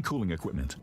cooling equipment.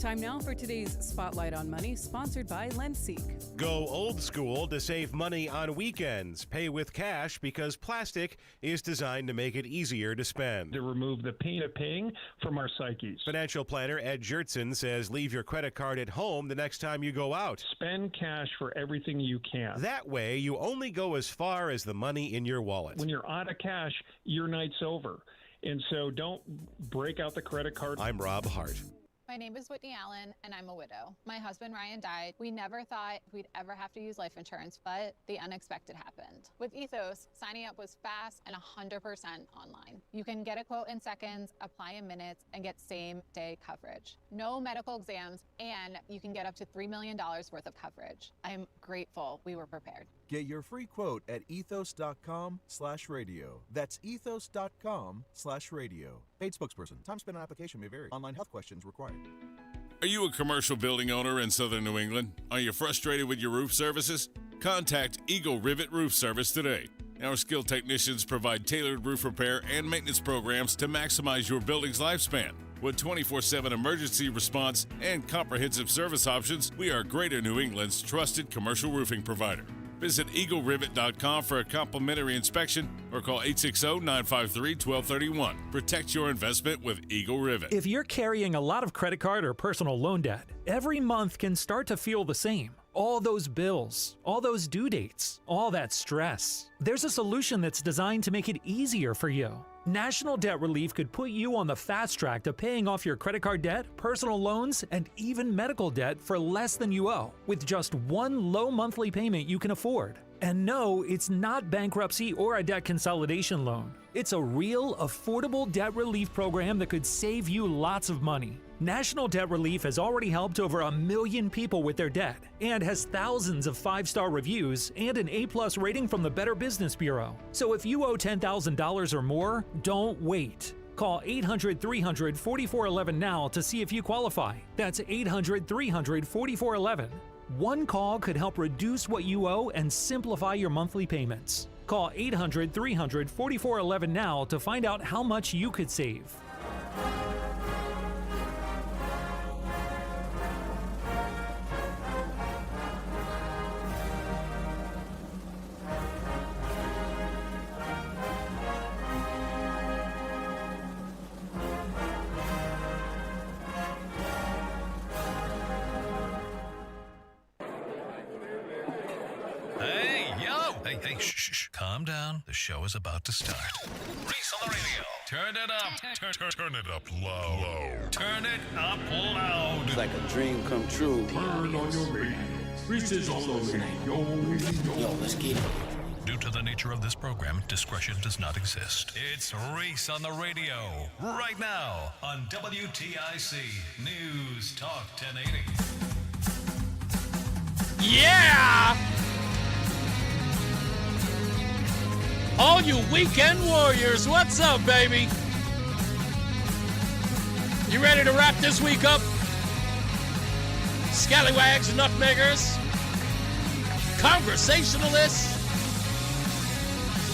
Time now for today's Spotlight on Money, sponsored by LendSeek. Go old school to save money on weekends. Pay with cash because plastic is designed to make it easier to spend. To remove the pain of paying from our psyches. Financial planner Ed Jertson says leave your credit card at home the next time you go out. Spend cash for everything you can. That way, you only go as far as the money in your wallet. When you're out of cash, your night's over. And so don't break out the credit card. I'm Rob Hart. My name is Whitney Allen, and I'm a widow. My husband, Ryan, died. We never thought we'd ever have to use life insurance, but the unexpected happened. With Ethos, signing up was fast and 100% online. You can get a quote in seconds, apply in minutes, and get same-day coverage. No medical exams, and you can get up to $3 million worth of coverage. I'm grateful we were prepared. Get your free quote at ethos.com/radio. That's ethos.com/radio. Paid spokesperson. Time spent on application may vary. Online health questions required. Are you a commercial building owner in southern New England? Are you frustrated with your roof services? Contact Eagle Rivet Roof Service today. Our skilled technicians provide tailored roof repair and maintenance programs to maximize your building's lifespan. With 24/7 emergency response and comprehensive service options, we are Greater New England's trusted commercial roofing provider. Visit EagleRivet.com for a complimentary inspection or call 860-953-1231. Protect your investment with Eagle Rivet. If you're carrying a lot of credit card or personal loan debt, every month can start to feel the same. All those bills, all those due dates, all that stress. There's a solution that's designed to make it easier for you. National Debt Relief could put you on the fast track to paying off your credit card debt, personal loans, and even medical debt for less than you owe, with just one low monthly payment you can afford. And no, it's not bankruptcy or a debt consolidation loan. It's a real, affordable debt relief program that could save you lots of money. National Debt Relief has already helped over 1 million people with their debt and has thousands of 5-star reviews and an A+ rating from the Better Business Bureau. So if you owe $10,000 or more, don't wait. Call 800-300-4411 now to see if you qualify. That's 800-300-4411. One call could help reduce what you owe and simplify your monthly payments. Call 800-300-4411 now to find out how much you could save. Hey, shh. Calm down. The show is about to start. Reese on the Radio. Turn it up. Turn it up loud. Turn it up loud. It's like a dream come true. Turn on your radio. Reese is on the radio. Yo, let's get it. Due to the nature of this program, discretion does not exist. It's Reese on the Radio. Right now on WTIC News Talk 1080. Yeah! All you weekend warriors, what's up, baby? You ready to wrap this week up? Scallywags, nutmeggers, conversationalists,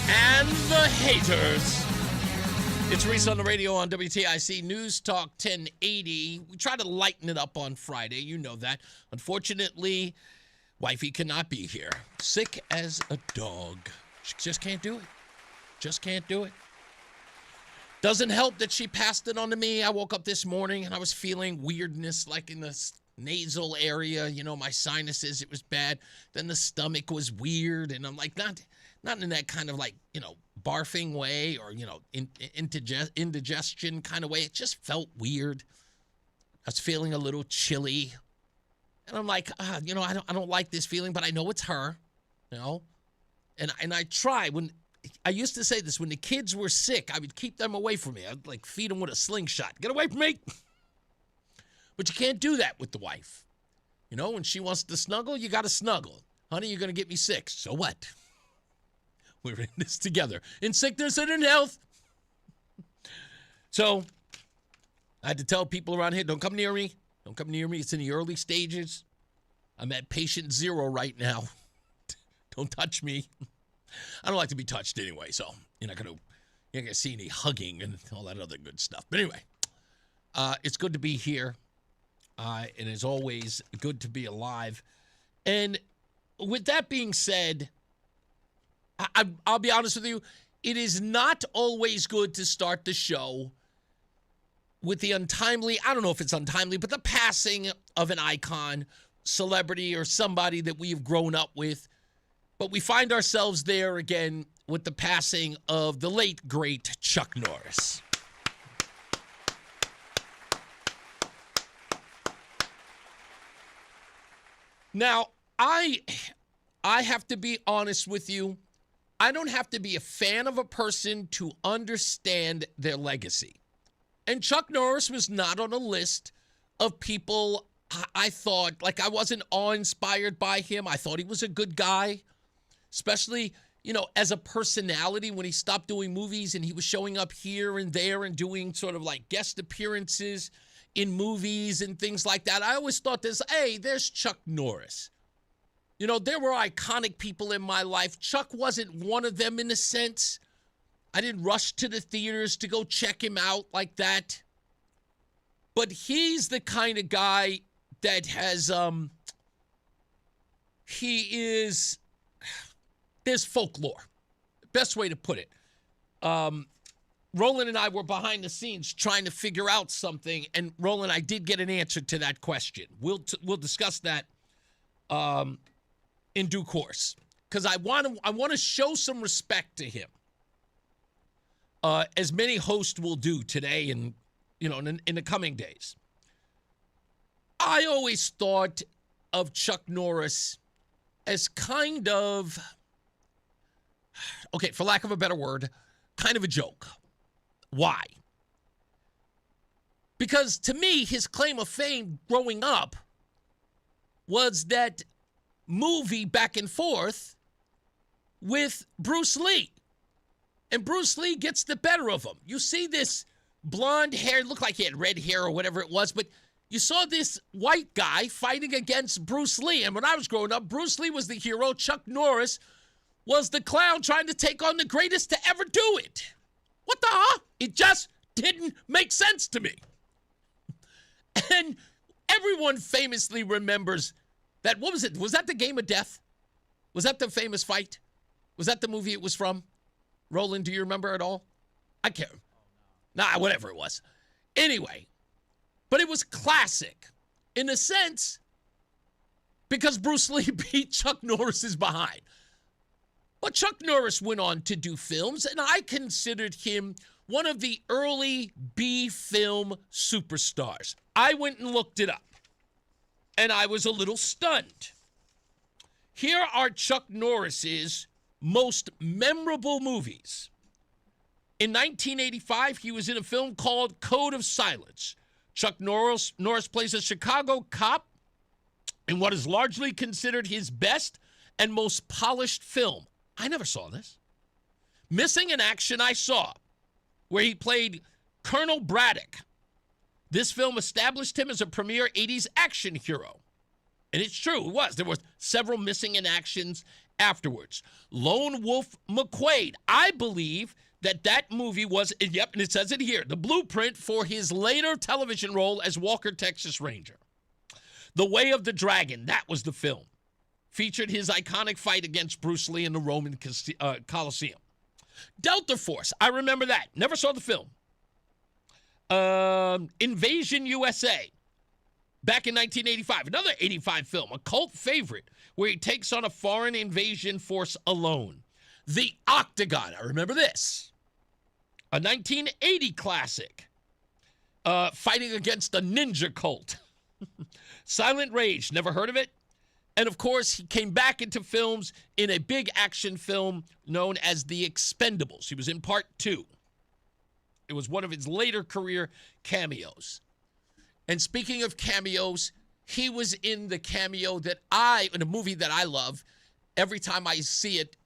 and the haters. It's Reese on the Radio on WTIC News Talk 1080. We try to lighten it up on Friday. You know that. Unfortunately, wifey cannot be here. Sick as a dog. She just can't do it. Just can't do it. Doesn't help that she passed it on to me. I woke up this morning and I was feeling weirdness like in the nasal area. You know, my sinuses, it was bad. Then the stomach was weird. And I'm like, not in that kind of like, you know, barfing way or, you know, indigestion kind of way. It just felt weird. I was feeling a little chilly. And I'm like, you know, I don't like this feeling, but I know it's her, you know. And I try when I used to say this when the kids were sick, I would keep them away from me. I'd like feed them with a slingshot. Get away from me. But you can't do that with the wife. You know, when she wants to snuggle, you got to snuggle. Honey, you're going to get me sick. So what? We're in this together. In sickness and in health. So I had to tell people around here, don't come near me. Don't come near me. It's in the early stages. I'm at patient 0 right now. Don't touch me. I don't like to be touched anyway, so you're not gonna see any hugging and all that other good stuff. But anyway, It's good to be here. And as always, good to be alive. And with that being said, I'll be honest with you, it is not always good to start the show with the untimely, I don't know if it's untimely, but the passing of an icon, celebrity, or somebody that we have grown up with. But we find ourselves there again with the passing of the late, great Chuck Norris. Now, I have to be honest with you. I don't have to be a fan of a person to understand their legacy. And Chuck Norris was not on a list of people I thought, like, I wasn't awe-inspired by him. I thought he was a good guy, especially, as a personality when he stopped doing movies and he was showing up here and there and doing sort of like guest appearances in movies and things like that. I always thought there's Chuck Norris. There were iconic people in my life. Chuck wasn't one of them in a sense. I didn't rush to the theaters to go check him out like that. But he's the kind of guy that has, there's folklore. Best way to put it. Roland and I were behind the scenes trying to figure out something, and Roland, I did get an answer to that question. We'll discuss that in due course, because I want to show some respect to him, as many hosts will do today and in the coming days. I always thought of Chuck Norris as kind of, okay, for lack of a better word, kind of a joke. Why? Because to me, his claim of fame growing up was that movie back and forth with Bruce Lee. And Bruce Lee gets the better of him. You see this blonde hair, looked like he had red hair or whatever it was, but you saw this white guy fighting against Bruce Lee. And when I was growing up, Bruce Lee was the hero. Chuck Norris was the clown trying to take on the greatest to ever do it. What the huh? It just didn't make sense to me. And everyone famously remembers that, what was it? Was that the Game of Death? Was that the famous fight? Was that the movie it was from? Roland, do you remember at all? I can't. Nah, whatever it was. Anyway, but it was classic in a sense because Bruce Lee beat Chuck Norris's behind. But Chuck Norris went on to do films, and I considered him one of the early B-film superstars. I went and looked it up, and I was a little stunned. Here are Chuck Norris's most memorable movies. In 1985, he was in a film called Code of Silence. Chuck Norris plays a Chicago cop in what is largely considered his best and most polished film. I never saw this. Missing in Action I saw, where he played Colonel Braddock. This film established him as a premier 80s action hero. And it's true, it was. There were several Missing in Actions afterwards. Lone Wolf McQuade. I believe that movie was, yep, and it says it here, the blueprint for his later television role as Walker, Texas Ranger. The Way of the Dragon, that was the film. Featured his iconic fight against Bruce Lee in the Roman Coliseum. Delta Force, I remember that. Never saw the film. Invasion USA, back in 1985. Another 85 film, a cult favorite, where he takes on a foreign invasion force alone. The Octagon, I remember this. A 1980 classic, fighting against a ninja cult. Silent Rage, never heard of it? And, of course, he came back into films in a big action film known as The Expendables. He was in Part 2. It was one of his later career cameos. And speaking of cameos, he was in the cameo in a movie that I love. Every time I see it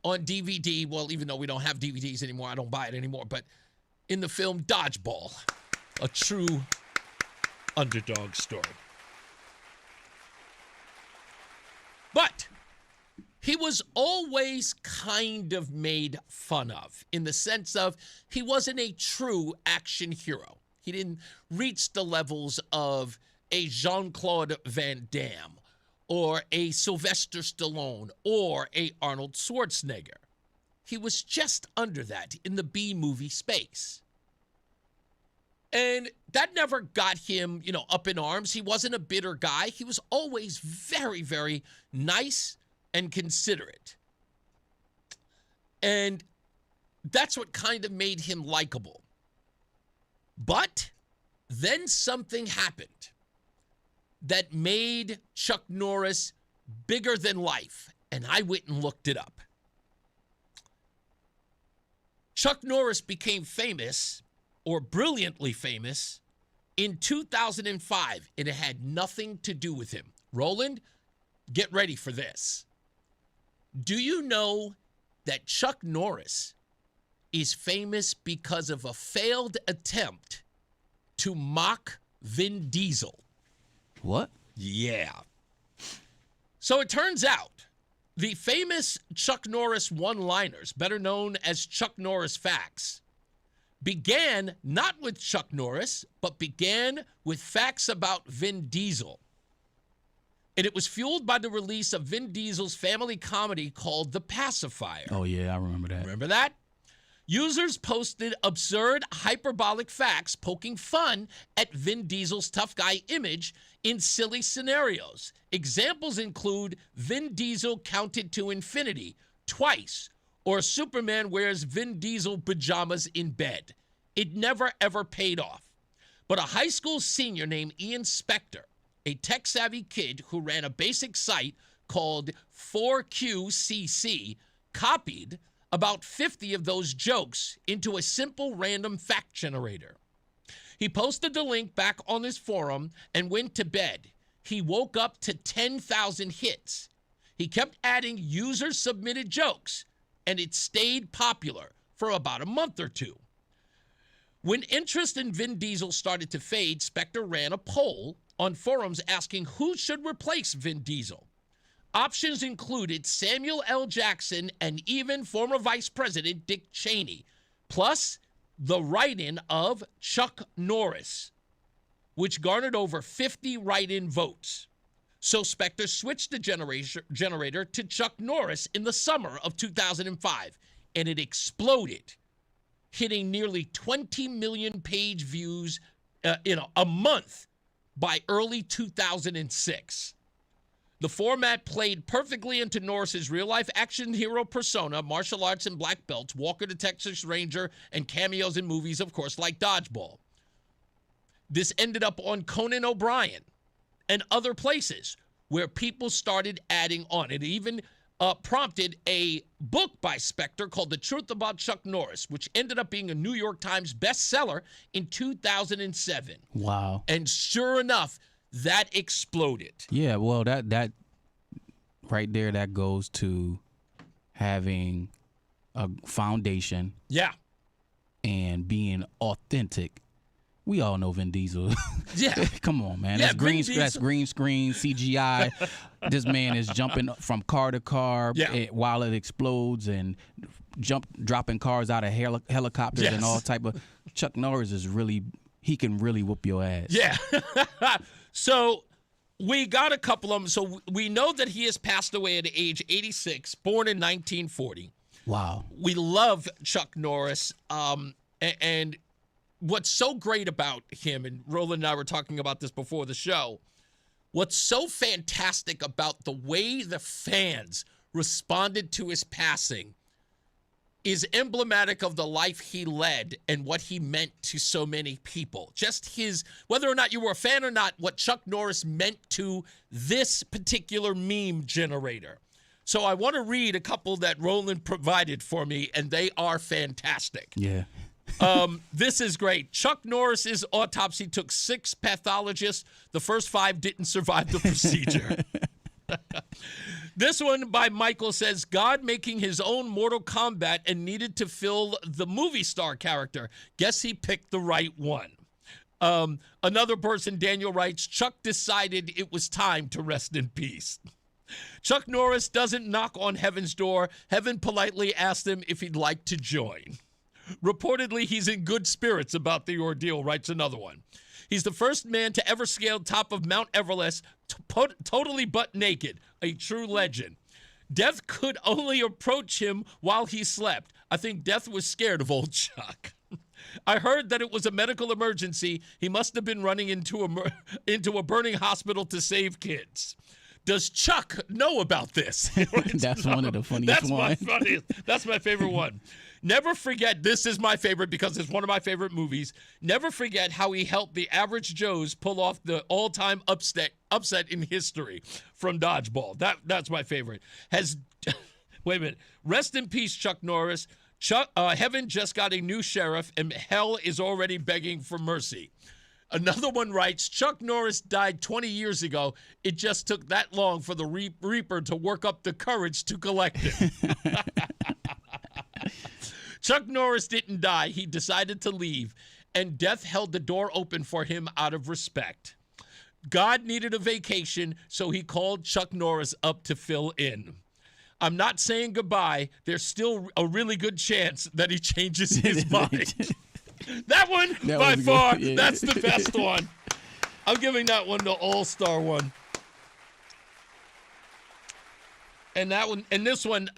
on DVD, well, even though we don't have DVDs anymore, I don't buy it anymore, but in the film Dodgeball, a true underdog story. But he was always kind of made fun of in the sense of he wasn't a true action hero. He didn't reach the levels of a Jean-Claude Van Damme or a Sylvester Stallone or a Arnold Schwarzenegger. He was just under that in the B-movie space. And that never got him, up in arms. He wasn't a bitter guy. He was always very, very nice and considerate. And that's what kind of made him likable. But then something happened that made Chuck Norris bigger than life. And I went and looked it up. Chuck Norris became famous, or brilliantly famous, in 2005, and it had nothing to do with him. Roland, get ready for this. Do you know that Chuck Norris is famous because of a failed attempt to mock Vin Diesel? What? Yeah. So it turns out the famous Chuck Norris one-liners, better known as Chuck Norris facts, began not with Chuck Norris, but began with facts about Vin Diesel. And it was fueled by the release of Vin Diesel's family comedy called The Pacifier. Oh, yeah, I remember that. Remember that? Users posted absurd, hyperbolic facts poking fun at Vin Diesel's tough guy image in silly scenarios. Examples include Vin Diesel counted to infinity twice, or Superman wears Vin Diesel pajamas in bed. It never, ever paid off. But a high school senior named Ian Spector, a tech-savvy kid who ran a basic site called 4QCC, copied about 50 of those jokes into a simple random fact generator. He posted the link back on his forum and went to bed. He woke up to 10,000 hits. He kept adding user-submitted jokes, and it stayed popular for about a month or two. When interest in Vin Diesel started to fade, Spector ran a poll on forums asking who should replace Vin Diesel. Options included Samuel L. Jackson and even former Vice President Dick Cheney, plus the write-in of Chuck Norris, which garnered over 50 write-in votes. So Spector switched the generator to Chuck Norris in the summer of 2005, and it exploded, hitting nearly 20 million page views in a month by early 2006. The format played perfectly into Norris's real-life action hero persona, martial arts and black belts, Walker the Texas Ranger, and cameos in movies, of course, like Dodgeball. This ended up on Conan O'Brien and other places where people started adding on. It even prompted a book by Spector called The Truth About Chuck Norris, which ended up being a New York Times bestseller in 2007. Wow. And sure enough, that exploded. Yeah, well, that right there, that goes to having a foundation. Yeah. And being authentic. We all know Vin Diesel. Yeah. Come on, man. Yeah, that's green screen, CGI. This man is jumping from car to car while it explodes and dropping cars out of helicopters and all type of. Chuck Norris is he can really whoop your ass. Yeah. So we got a couple of them. So we know that he has passed away at age 86, born in 1940. Wow. We love Chuck Norris. And what's so great about him, and Roland and I were talking about this before the show, what's so fantastic about the way the fans responded to his passing is emblematic of the life he led and what he meant to so many people. Just whether or not you were a fan or not, what Chuck Norris meant to this particular meme generator. So I want to read a couple that Roland provided for me, and they are fantastic. Yeah. This is great. Chuck Norris's autopsy took 6 pathologists. The first 5 didn't survive the procedure. This one by Michael says, God making his own Mortal Kombat and needed to fill the movie star character. Guess he picked the right one. Another person, Daniel, writes, Chuck decided it was time to rest in peace. Chuck Norris doesn't knock on heaven's door. Heaven politely asked him if he'd like to join. Reportedly, he's in good spirits about the ordeal, writes another one. He's the first man to ever scale top of Mount Everest totally butt naked, a true legend. Death could only approach him while he slept. I think Death was scared of old Chuck. I heard that it was a medical emergency. He must have been running into a burning hospital to save kids. Does Chuck know about this? That's one of the funniest ones. That's my favorite one. Never forget, this is my favorite because it's one of my favorite movies. Never forget how he helped the average Joes pull off the all-time upset in history from Dodgeball. That's my favorite. Wait a minute. Rest in peace, Chuck Norris. Heaven just got a new sheriff, and hell is already begging for mercy. Another one writes, Chuck Norris died 20 years ago. It just took that long for the Reaper to work up the courage to collect him. Chuck Norris didn't die. He decided to leave, and death held the door open for him out of respect. God needed a vacation, so he called Chuck Norris up to fill in. I'm not saying goodbye. There's still a really good chance that he changes his mind. That one, by far, yeah. That's the best one. I'm giving that one the all-star one. And that one, and this one,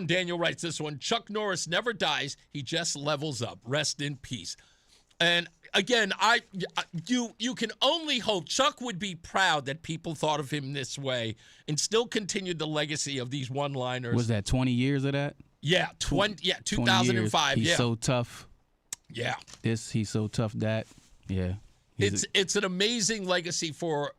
Daniel writes this one. Chuck Norris never dies. He just levels up. Rest in peace. And again, you can only hope Chuck would be proud that people thought of him this way and still continued the legacy of these one-liners. Was that 20 years of that? Yeah, 2005. He's so tough. Yeah. He's so tough that. Yeah. It's an amazing legacy for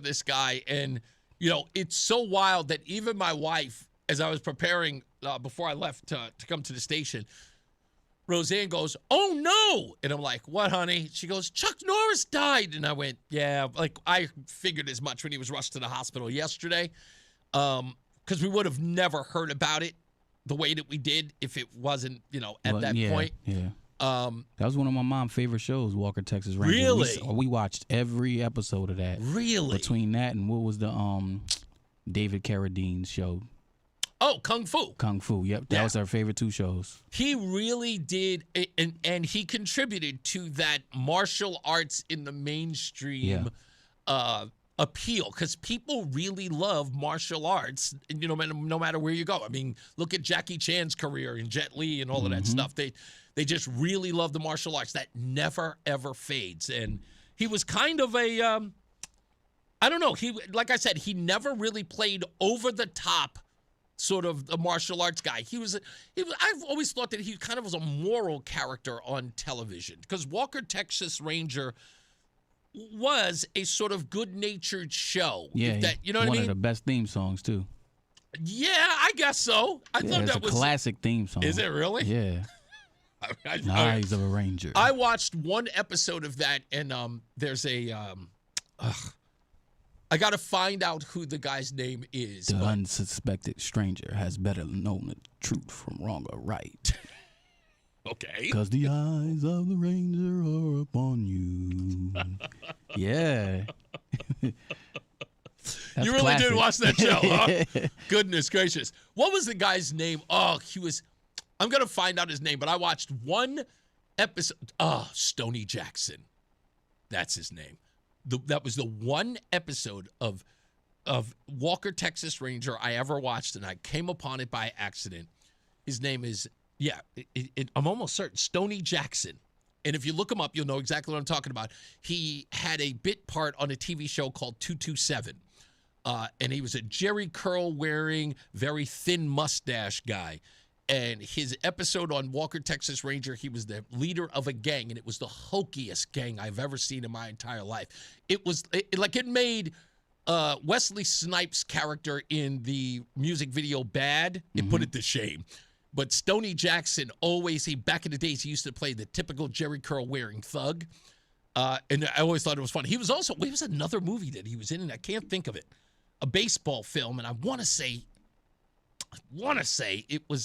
this guy, and you know, it's so wild that even my wife, as I was preparing before I left to come to the station, Roseanne goes, "Oh no!" And I'm like, "What, honey?" She goes, "Chuck Norris died." And I went, "Yeah." Like I figured as much when he was rushed to the hospital yesterday, because we would have never heard about it the way that we did if it wasn't, you know, at that point. Yeah. That was one of my mom's favorite shows, Walker, Texas Ranger. Really? We watched every episode of that. Really? Between that and what was the David Carradine's show? Oh, Kung Fu. Kung Fu, yep. That was our favorite two shows. He really did, and he contributed to that martial arts in the mainstream appeal, because people really love martial arts, you know, no matter where you go. I mean, look at Jackie Chan's career and Jet Li and all of that stuff. They just really love the martial arts. That never, ever fades. And he was kind of a, I don't know. Like I said, he never really played over the top sort of a martial arts guy. I've always thought that he kind of was a moral character on television, because Walker, Texas Ranger was a sort of good-natured show. Yeah, you know what I mean? One of the best theme songs, too. Yeah, I guess so. I thought that was a classic theme song. Is it really? Yeah. Eyes of a Ranger. I watched one episode of that, and there's a I got to find out who the guy's name is. The unsuspected stranger has better known the truth from wrong or right. Okay. Because the eyes of the Ranger are upon you. Yeah. You really classic. did watch that show, huh? Goodness gracious. What was the guy's name? Oh, I'm going to find out his name, but I watched one episode. Oh, Stoney Jackson. That's his name. That was the one episode of Walker, Texas Ranger I ever watched, and I came upon it by accident. His name is, I'm almost certain, Stoney Jackson. And if you look him up, you'll know exactly what I'm talking about. He had a bit part on a TV show called 227. And he was a Jerry curl wearing, very thin mustache guy. And his episode on Walker, Texas Ranger, he was the leader of a gang, and it was the hokiest gang I've ever seen in my entire life. It made Wesley Snipes' character in the music video Bad. It put it to shame. But Stoney Jackson back in the days, he used to play the typical Jerry curl wearing thug. And I always thought it was fun. He was another movie that he was in, and I can't think of it. A baseball film, and I want to say it was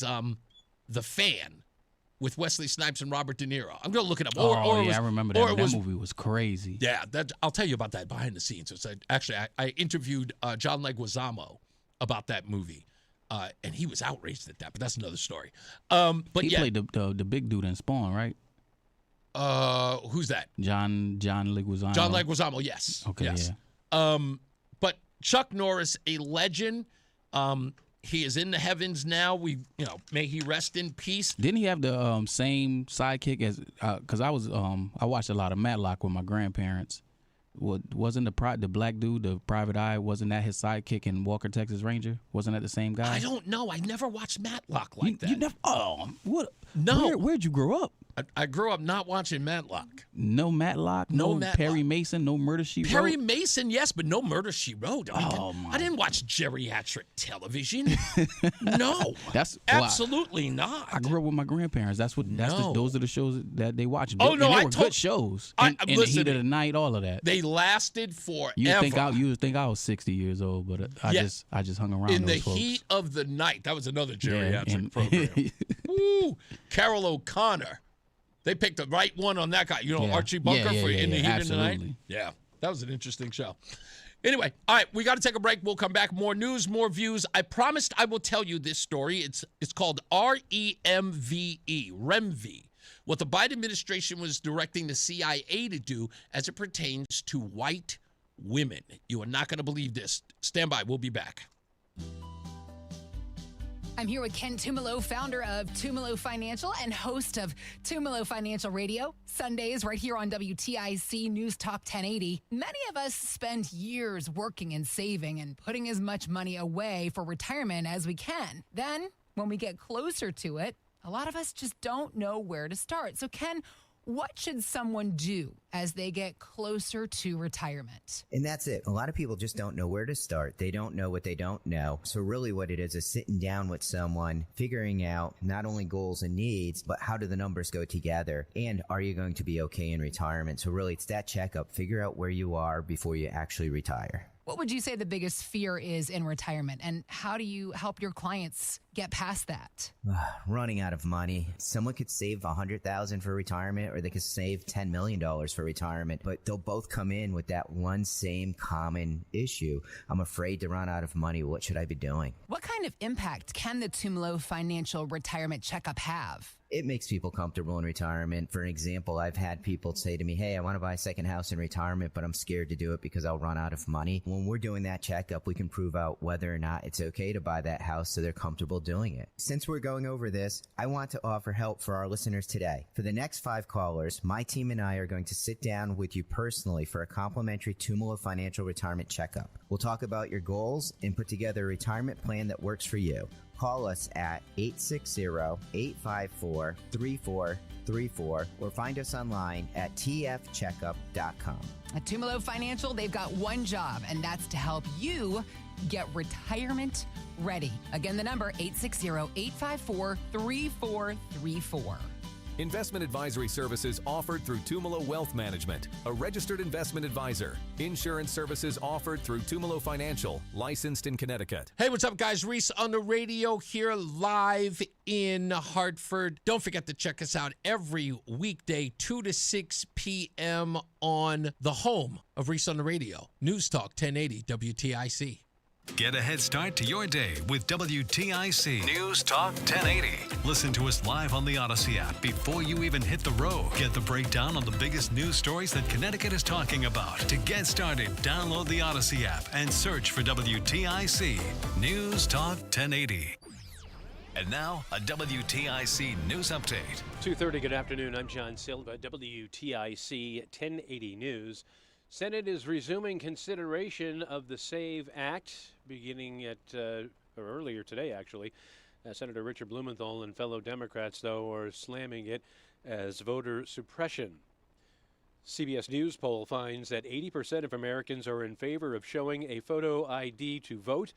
The Fan with Wesley Snipes and Robert De Niro. I'm going to look it up. I remember that. That movie was crazy. Yeah, I'll tell you about that behind the scenes. I interviewed John Leguizamo about that movie. And he was outraged at that, but that's another story. But he played the big dude in Spawn, right? Who's that? John Leguizamo. John Leguizamo, yes. Okay, yes. yeah. But Chuck Norris, a legend. He is in the heavens now. May he rest in peace. Didn't he have the same sidekick as? Because I watched a lot of Matlock with my grandparents. Wasn't the black dude, the Private Eye? Wasn't that his sidekick in Walker Texas Ranger? Wasn't that the same guy? I don't know. I never watched Matlock like that. You never? Oh, what? No. Where'd you grow up? I grew up not watching Matlock. No Matlock? No Matlock. Perry Mason? No Murder, She Wrote? Perry Mason, yes, but no Murder, She Wrote. I didn't watch geriatric television. No. That's absolutely not. I grew up with my grandparents. Those are the shows that they watched. Oh, no, they were good shows. In the heat of the night, all of that. They lasted forever. You would think I was 60 years old, but I just hung around in those the folks. Heat of the Night. That was another geriatric program. Woo! Carol O'Connor. They picked the right one on that guy. Archie Bunker for In the Heat of the Night. Yeah, that was an interesting show. Anyway, all right, we got to take a break. We'll come back. More news, more views. I promised I will tell you this story. It's called REMVE, what the Biden administration was directing the CIA to do as it pertains to white women. You are not going to believe this. Stand by. We'll be back. I'm here with Ken Tumalo, founder of Tumalo Financial and host of Tumalo Financial Radio, Sundays right here on WTIC News Talk 1080. Many of us spend years working and saving and putting as much money away for retirement as we can. Then, when we get closer to it, a lot of us just don't know where to start. So, Ken, what should someone do as they get closer to retirement? And that's it. A lot of people just don't know where to start. They don't know what they don't know. So really what it is sitting down with someone, figuring out not only goals and needs, but how do the numbers go together? And are you going to be okay in retirement? So really it's that checkup. Figure out where you are before you actually retire. What would you say the biggest fear is in retirement, and how do you help your clients get past that? Running out of money. Someone could save $100,000 for retirement, or they could save $10 million for retirement, but they'll both come in with that one same common issue. I'm afraid to run out of money. What should I be doing? What kind of impact can the Tumalo Financial Retirement Checkup have? It makes people comfortable in retirement. For example, I've had people say to me, hey, I want to buy a second house in retirement, but I'm scared to do it because I'll run out of money. When we're doing that checkup, we can prove out whether or not it's okay to buy that house so they're comfortable doing it. Since we're going over this, I want to offer help for our listeners today. For the next 5 callers, my team and I are going to sit down with you personally for a complimentary Tumalo Financial Retirement Checkup. We'll talk about your goals and put together a retirement plan that works for you. Call us at 860-854-3434 or find us online at tfcheckup.com. At Tumalo Financial, they've got one job, and that's to help you get retirement ready. Again, the number 860-854-3434. Investment advisory services offered through Tumalo Wealth Management, a registered investment advisor. Insurance services offered through Tumalo Financial, licensed in Connecticut. Hey, what's up, guys? Reese on the radio here live in Hartford. Don't forget to check us out every weekday, 2 to 6 p.m. on the home of Reese on the Radio, News Talk 1080 WTIC. Get a head start to your day with WTIC News Talk 1080. Listen to us live on the Odyssey app before you even hit the road. Get the breakdown on the biggest news stories that Connecticut is talking about. To get started, download the Odyssey app and search for WTIC News Talk 1080. And now, a WTIC news update. 2:30, good afternoon. I'm John Silva, WTIC 1080 News. Senate is resuming consideration of the SAVE Act beginning earlier today, actually. Senator Richard Blumenthal and fellow Democrats, though, are slamming it as voter suppression. CBS News poll finds that 80% of Americans are in favor of showing a photo ID to vote,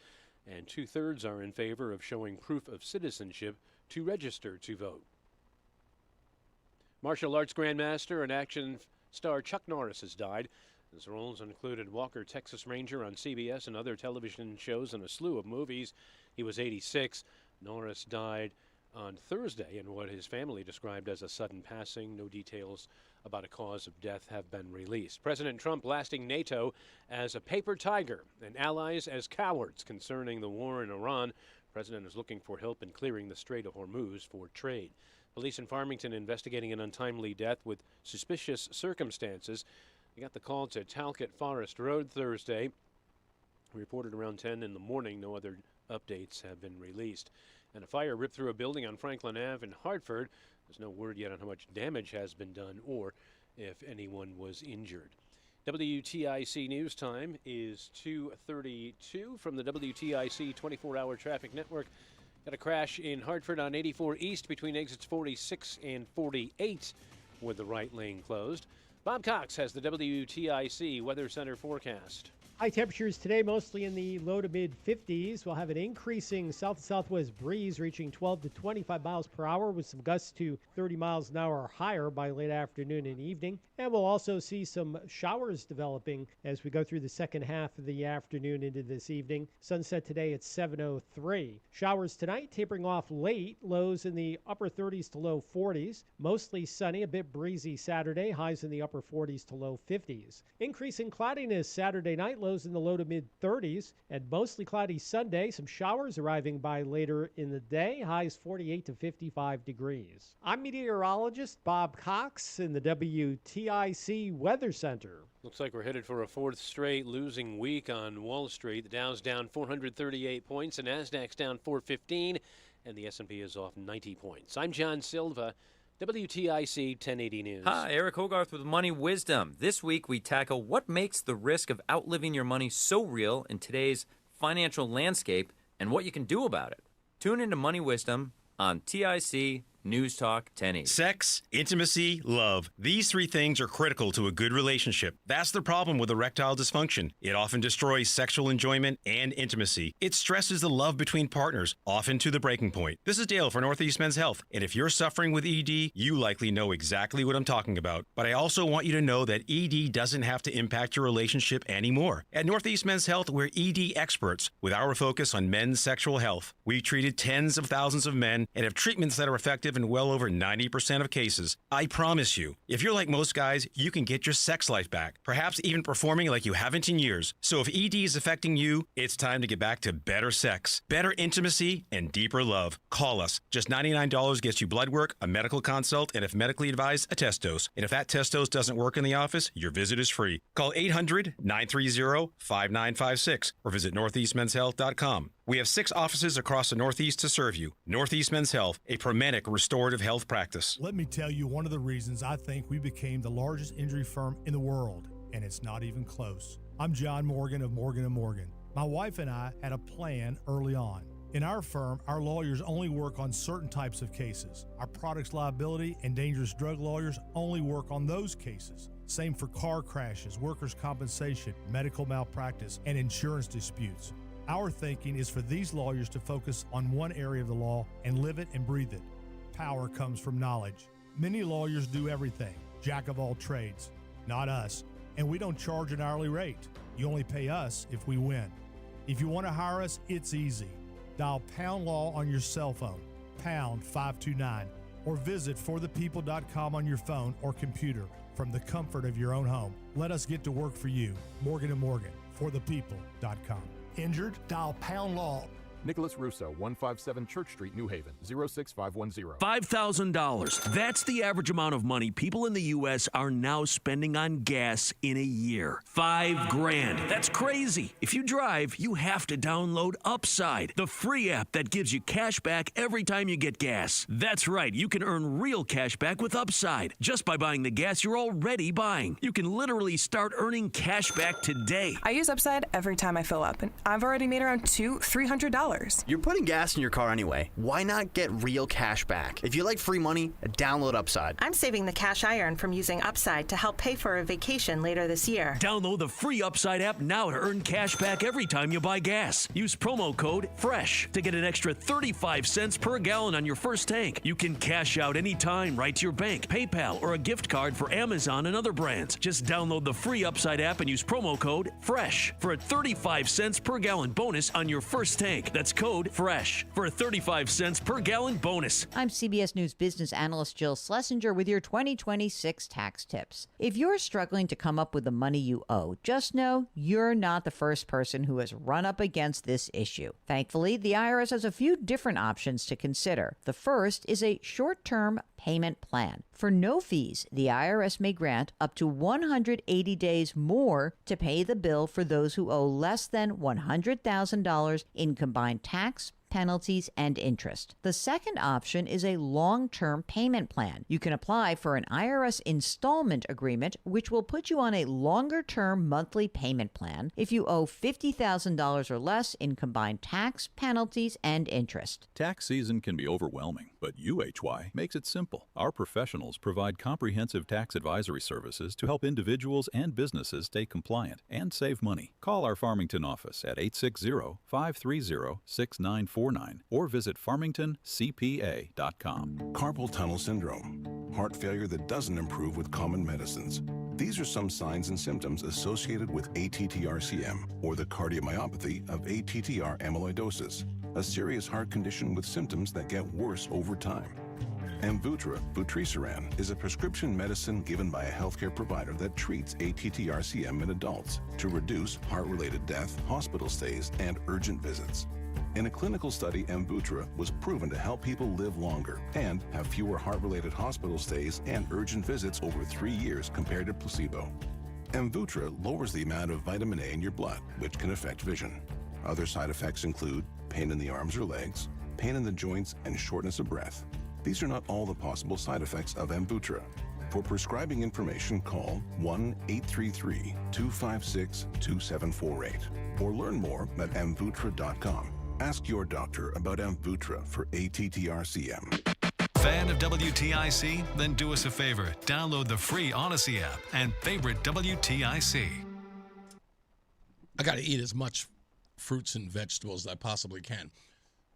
and 2/3 are in favor of showing proof of citizenship to register to vote. Martial arts grandmaster and action star Chuck Norris has died. His roles included Walker, Texas Ranger on CBS and other television shows and a slew of movies. He was 86. Norris died on Thursday in what his family described as a sudden passing. No details about a cause of death have been released. President Trump blasting NATO as a paper tiger and allies as cowards concerning the war in Iran. president is looking for help in clearing the Strait of Hormuz for trade. Police in Farmington investigating an untimely death with suspicious circumstances. They got the call to Talcott Forest Road Thursday. Reported around 10 in the morning. No other updates have been released. And a fire ripped through a building on Franklin Ave in Hartford. There's no word yet on how much damage has been done or if anyone was injured. WTIC News Time is 2:32 from the WTIC 24-hour traffic network. Got a crash in Hartford on 84 East between exits 46 and 48 with the right lane closed. Bob Cox has the WTIC Weather Center forecast. High temperatures today, mostly in the low to mid 50s. We'll have an increasing south to southwest breeze reaching 12 to 25 miles per hour with some gusts to 30 miles an hour or higher by late afternoon and evening. And we'll also see some showers developing as we go through the second half of the afternoon into this evening. Sunset today at 7:03. Showers tonight tapering off late, lows in the upper 30s to low 40s. Mostly sunny, a bit breezy Saturday, highs in the upper 40s to low 50s. Increasing cloudiness Saturday night, lows in the low to mid 30s, and mostly cloudy Sunday. Some showers arriving by later in the day, highs 48 to 55 degrees. I'm meteorologist Bob Cox in the WTIC Weather Center. Looks like we're headed for a fourth straight losing week on Wall Street. The Dow's down 438 points, the Nasdaq's down 415, and the S&P is off 90 points. I'm John Silva, WTIC 1080 News. Hi, Eric Hogarth with Money Wisdom. This week we tackle what makes the risk of outliving your money so real in today's financial landscape and what you can do about it. Tune into Money Wisdom on TIC News Talk 1080. Sex, intimacy, love. These three things are critical to a good relationship. That's the problem with erectile dysfunction. It often destroys sexual enjoyment and intimacy. It stresses the love between partners, often to the breaking point. This is Dale for Northeast Men's Health, and if you're suffering with ED, you likely know exactly what I'm talking about. But I also want you to know that ED doesn't have to impact your relationship anymore. At Northeast Men's Health, we're ED experts with our focus on men's sexual health. We've treated tens of thousands of men and have treatments that are effective in well over 90% of cases. I promise you, if you're like most guys, you can get your sex life back, perhaps even performing like you haven't in years. So if ED is affecting you, it's time to get back to better sex, better intimacy, and deeper love. Call us. Just $99 gets you blood work, a medical consult, and if medically advised, a test dose. And if that test dose doesn't work in the office, your visit is free. Call 800-930-5956 or visit northeastmenshealth.com. We have 6 offices across the Northeast to serve you. Northeast Men's Health, a Promenic restorative health practice. Let me tell you one of the reasons I think we became the largest injury firm in the world, and it's not even close. I'm John Morgan of Morgan & Morgan. My wife and I had a plan early on. In our firm, our lawyers only work on certain types of cases. Our products liability and dangerous drug lawyers only work on those cases. Same for car crashes, workers' compensation, medical malpractice, and insurance disputes. Our thinking is for these lawyers to focus on one area of the law and live it and breathe it. Power comes from knowledge. Many lawyers do everything, jack of all trades. Not us. And we don't charge an hourly rate. You only pay us if we win. If you want to hire us, it's easy. Dial Pound Law on your cell phone, pound 529, or visit forthepeople.com on your phone or computer from the comfort of your own home. Let us get to work for you. Morgan & Morgan, forthepeople.com. Injured? Dial Pound Law. Nicholas Russo, 157 Church Street, New Haven, 06510. $5,000. That's the average amount of money people in the U.S. are now spending on gas in a year. $5,000. That's crazy. If you drive, you have to download Upside, the free app that gives you cash back every time you get gas. That's right. You can earn real cash back with Upside just by buying the gas you're already buying. You can literally start earning cash back today. I use Upside every time I fill up, and I've already made around $300. You're putting gas in your car anyway. Why not get real cash back? If you like free money, download Upside. I'm saving the cash I earn from using Upside to help pay for a vacation later this year. Download the free Upside app now to earn cash back every time you buy gas. Use promo code FRESH to get an extra 35 cents per gallon on your first tank. You can cash out anytime right to your bank, PayPal, or a gift card for Amazon and other brands. Just download the free Upside app and use promo code FRESH for a 35 cents per gallon bonus on your first tank. That's That's code FRESH for a 35 cents per gallon bonus. I'm CBS News business analyst Jill Schlesinger with your 2026 tax tips. If you're struggling to come up with the money you owe, just know you're not the first person who has run up against this issue. Thankfully, the IRS has a few different options to consider. The first is a short-term payment plan. For no fees, the IRS may grant up to 180 days more to pay the bill for those who owe less than $100,000 in combined tax, penalties, and interest. The second option is a long-term payment plan. You can apply for an IRS installment agreement, which will put you on a longer-term monthly payment plan if you owe $50,000 or less in combined tax, penalties, and interest. Tax season can be overwhelming, but UHY makes it simple. Our professionals provide comprehensive tax advisory services to help individuals and businesses stay compliant and save money. Call our Farmington office at 860-530-6949 or visit farmingtoncpa.com. Carpal tunnel syndrome, heart failure that doesn't improve with common medicines. These are some signs and symptoms associated with ATTR-CM, or the cardiomyopathy of ATTR amyloidosis, a serious heart condition with symptoms that get worse over time. Amvuttra, vutrisiran, is a prescription medicine given by a healthcare provider that treats ATTR-CM in adults to reduce heart-related death, hospital stays, and urgent visits. In a clinical study, Amvuttra was proven to help people live longer and have fewer heart-related hospital stays and urgent visits over 3 years compared to placebo. Amvuttra lowers the amount of vitamin A in your blood, which can affect vision. Other side effects include pain in the arms or legs, pain in the joints, and shortness of breath. These are not all the possible side effects of Amvuttra. For prescribing information, call 1-833-256-2748 or learn more at amvuttra.com. Ask your doctor about Amvuttra for ATTR-CM. Fan of WTIC? Then do us a favor. Download the free Odyssey app and favorite WTIC. I got to eat as much fruits and vegetables as I possibly can.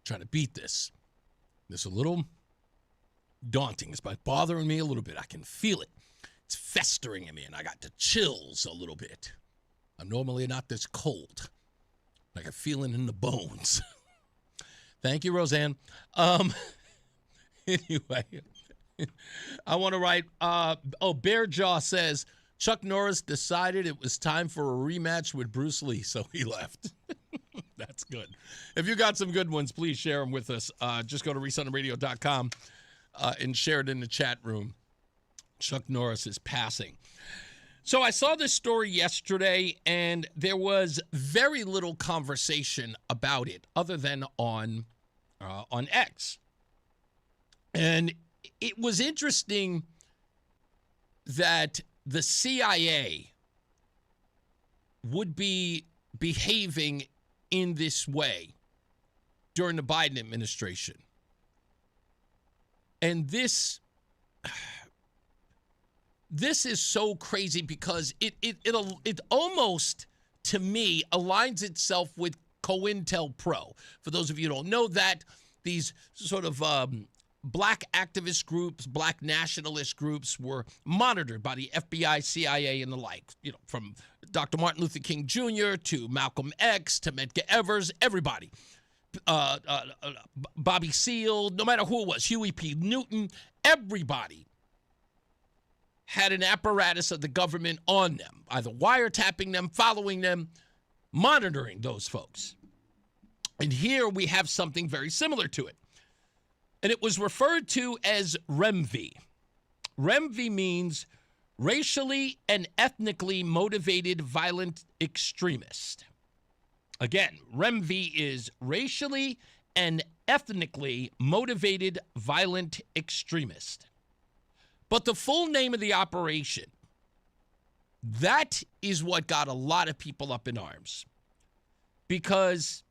Trying to beat this. This a little daunting. It's bothering me a little bit. I can feel it. It's festering in me, and I got the chills a little bit. I'm normally not this cold. Like a feeling in the bones. Thank you, Roseanne. Anyway, I want to write, Bear Jaw says, Chuck Norris decided it was time for a rematch with Bruce Lee, so he left. That's good. If you got some good ones, please share them with us. Just go to reasonoradio.com and share it in the chat room. Chuck Norris is passing. So I saw this story yesterday, and there was very little conversation about it other than on X. And it was interesting that the CIA would be behaving in this way during the Biden administration. And this is so crazy because it almost, to me, aligns itself with COINTELPRO. For those of you who don't know that, these sort of black activist groups, black nationalist groups were monitored by the FBI, CIA, and the like. You know, from Dr. Martin Luther King Jr. to Malcolm X to Medgar Evers, everybody. Bobby Seale, no matter who it was, Huey P. Newton, everybody had an apparatus of the government on them, either wiretapping them, following them, monitoring those folks. And here we have something very similar to it. And it was referred to as REMV. REMV means racially and ethnically motivated violent extremist. Again, REMV is racially and ethnically motivated violent extremist. But the full name of the operation, that is what got a lot of people up in arms. Because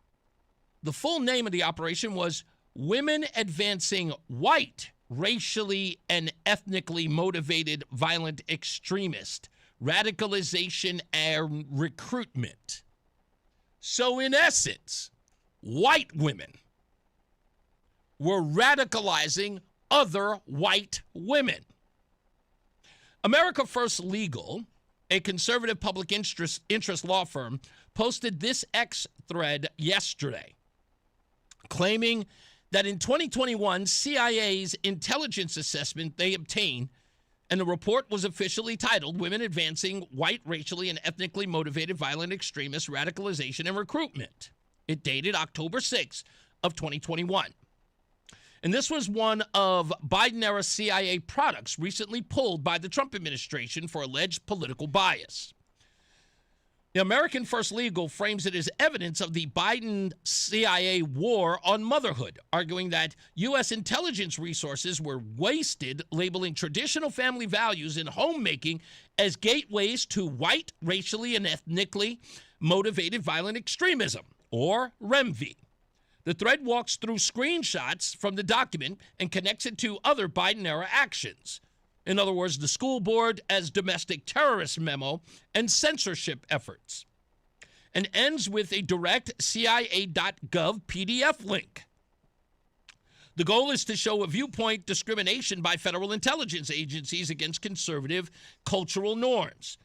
the full name of the operation was Women Advancing White Racially and Ethnically Motivated Violent Extremist, Radicalization and Recruitment. So in essence, white women were radicalizing other white women. America First Legal, a conservative public interest law firm, posted this X thread yesterday. claiming that in 2021, CIA's intelligence assessment they obtained, and the report was officially titled Women Advancing White, Racially, and Ethnically Motivated Violent Extremist Radicalization and Recruitment. It dated October 6th of 2021. And this was one of Biden-era CIA products recently pulled by the Trump administration for alleged political bias. The American First Legal frames it as evidence of the Biden CIA war on motherhood, arguing that U.S. intelligence resources were wasted labeling traditional family values in homemaking as gateways to white, racially, and ethnically motivated violent extremism, or REMV. The thread walks through screenshots from the document and connects it to other Biden-era actions. In other words, the school board as domestic terrorist memo and censorship efforts. And ends with a direct CIA.gov PDF link. The goal is to show a viewpoint discrimination by federal intelligence agencies against conservative cultural norms.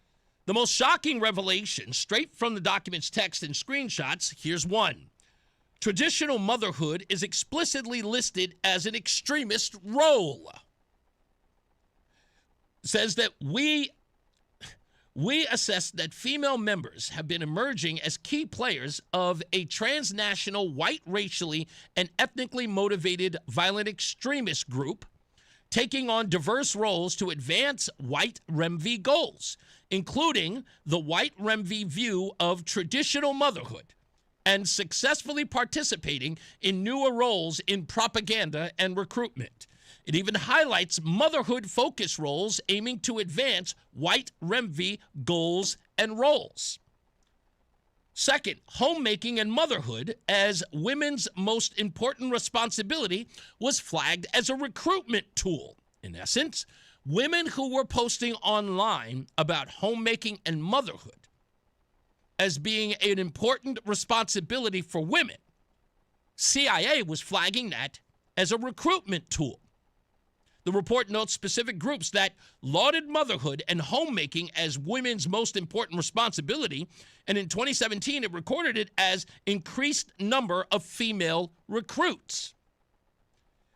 The most shocking revelation, straight from the document's text and screenshots, here's one. Traditional motherhood is explicitly listed as an extremist role. It says that we assess that female members have been emerging as key players of a transnational white racially and ethnically motivated violent extremist group, taking on diverse roles to advance white REMV goals, including the white REMV view of traditional motherhood, and successfully participating in newer roles in propaganda and recruitment. It even highlights motherhood-focused roles aiming to advance white REMV goals and roles. Second, homemaking and motherhood as women's most important responsibility was flagged as a recruitment tool. In essence, women who were posting online about homemaking and motherhood as being an important responsibility for women, CIA was flagging that as a recruitment tool. The report notes specific groups that lauded motherhood and homemaking as women's most important responsibility, and in 2017 it recorded it as increased number of female recruits.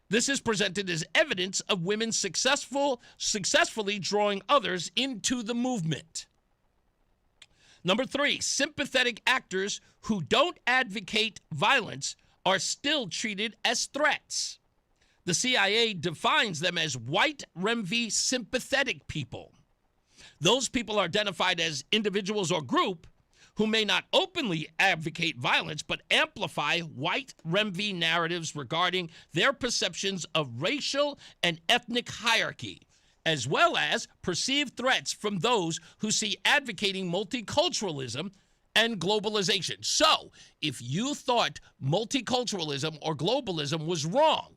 This is presented as evidence of women successfully drawing others into the movement. Number 3, sympathetic actors who don't advocate violence are still treated as threats. The CIA defines them as white REMV sympathetic people. Those people are identified as individuals or group who may not openly advocate violence but amplify white REMV narratives regarding their perceptions of racial and ethnic hierarchy, as well as perceived threats from those who see advocating multiculturalism and globalization. So, if you thought multiculturalism or globalism was wrong,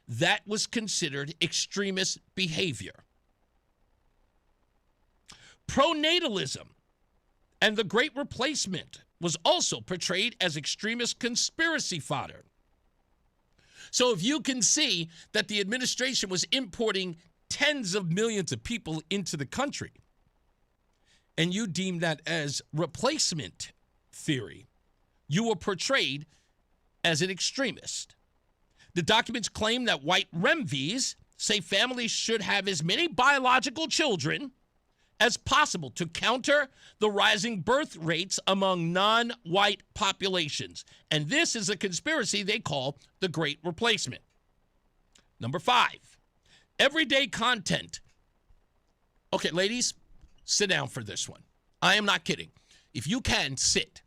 that was considered extremist behavior. Pronatalism and the Great Replacement was also portrayed as extremist conspiracy fodder. So if you can see that the administration was importing tens of millions of people into the country, and you deem that as replacement theory, you were portrayed as an extremist. The documents claim that white REMVs say families should have as many biological children as possible to counter the rising birth rates among non-white populations. And this is a conspiracy they call the Great Replacement. Number 5, everyday content. Okay, ladies, sit down for this one. I am not kidding. If you can, sit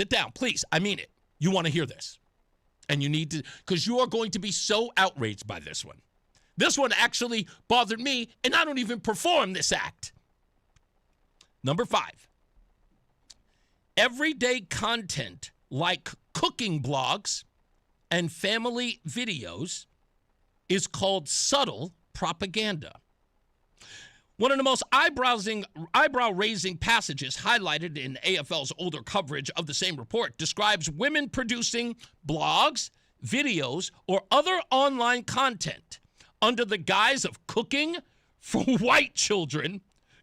down, please. I mean it. You want to hear this. And you need to, because you are going to be so outraged by this one. This one actually bothered me, and I don't even perform this act. Number 5, everyday content like cooking blogs and family videos is called subtle propaganda. One of the most eyebrow-raising passages highlighted in AFL's older coverage of the same report describes women producing blogs, videos, or other online content under the guise of cooking for white children,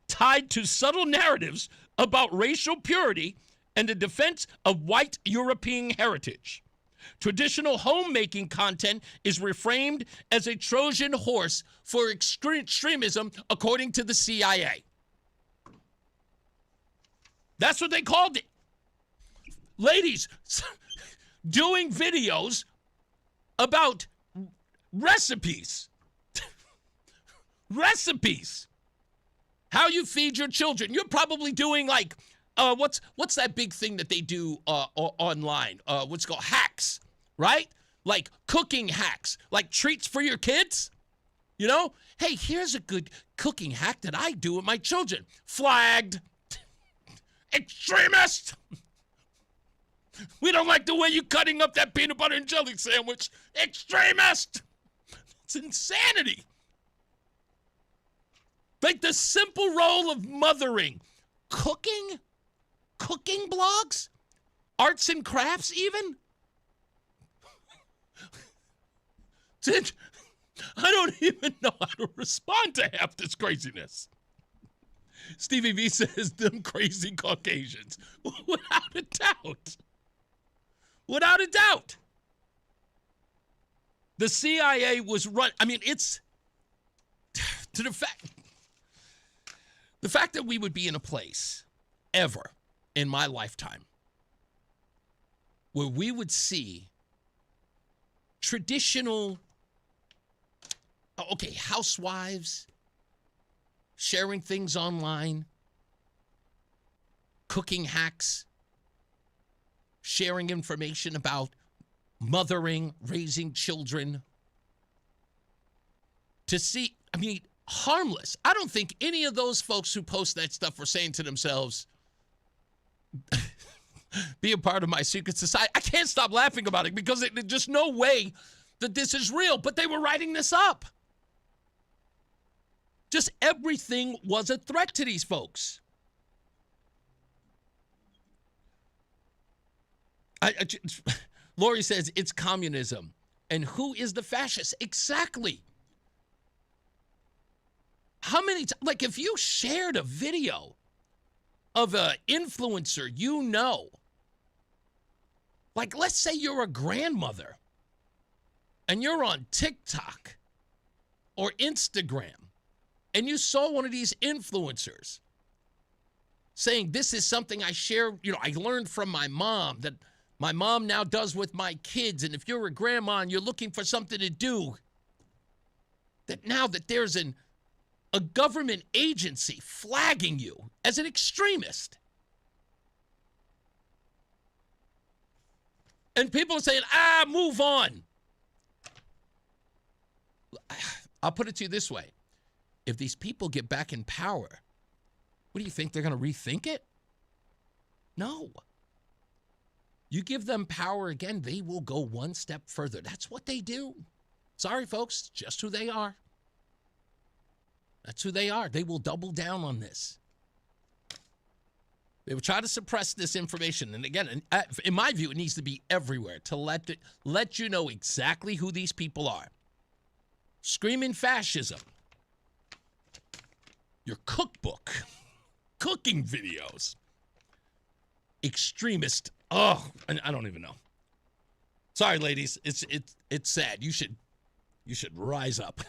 tied to subtle narratives about racial purity and the defense of white European heritage. Traditional homemaking content is reframed as a Trojan horse for extremism, according to the CIA. That's what they called it. Ladies doing videos about recipes. Recipes. How you feed your children. You're probably doing like, what's that big thing that they do online? What's it called? Hacks, right? Like cooking hacks, like treats for your kids. You know, hey, here's a good cooking hack that I do with my children. Flagged. Extremist. We don't like the way you're cutting up that peanut butter and jelly sandwich. Extremist. It's insanity. Like the simple role of mothering. Cooking blogs? Arts and crafts even? I don't even know how to respond to half this craziness. Stevie V says, them crazy Caucasians. Without a doubt. Without a doubt. The CIA was run. I mean, it's to the fact that we would be in a place ever in my lifetime where we would see traditional, housewives sharing things online, cooking hacks, sharing information about mothering, raising children. To see, I mean, harmless. I don't think any of those folks who post that stuff are saying to themselves, be a part of my secret society. I can't stop laughing about it because there's just no way that this is real. But they were writing this up. Just everything was a threat to these folks. Lori says it's communism. And who is the fascist? Exactly. How many times, like if you shared a video of an influencer you know, like let's say you're a grandmother and you're on TikTok or Instagram and you saw one of these influencers saying this is something I share, I learned from my mom that my mom now does with my kids, and if you're a grandma and you're looking for something to do, that now that there's a government agency flagging you as an extremist. And people are saying, move on. I'll put it to you this way. If these people get back in power, what do you think? They're going to rethink it? No. You give them power again, they will go one step further. That's what they do. Sorry, folks, just who they are. That's who they are. They will double down on this. They will try to suppress this information. And again, in my view, it needs to be everywhere to let you know exactly who these people are. Screaming fascism. Your cookbook. Cooking videos. Extremist. Oh, I don't even know. Sorry, ladies. It's sad. You should rise up.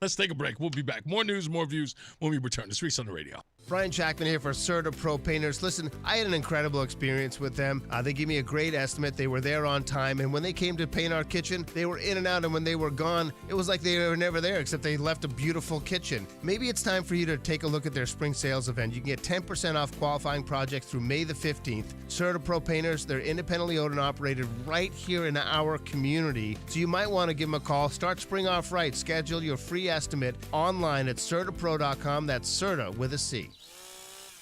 Let's take a break. We'll be back. More news, more views when we return. It's Reese on the Radio. Brian Jackman here for Serta Pro Painters. Listen, I had an incredible experience with them. They gave me a great estimate. They were there on time, and when they came to paint our kitchen, they were in and out, and when they were gone, it was like they were never there, except they left a beautiful kitchen. Maybe it's time for you to take a look at their spring sales event. You can get 10% off qualifying projects through May the 15th. Serta Pro Painters, they're independently owned and operated right here in our community, so you might want to give them a call. Start spring off right. Schedule your free estimate online at certapro.com. That's Serta with a C.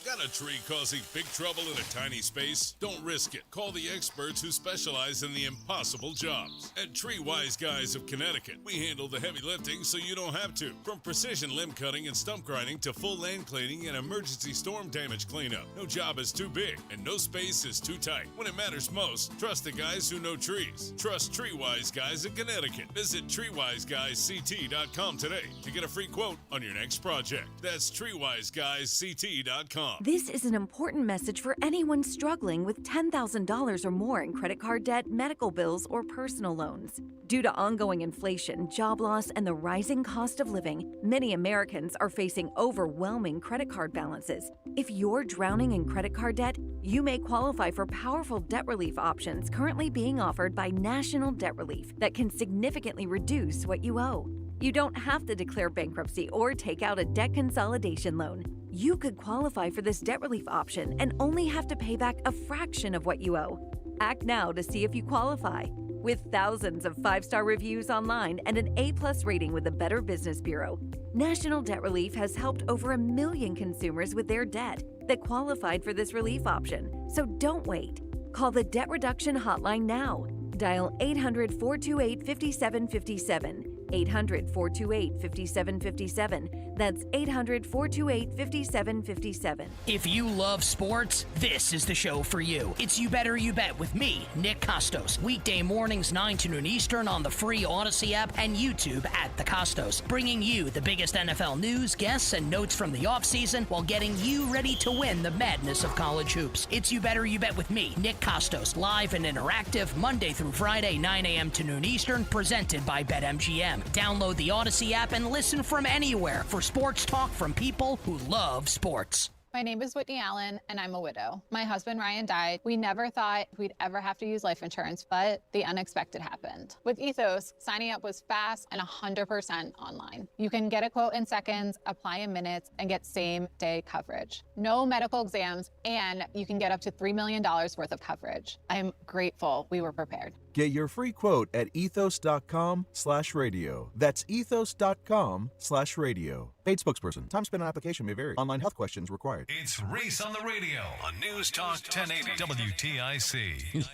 Got a tree causing big trouble in a tiny space? Don't risk it. Call the experts who specialize in the impossible jobs. At Tree Wise Guys of Connecticut, we handle the heavy lifting so you don't have to. From precision limb cutting and stump grinding to full land cleaning and emergency storm damage cleanup. No job is too big and no space is too tight. When it matters most, trust the guys who know trees. Trust Tree Wise Guys of Connecticut. Visit treewiseguysct.com today to get a free quote on your next project. That's treewiseguysct.com. This is an important message for anyone struggling with $10,000 or more in credit card debt, medical bills, or personal loans. Due to ongoing inflation, job loss, and the rising cost of living, many Americans are facing overwhelming credit card balances. If you're drowning in credit card debt, you may qualify for powerful debt relief options currently being offered by National Debt Relief that can significantly reduce what you owe. You don't have to declare bankruptcy or take out a debt consolidation loan. You could qualify for this debt relief option and only have to pay back a fraction of what you owe. Act now to see if you qualify. With thousands of 5-star reviews online and an A+ rating with the Better Business Bureau, National Debt Relief has helped over 1 million consumers with their debt that qualified for this relief option. So don't wait. Call the Debt Reduction Hotline now. Dial 800-428-5757. 800-428-5757. That's 800-428-5757. If you love sports, this is the show for you. It's You Better You Bet with me, Nick Costos. Weekday mornings 9 to noon Eastern on the free Odyssey app and YouTube at The Costos. Bringing you the biggest NFL news, guests, and notes from the offseason while getting you ready to win the madness of college hoops. It's You Better You Bet with me, Nick Costos. Live and interactive Monday through Friday, 9 a.m. to noon Eastern. Presented by BetMGM. Download the Odyssey app and listen from anywhere for sports talk from people who love sports. My name is Whitney Allen, and I'm a widow. My husband, Ryan, died. We never thought we'd ever have to use life insurance, but the unexpected happened. With Ethos, signing up was fast and 100% online. You can get a quote in seconds, apply in minutes, and get same-day coverage. No medical exams, and you can get up to $3 million worth of coverage. I'm grateful we were prepared. Get your free quote at ethos.com/radio. That's ethos.com/radio. Paid spokesperson. Time spent on application may vary. Online health questions required. It's Reese on the Radio on News Talk 1080 WTIC.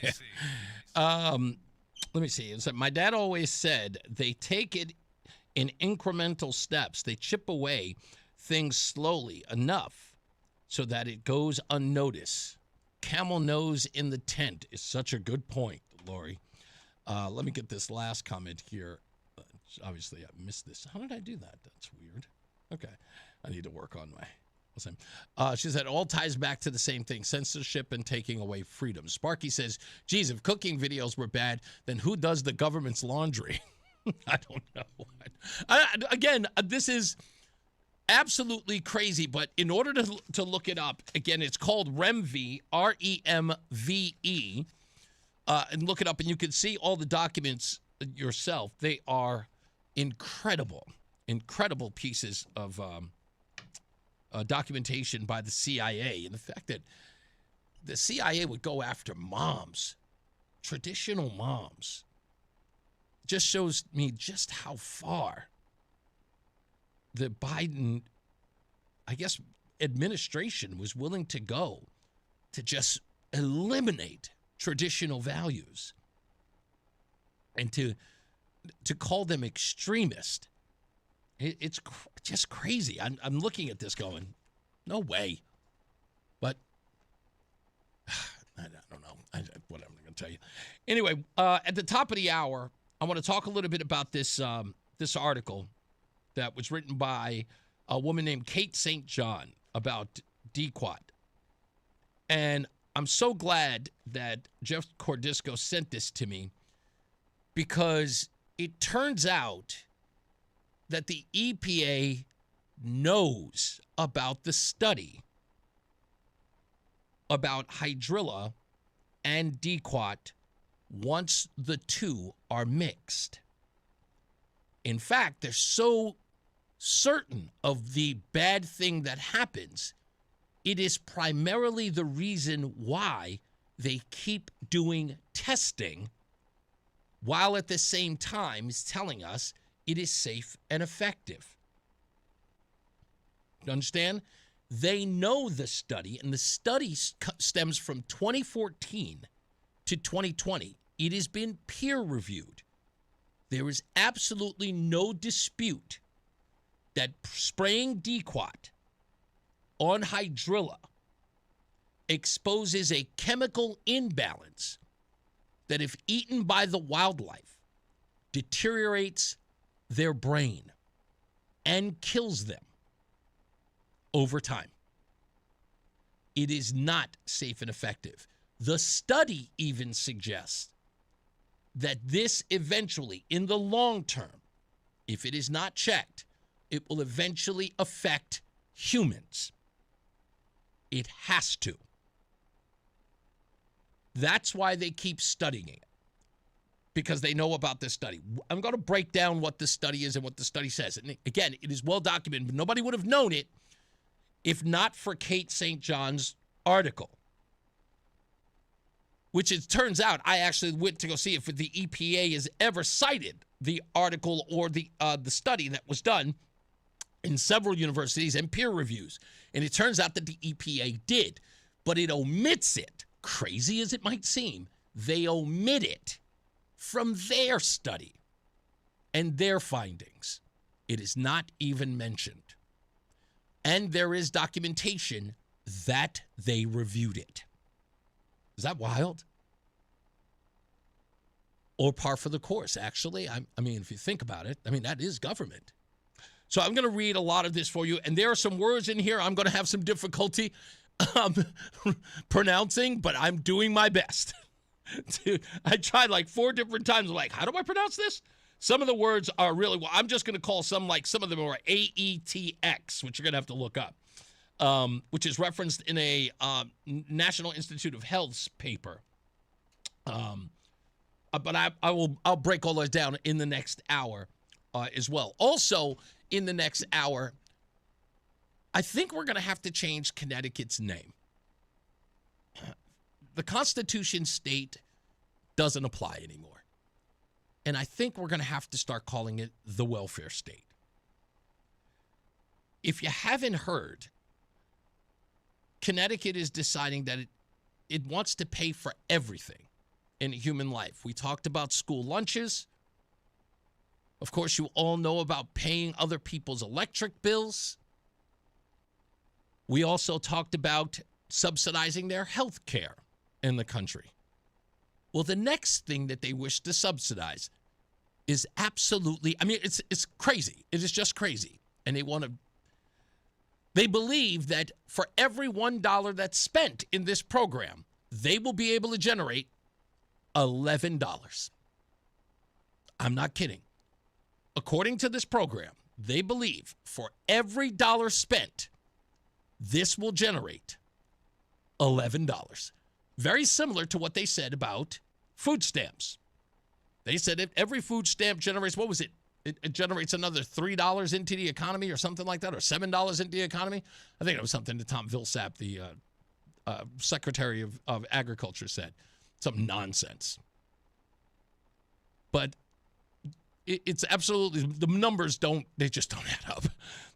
Let me see. It's like my dad always said they take it in incremental steps. They chip away things slowly enough so that it goes unnoticed. Camel nose in the tent is such a good point, Lori. Let me get this last comment here. Obviously, I missed this. How did I do that? That's weird. Okay. I need to work on my... She said, all ties back to the same thing, censorship and taking away freedom. Sparky says, geez, if cooking videos were bad, then who does the government's laundry? I don't know. Again, this is absolutely crazy, but in order to look it up, again, it's called REMVE, REMVE, and look it up, and you can see all the documents yourself. They are incredible pieces of documentation by the CIA. And the fact that the CIA would go after moms, traditional moms, just shows me just how far the Biden, I guess, administration was willing to go to just eliminate traditional values and to call them extremist. It's just crazy. I'm looking at this going, no way. But I don't know. Whatever I'm going to tell you. Anyway, at the top of the hour, I want to talk a little bit about this article that was written by a woman named Kate St. John about DQuat. And I'm so glad that Jeff Cordisco sent this to me because it turns out that the EPA knows about the study about hydrilla and DQuat once the two are mixed. In fact, they're so certain of the bad thing that happens, it is primarily the reason why they keep doing testing while at the same time is telling us it is safe and effective. You understand? They know the study, and the study stems from 2014 to 2020. It has been peer-reviewed. There is absolutely no dispute that spraying DQuat on hydrilla exposes a chemical imbalance that, if eaten by the wildlife, deteriorates their brain and kills them over time. It is not safe and effective. The study even suggests that this eventually, in the long term, if it is not checked, it will eventually affect humans. It has to. That's why they keep studying it, because they know about this study. I'm going to break down what the study is and what the study says. And again, it is well documented, but nobody would have known it if not for Kate St. John's article, which it turns out I actually went to go see if the EPA has ever cited the article or the study that was done in several universities and peer reviews. And it turns out that the EPA did, but it omits it. Crazy as it might seem, they omit it from their study and their findings. It is not even mentioned. And there is documentation that they reviewed it. Is that wild? Or par for the course, actually. I mean, if you think about it, that is government. So I'm going to read a lot of this for you. And there are some words in here I'm going to have some difficulty pronouncing, but I'm doing my best. I tried like 4 different times. I'm like, how do I pronounce this? Some of the words are really, well, I'm just going to call some of them are AETX, which you're going to have to look up, which is referenced in a National Institute of Health's paper. But I'll break all those down in the next hour as well. Also, in the next hour, I think we're going to have to change Connecticut's name. The Constitution state doesn't apply anymore. And I think we're going to have to start calling it the welfare state. If you haven't heard, Connecticut is deciding that it wants to pay for everything in human life. We talked about school lunches. Of course, you all know about paying other people's electric bills. We also talked about subsidizing their health care in the country. Well, the next thing that they wish to subsidize is absolutely, it's crazy. It is just crazy. And they believe that for every $1 that's spent in this program, they will be able to generate $11. I'm not kidding. According to this program, they believe for every dollar spent, this will generate $11. Very similar to what they said about food stamps. They said if every food stamp generates, what was it? It generates another $3 into the economy or something like that, or $7 into the economy. I think it was something that Tom Vilsack, the Secretary of Agriculture, said. Some nonsense. But it's absolutely, the numbers they just don't add up.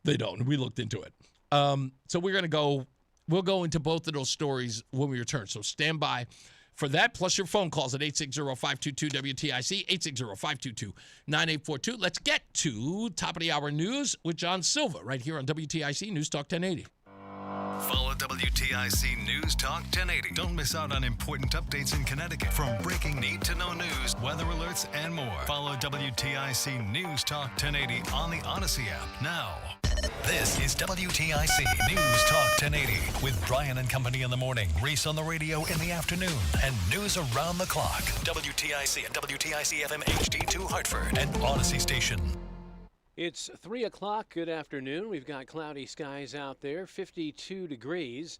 They don't. We looked into it. So we'll go into both of those stories when we return. So stand by for that, plus your phone calls at 860-522-WTIC, 860-522-9842. Let's get to top of the hour news with John Silva right here on WTIC News Talk 1080. Follow WTIC News Talk 1080. Don't miss out on important updates in Connecticut, from breaking need-to-know news, weather alerts, and more. Follow WTIC News Talk 1080 on the Odyssey app now. This is WTIC News Talk 1080 with Brian and Company in the morning, Reese on the radio in the afternoon, and news around the clock. WTIC and WTIC FM HD2 Hartford and Odyssey Station. It's 3 o'clock. Good afternoon. We've got cloudy skies out there, 52 degrees.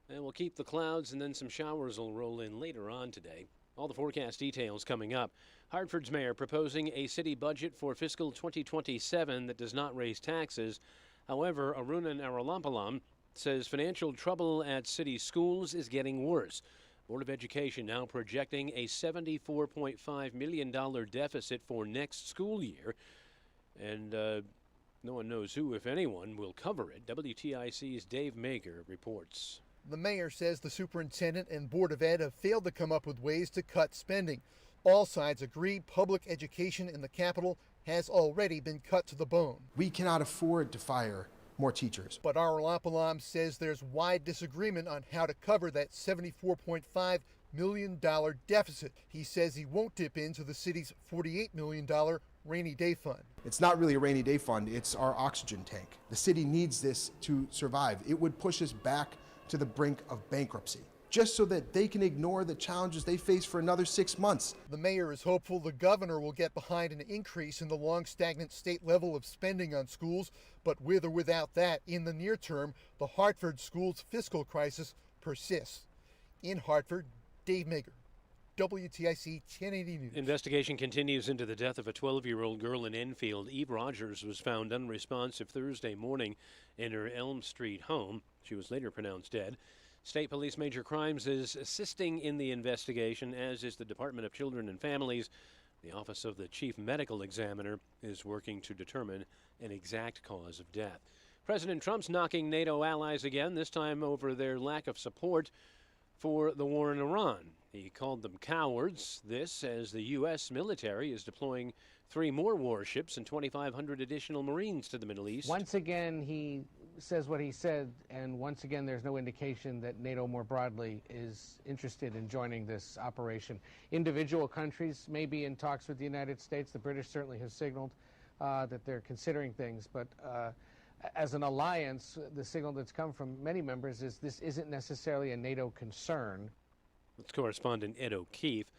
And we'll keep the clouds, and then some showers will roll in later on today. All the forecast details coming up. Hartford's mayor proposing a city budget for fiscal 2027 that does not raise taxes. However, Aruna Naralampalam says financial trouble at city schools is getting worse. Board of Education now projecting a $74.5 million deficit for next school year. And no one knows who, if anyone, will cover it. WTIC's Dave Mager reports. The mayor says the superintendent and Board of Ed have failed to come up with ways to cut spending. All sides agree public education in the capital has already been cut to the bone. We cannot afford to fire more teachers. But Naralampalam says there's wide disagreement on how to cover that $74.5 million deficit. He says he won't dip into the city's $48 million rainy day fund. It's not really a rainy day fund, it's our oxygen tank. The city needs this to survive. It would push us back to the brink of bankruptcy, just so that they can ignore the challenges they face for another 6 months. The mayor is hopeful the governor will get behind an increase in the long stagnant state level of spending on schools, but with or without that, in the near term, the Hartford schools fiscal crisis persists. In Hartford, Dave Mager, WTIC 1080 News. Investigation continues into the death of a 12-year-old girl in Enfield. Eve Rogers was found unresponsive Thursday morning in her Elm Street home. She was later pronounced dead. State Police Major Crimes is assisting in the investigation, as is the Department of Children and Families. The Office of the Chief Medical Examiner is working to determine an exact cause of death. President Trump's knocking NATO allies again, this time over their lack of support for the war in Iran. He called them cowards. This as the U.S. military is deploying 3 more warships and 2,500 additional Marines to the Middle East. Once again, he says what he said, and once again, there's no indication that NATO more broadly is interested in joining this operation. Individual countries may be in talks with the United States. The British certainly have signaled that they're considering things, but as an alliance, the signal that's come from many members is this isn't necessarily a NATO concern. That's correspondent Ed O'Keefe.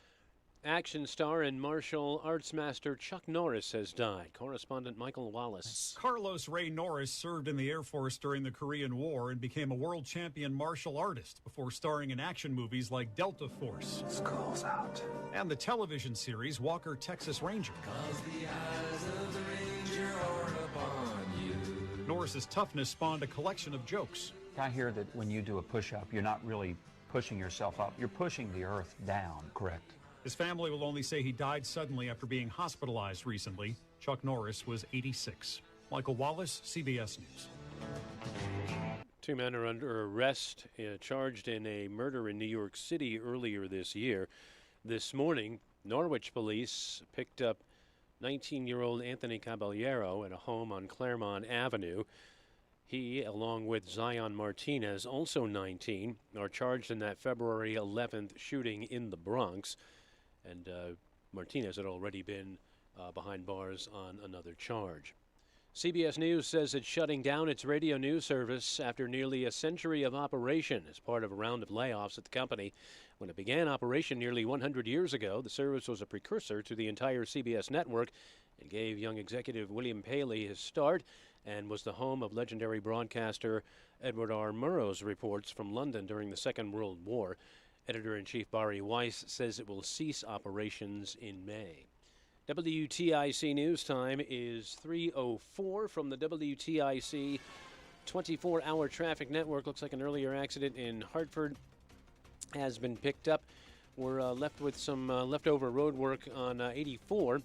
Action star and martial arts master Chuck Norris has died. Correspondent Michael Wallace. Carlos Ray Norris served in the Air Force during the Korean War and became a world champion martial artist before starring in action movies like Delta Force. School's out. And the television series Walker, Texas Ranger. 'Cause the eyes of the Ranger are upon you. Norris's toughness spawned a collection of jokes. I hear that when you do a push-up, you're not really pushing yourself up. You're pushing the earth down. Correct. His family will only say he died suddenly after being hospitalized recently. Chuck Norris was 86. Michael Wallace, CBS News. 2 men are under arrest, charged in a murder in New York City earlier this year. This morning, Norwich police picked up 19-year-old Anthony Caballero at a home on Claremont Avenue. He, along with Zion Martinez, also 19, are charged in that February 11th shooting in the Bronx. And Martinez had already been behind bars on another charge. CBS News says it's shutting down its radio news service after nearly a century of operation as part of a round of layoffs at the company. When it began operation nearly 100 years ago, the service was a precursor to the entire CBS network and gave young executive William Paley his start and was the home of legendary broadcaster Edward R. Murrow's reports from London during the Second World War. Editor-in-Chief Barry Weiss says it will cease operations in May. WTIC News Time is 3:04 from the WTIC 24-hour traffic network. Looks like an earlier accident in Hartford has been picked up. We're left with some leftover road work on 84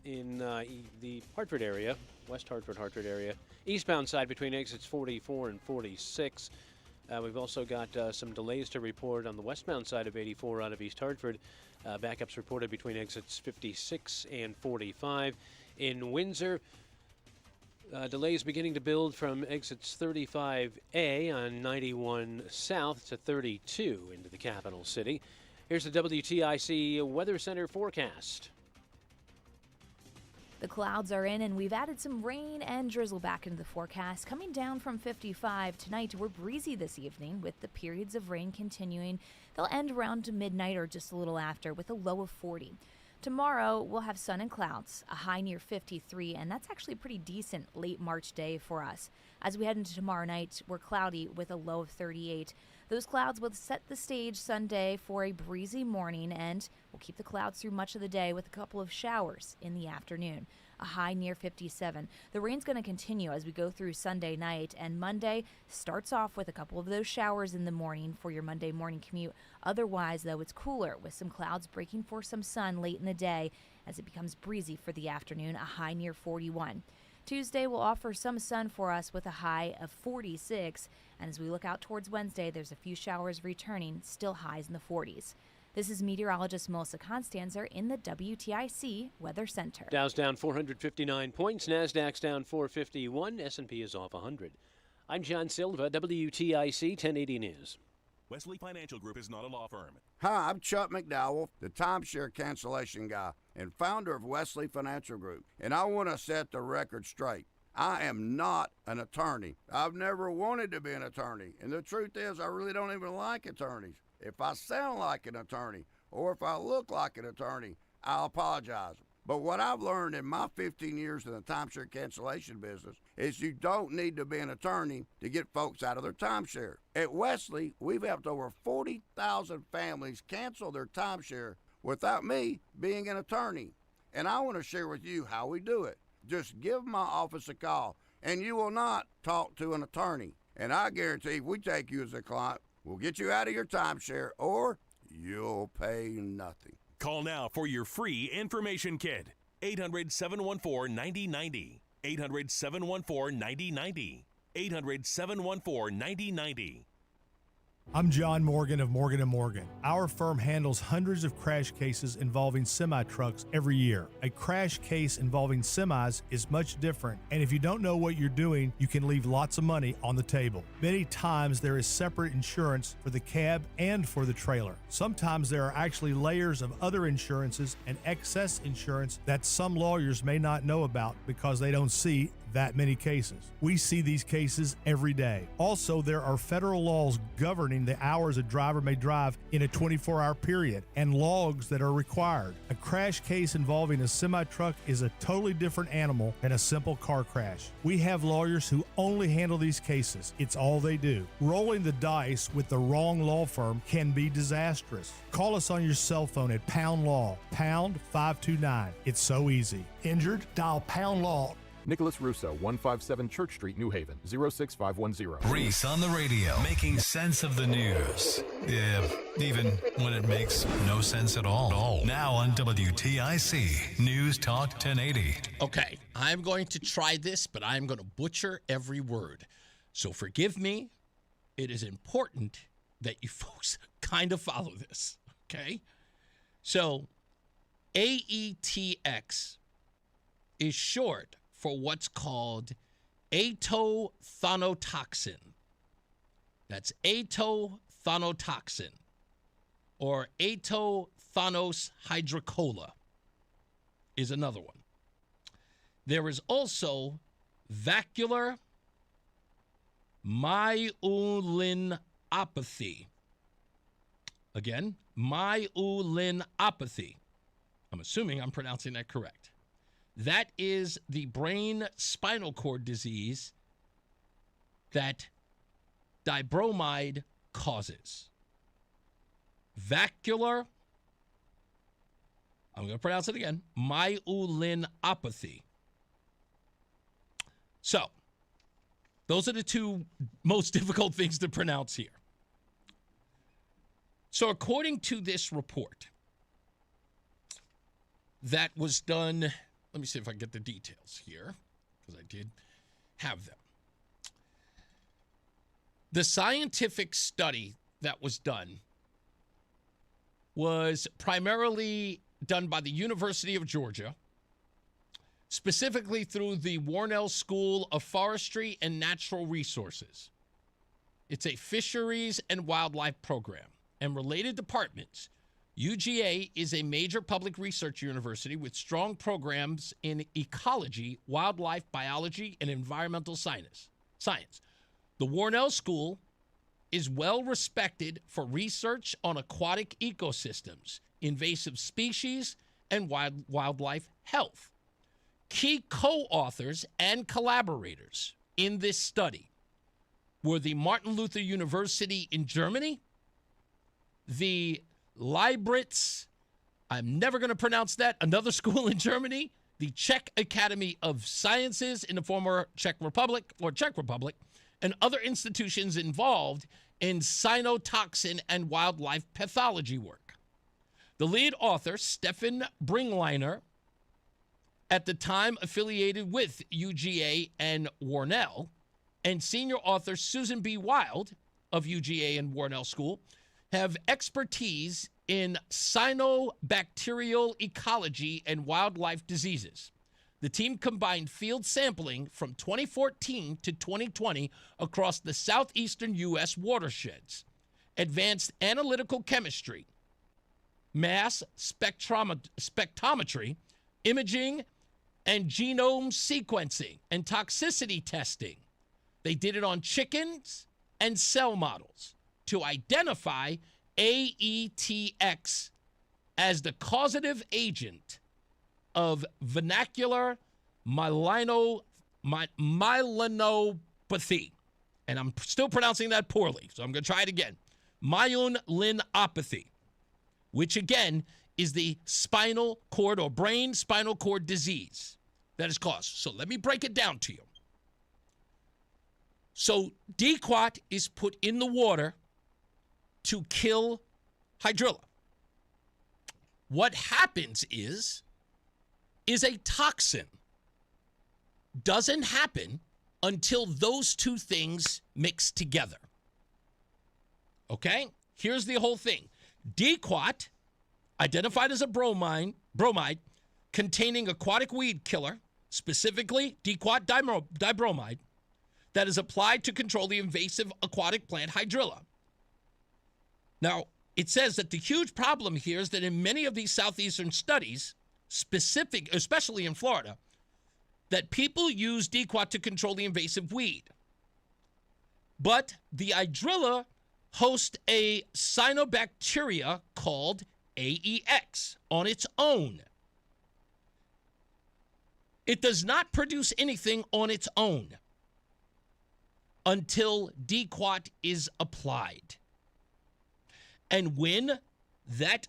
in the Hartford area, West Hartford area, eastbound side between exits 44 and 46. We've also got some delays to report on the westbound side of 84 out of East Hartford. Backups reported between exits 56 and 45. In Windsor, delays beginning to build from exits 35A on 91 south to 32 into the capital city. Here's the WTIC Weather Center forecast. The clouds are in, and we've added some rain and drizzle back into the forecast. Coming down from 55 tonight, we're breezy this evening with the periods of rain continuing. They'll end around midnight or just a little after with a low of 40. Tomorrow, we'll have sun and clouds, a high near 53, and that's actually a pretty decent late March day for us. As we head into tomorrow night, we're cloudy with a low of 38. Those clouds will set the stage Sunday for a breezy morning, and we'll keep the clouds through much of the day with a couple of showers in the afternoon. A high near 57. The rain's going to continue as we go through Sunday night, and Monday starts off with a couple of those showers in the morning for your Monday morning commute. Otherwise, though, it's cooler with some clouds breaking for some sun late in the day as it becomes breezy for the afternoon, a high near 41. Tuesday will offer some sun for us with a high of 46, and as we look out towards Wednesday, there's a few showers returning, still highs in the 40s. This is meteorologist Melissa Constanzer in the WTIC Weather Center. Dow's down 459 points, NASDAQ's down 451, S&P is off 100. I'm John Silva, WTIC 1080 News. Wesley Financial Group is not a law firm. Hi, I'm Chuck McDowell, the timeshare cancellation guy and founder of Wesley Financial Group, and I want to set the record straight. I am not an attorney. I've never wanted to be an attorney. And the truth is, I really don't even like attorneys. If I sound like an attorney or if I look like an attorney, I'll apologize. But what I've learned in my 15 years in the timeshare cancellation business is you don't need to be an attorney to get folks out of their timeshare. At Wesley, we've helped over 40,000 families cancel their timeshare without me being an attorney. And I want to share with you how we do it. Just give my office a call, and you will not talk to an attorney. And I guarantee if we take you as a client, we'll get you out of your timeshare, or you'll pay nothing. Call now for your free information kit. 800-714-9090. 800-714-9090. 800-714-9090. I'm John Morgan of Morgan & Morgan. Our firm handles hundreds of crash cases involving semi-trucks every year. A crash case involving semis is much different, and if you don't know what you're doing, you can leave lots of money on the table. Many times there is separate insurance for the cab and for the trailer. Sometimes there are actually layers of other insurances and excess insurance that some lawyers may not know about because they don't see that many cases. We see these cases every day. Also, there are federal laws governing the hours a driver may drive in a 24-hour period and logs that are required. A crash case involving a semi-truck is a totally different animal than a simple car crash. We have lawyers who only handle these cases. It's all they do. Rolling the dice with the wrong law firm can be disastrous. Call us on your cell phone at Pound Law, pound 529. It's so easy. Injured? Dial Pound Law. Nicholas Russo, 157 Church Street, New Haven, 06510. Reese on the radio, making sense of the news. Yeah, even when it makes no sense at all. Now on WTIC, News Talk 1080. Okay, I'm going to try this, but I'm going to butcher every word. So forgive me. It is important that you folks kind of follow this, okay? So AETX is short for what's called atothanotoxin. That's atothanotoxin, or atothanos hydrocola is another one. There is also vascular myelopathy. Again, myelopathy. I'm assuming I'm pronouncing that correct. That is the brain spinal cord disease that dibromide causes. Vascular, I'm going to pronounce it again, myelopathy. So, those are the two most difficult things to pronounce here. So, according to this report that was done, let me see if I can get the details here, because I did have them. The scientific study that was done was primarily done by the University of Georgia, specifically through the Warnell School of Forestry and Natural Resources. It's a fisheries and wildlife program and related departments. UGA is a major public research university with strong programs in ecology, wildlife biology, and environmental science. The Warnell School is well respected for research on aquatic ecosystems, invasive species, and wildlife health. Key co-authors and collaborators in this study were the Martin Luther University in Germany, the Leibniz, I'm never going to pronounce that, another school in Germany, the Czech Academy of Sciences in the former Czech Republic, and other institutions involved in cytotoxin and wildlife pathology work. The lead author, Stefan Bringliner, at the time affiliated with UGA and Warnell, and senior author Susan B. Wild of UGA and Warnell School, have expertise in cyanobacterial ecology and wildlife diseases. The team combined field sampling from 2014 to 2020 across the southeastern U.S. watersheds, advanced analytical chemistry, mass spectrometry, imaging, and genome sequencing and toxicity testing. They did it on chickens and cell models to identify AETX as the causative agent of vernacular myelopathy. And I'm still pronouncing that poorly, so I'm going to try it again. Myelopathy, which again is the spinal cord or brain spinal cord disease that is caused. So let me break it down to you. So DQuat is put in the water to kill hydrilla. What happens is a toxin doesn't happen until those two things mix together. Okay? Here's the whole thing. DQuat, identified as a bromide containing aquatic weed killer, specifically DQuat dibromide, that is applied to control the invasive aquatic plant hydrilla. Now, it says that the huge problem here is that in many of these southeastern studies, especially in Florida, that people use DQuat to control the invasive weed. But the hydrilla hosts a cyanobacteria called AEX on its own. It does not produce anything on its own until DQuat is applied. And when that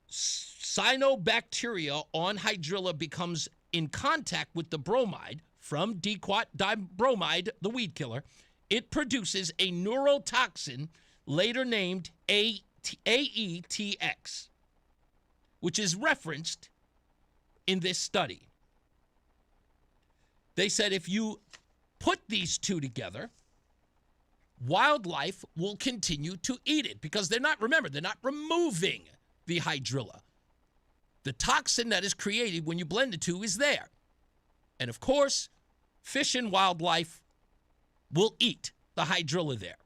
cyanobacteria on hydrilla becomes in contact with the bromide from DQuat dibromide, the weed killer, it produces a neurotoxin later named AETX, which is referenced in this study. They said if you put these two together, wildlife will continue to eat it because they're not removing the hydrilla. The toxin that is created when you blend the two is there. And of course, fish and wildlife will eat the hydrilla there.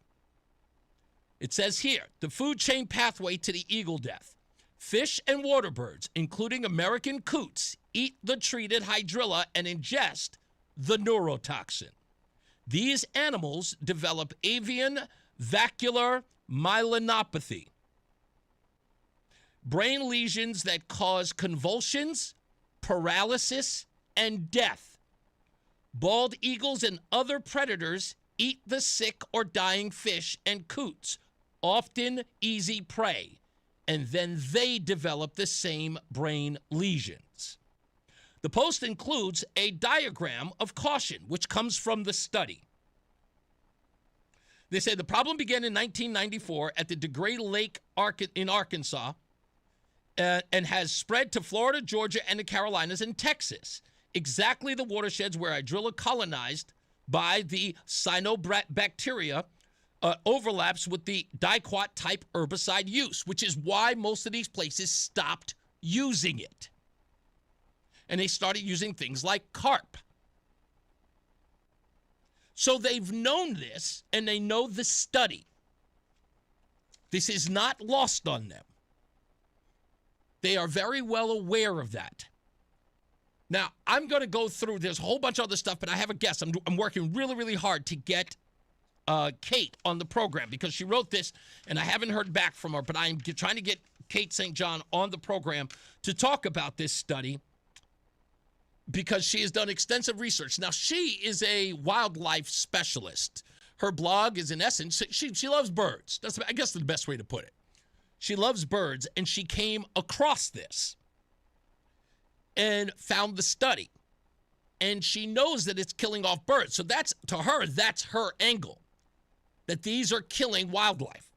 It says here, the food chain pathway to the eagle death. Fish and water birds, including American coots, eat the treated hydrilla and ingest the neurotoxin. These animals develop avian vacuolar myelopathy, brain lesions that cause convulsions, paralysis, and death. Bald eagles and other predators eat the sick or dying fish and coots, often easy prey, and then they develop the same brain lesions. The post includes a diagram of caution, which comes from the study. They say the problem began in 1994 at the DeGray Lake in Arkansas and has spread to Florida, Georgia, and the Carolinas and Texas. Exactly the watersheds where hydrilla colonized by the cyanobacteria overlaps with the DQuat type herbicide use, which is why most of these places stopped using it. And they started using things like carp. So they've known this, and they know the study. This is not lost on them. They are very well aware of that. Now, I'm going to go through, there's a whole bunch of other stuff, but I have a guest. I'm working really, really hard to get Kate on the program because she wrote this, and I haven't heard back from her, but I'm trying to get Kate St. John on the program to talk about this study because she has done extensive research. Now, she is a wildlife specialist. Her blog is, in essence, she loves birds. That's, I guess, the best way to put it. She loves birds, and she came across this and found the study. And she knows that it's killing off birds. So that's, to her, that's her angle, that these are killing wildlife.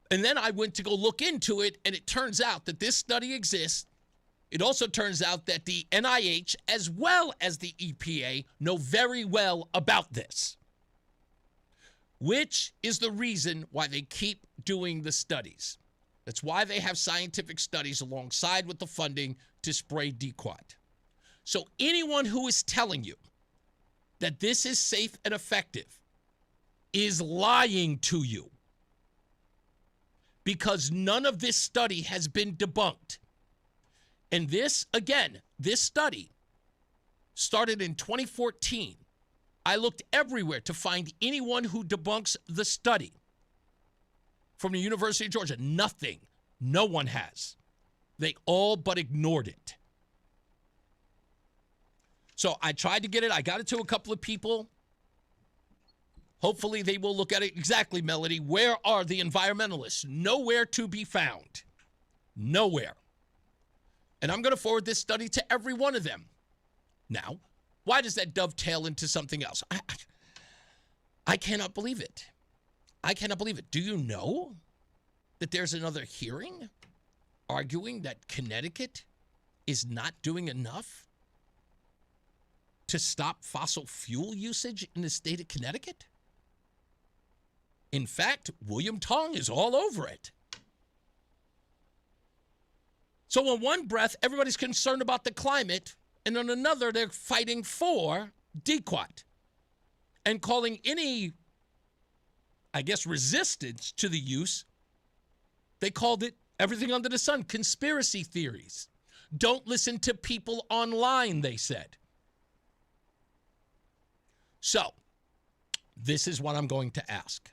And then I went to go look into it, and it turns out that this study exists. It also turns out that the NIH, as well as the EPA, know very well about this, which is the reason why they keep doing the studies. That's why they have scientific studies alongside with the funding to spray DQuat. So anyone who is telling you that this is safe and effective is lying to you, because none of this study has been debunked. And this study started in 2014. I looked everywhere to find anyone who debunks the study. From the University of Georgia, nothing. No one has. They all but ignored it. So I tried to get it. I got it to a couple of people. Hopefully they will look at it. Exactly, Melody. Where are the environmentalists? Nowhere to be found. Nowhere. And I'm going to forward this study to every one of them. Now, why does that dovetail into something else? I cannot believe it. I cannot believe it. Do you know that there's another hearing arguing that Connecticut is not doing enough to stop fossil fuel usage in the state of Connecticut? In fact, William Tong is all over it. So in one breath, everybody's concerned about the climate, and on another, they're fighting for DQAT and calling any, I guess, resistance to the use, they called it everything under the sun, conspiracy theories. Don't listen to people online, they said. So, this is what I'm going to ask.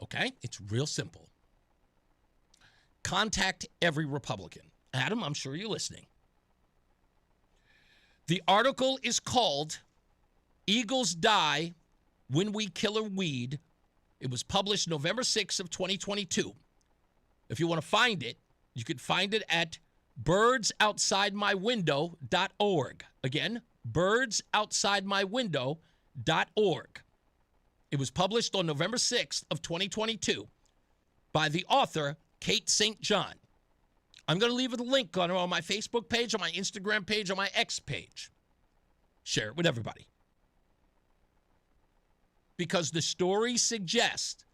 Okay? It's real simple. Contact every Republican. Adam, I'm sure you're listening. The article is called Eagles Die When We Kill a Weed. It was published November 6th of 2022. If you want to find it, you can find it at birdsoutsidemywindow.org. Again, birdsoutsidemywindow.org. It was published on November 6th of 2022 by the author, Kate St. John. I'm going to leave a link on my Facebook page, on my Instagram page, on my X page. Share it with everybody. Because the story suggests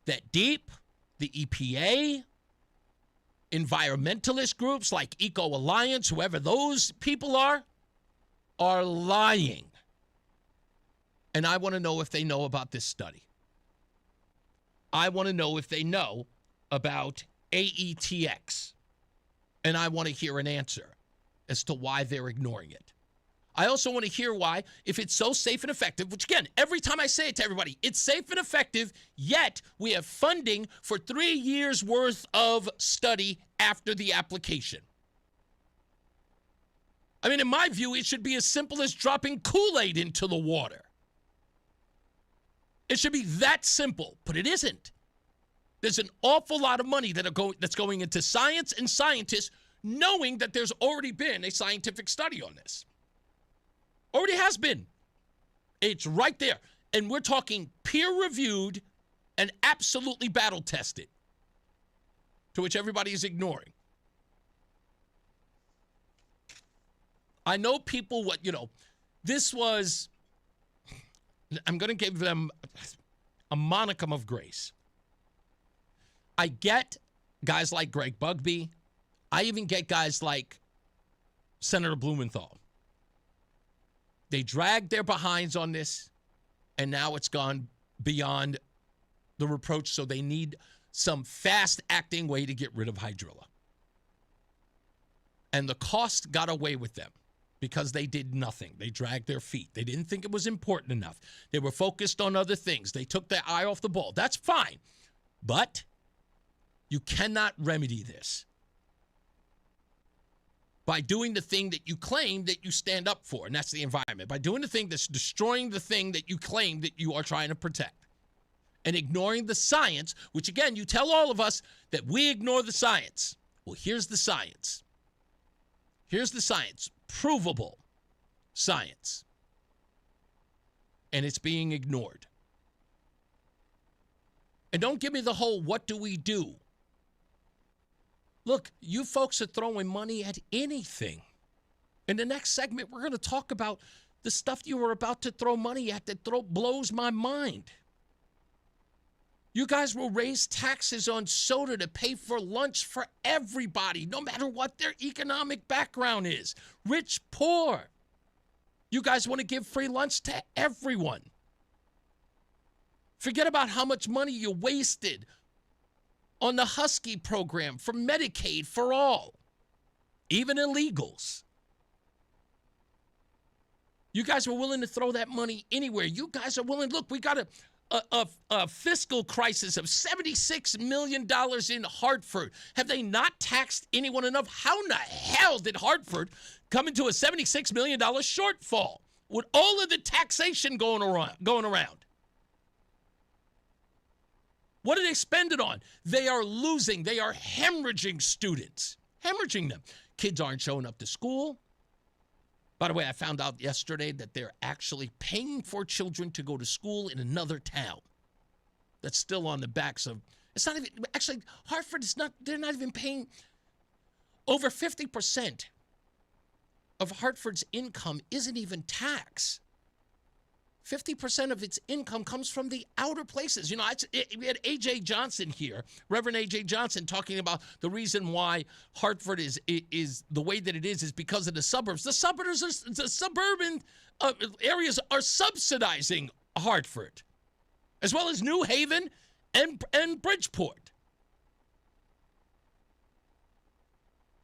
that deep, the EPA, environmentalist groups like Eco Alliance, whoever those people are lying. And I want to know if they know about this study. I want to know if they know about AETX. And I want to hear an answer as to why they're ignoring it. I also want to hear why, if it's so safe and effective, which again, every time I say it to everybody, it's safe and effective, yet we have funding for 3 years worth of study after the application. I mean, in my view, it should be as simple as dropping Kool-Aid into the water. It should be that simple, but it isn't. There's an awful lot of money that's going into science and scientists, knowing that there's already been a scientific study on this. Already has been. It's right there. And we're talking peer-reviewed and absolutely battle-tested, to which everybody is ignoring. I know people this was, I'm going to give them a monicum of grace. I get guys like Greg Bugby. I even get guys like Senator Blumenthal. They dragged their behinds on this, and now it's gone beyond the reproach, so they need some fast-acting way to get rid of hydrilla. And the cost got away with them because they did nothing. They dragged their feet. They didn't think it was important enough. They were focused on other things. They took their eye off the ball. That's fine. But you cannot remedy this by doing the thing that you claim that you stand up for, and that's the environment. By doing the thing that's destroying the thing that you claim that you are trying to protect. And ignoring the science, which again, you tell all of us that we ignore the science. Well, here's the science. Here's the science. Provable science. And it's being ignored. And don't give me the whole, what do we do? Look, you folks are throwing money at anything. In the next segment, we're going to talk about the stuff you were about to throw money at that blows my mind. You guys will raise taxes on soda to pay for lunch for everybody, no matter what their economic background is. Rich, poor. You guys want to give free lunch to everyone. Forget about how much money you wasted on the Husky program for Medicaid for all. even illegals. You guys are willing to throw that money anywhere. You guys are willing. Look, we got a fiscal crisis of $76 million in Hartford. Have they not taxed anyone enough? How in the hell did Hartford come into a $76 million shortfall with all of the taxation going around? What do they spend it on? They are losing. They are hemorrhaging students. Hemorrhaging them. Kids aren't showing up to school. By the way, I found out yesterday that they're actually paying for children to go to school in another town. That's still on the backs of, it's not even, actually, Hartford is not, they're not even paying. Over 50% of Hartford's income isn't even tax. 50% of its income comes from the outer places. You know, we had A.J. Johnson here, Reverend A.J. Johnson, talking about the reason why Hartford is the way that it is because of the suburbs. The suburban areas are subsidizing Hartford, as well as New Haven and Bridgeport.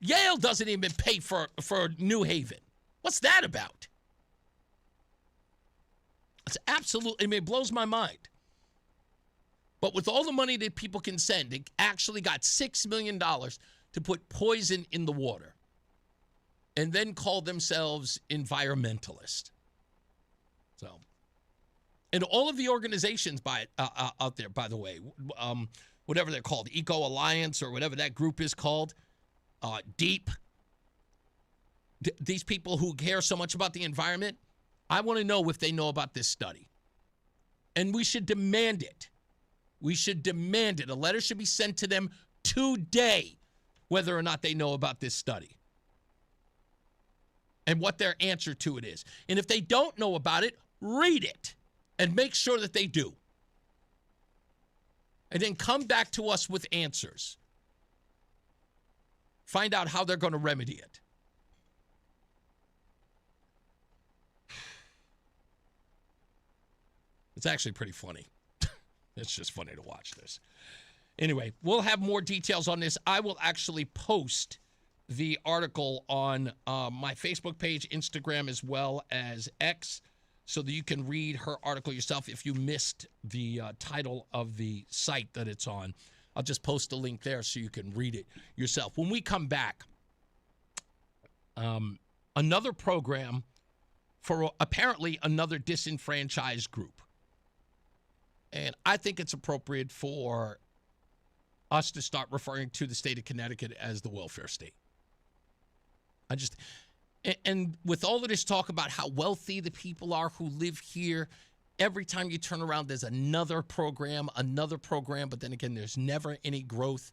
Yale doesn't even pay for New Haven. What's that about? It's absolutely, I mean, it blows my mind. But with all the money that people can send, they actually got $6 million to put poison in the water and then call themselves environmentalists. So, and all of the organizations out there, by the way, whatever they're called, Eco Alliance or whatever that group is called, DEEP, these people who care so much about the environment, I want to know if they know about this study. And we should demand it. We should demand it. A letter should be sent to them today, whether or not they know about this study and what their answer to it is. And if they don't know about it, read it and make sure that they do. And then come back to us with answers. Find out how they're going to remedy it. It's actually pretty funny. It's just funny to watch this. Anyway, we'll have more details on this. I will actually post the article on my Facebook page, Instagram, as well as X, so that you can read her article yourself if you missed the title of the site that it's on. I'll just post a link there so you can read it yourself. When we come back, another program for apparently another disenfranchised group. And I think it's appropriate for us to start referring to the state of Connecticut as the welfare state. And with all of this talk about how wealthy the people are who live here, every time you turn around, there's another program, but then again, there's never any growth.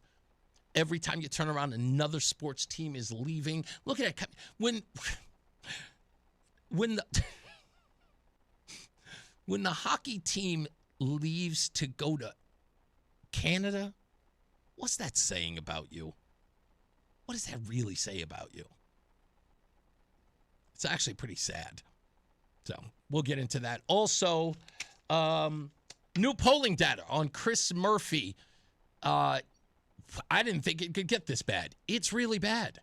Every time you turn around, another sports team is leaving. Look at that. When the hockey team leaves to go to Canada, what's that saying about you? What does that really say about you? It's actually pretty sad. So we'll get into that. Also, new polling data on Chris Murphy. I didn't think it could get this bad. It's really bad.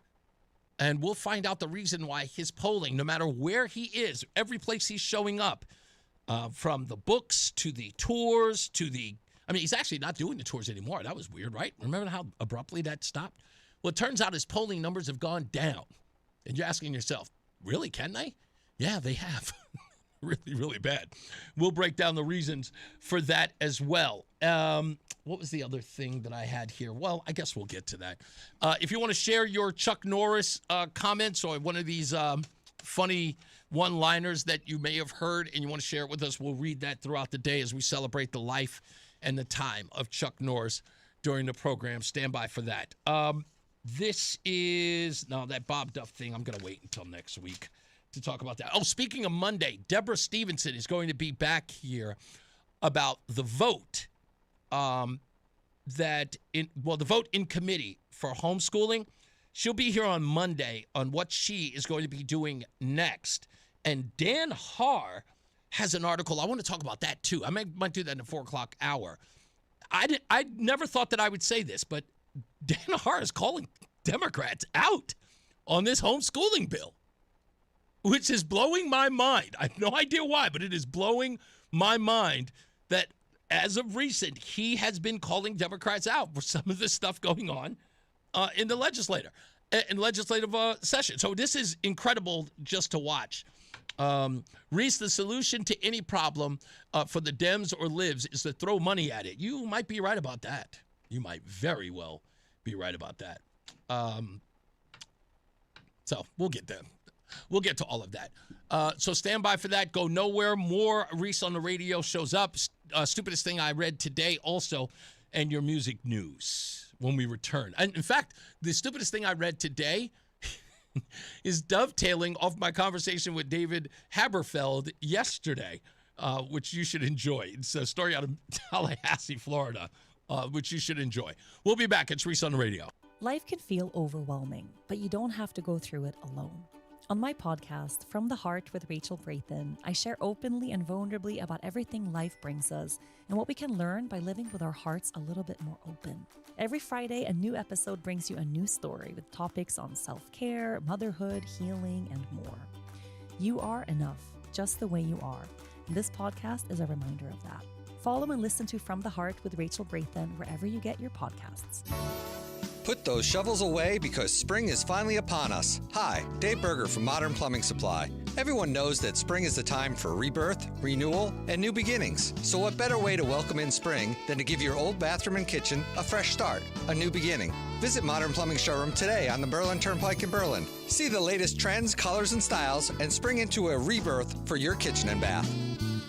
And we'll find out the reason why his polling, no matter where he is, every place he's showing up, from the books to the tours to the, I mean, he's actually not doing the tours anymore. That was weird, right? Remember how abruptly that stopped? Well, it turns out his polling numbers have gone down. And you're asking yourself, really, can they? Yeah, they have. Really, really bad. We'll break down the reasons for that as well. What was the other thing that I had here? Well, I guess we'll get to that. If you want to share your Chuck Norris comments or one of these funny one-liners that you may have heard and you want to share it with us, we'll read that throughout the day as we celebrate the life and the time of Chuck Norris during the program. Stand by for that. This is, no, that Bob Duff thing, I'm going to wait until next week to talk about that. Oh, speaking of Monday, Deborah Stevenson is going to be back here about the vote the vote in committee for homeschooling. She'll be here on Monday on what she is going to be doing next. And Dan Haar has an article. I want to talk about that too. I might do that in the 4 o'clock hour. I never thought that I would say this, but Dan Haar is calling Democrats out on this homeschooling bill, which is blowing my mind. I have no idea why, but it is blowing my mind that as of recent, he has been calling Democrats out for some of this stuff going on in the legislative session. So this is incredible just to watch. Reese, the solution to any problem for the Dems or Libs is to throw money at it. You might be right about that. You might very well be right about that. So we'll get there. We'll get to all of that. So stand by for that. Go nowhere. More Reese on the Radio shows up. Stupidest thing I read today also, and your music news when we return. And in fact, the stupidest thing I read today is dovetailing off my conversation with David Haberfeld yesterday, which you should enjoy. It's a story out of Tallahassee, Florida, which you should enjoy. We'll be back. It's Reese on the Radio. Life can feel overwhelming, but you don't have to go through it alone. On my podcast, From the Heart with Rachel Brathen, I share openly and vulnerably about everything life brings us and what we can learn by living with our hearts a little bit more open. Every Friday, a new episode brings you a new story with topics on self-care, motherhood, healing, and more. You are enough, just the way you are. And this podcast is a reminder of that. Follow and listen to From the Heart with Rachel Brathen wherever you get your podcasts. Put those shovels away because spring is finally upon us. Hi, Dave Berger from Modern Plumbing Supply. Everyone knows that spring is the time for rebirth, renewal, and new beginnings. So what better way to welcome in spring than to give your old bathroom and kitchen a fresh start, a new beginning. Visit Modern Plumbing Showroom today on the Berlin Turnpike in Berlin. See the latest trends, colors, and styles, and spring into a rebirth for your kitchen and bath.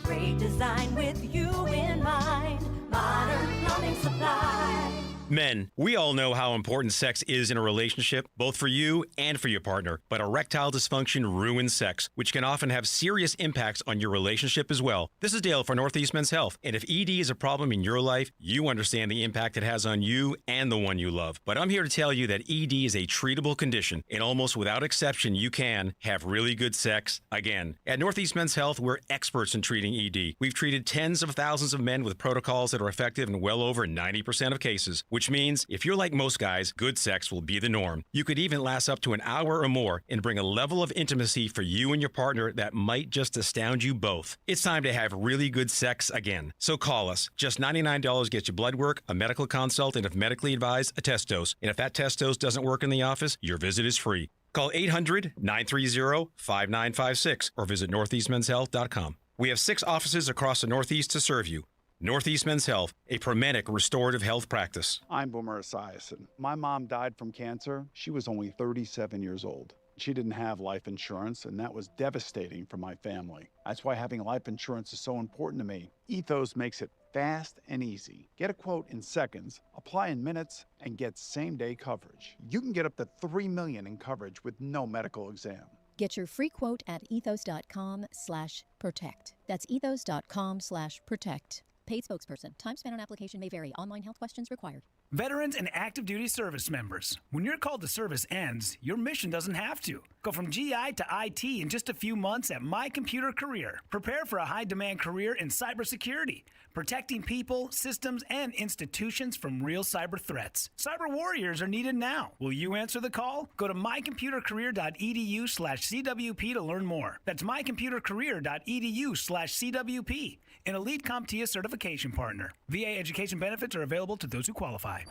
Great design with you in mind. Modern Plumbing Supply. Men, we all know how important sex is in a relationship, both for you and for your partner. But erectile dysfunction ruins sex, which can often have serious impacts on your relationship as well. This is Dale for Northeast Men's Health. And if ED is a problem in your life, you understand the impact it has on you and the one you love. But I'm here to tell you that ED is a treatable condition, and almost without exception, you can have really good sex again. At Northeast Men's Health, we're experts in treating ED. We've treated tens of thousands of men with protocols that are effective in well over 90% of cases, which means if you're like most guys, good sex will be the norm. You could even last up to an hour or more and bring a level of intimacy for you and your partner that might just astound you both. It's time to have really good sex again. So call us. Just $99 gets you blood work, a medical consult, and if medically advised, a test dose. And if that test dose doesn't work in the office, your visit is free. Call 800-930-5956 or visit northeastmenshealth.com. We have 6 offices across the Northeast to serve you. Northeast Men's Health, a Promedic restorative health practice. I'm Boomer Esiason. My mom died from cancer. She was only 37 years old. She didn't have life insurance, and that was devastating for my family. That's why having life insurance is so important to me. Ethos makes it fast and easy. Get a quote in seconds, apply in minutes, and get same-day coverage. You can get up to $3 million in coverage with no medical exam. Get your free quote at ethos.com/protect. That's ethos.com/protect. Paid spokesperson. Time spent on application may vary. Online health questions required. Veterans and active duty service members. When your call to service ends, your mission doesn't have to. Go from GI to IT in just a few months at My Computer Career. Prepare for a high-demand career in cybersecurity, protecting people, systems, and institutions from real cyber threats. Cyber warriors are needed now. Will you answer the call? Go to mycomputercareer.edu/CWP to learn more. That's mycomputercareer.edu/CWP. An elite CompTIA certification partner. VA education benefits are available to those who qualify.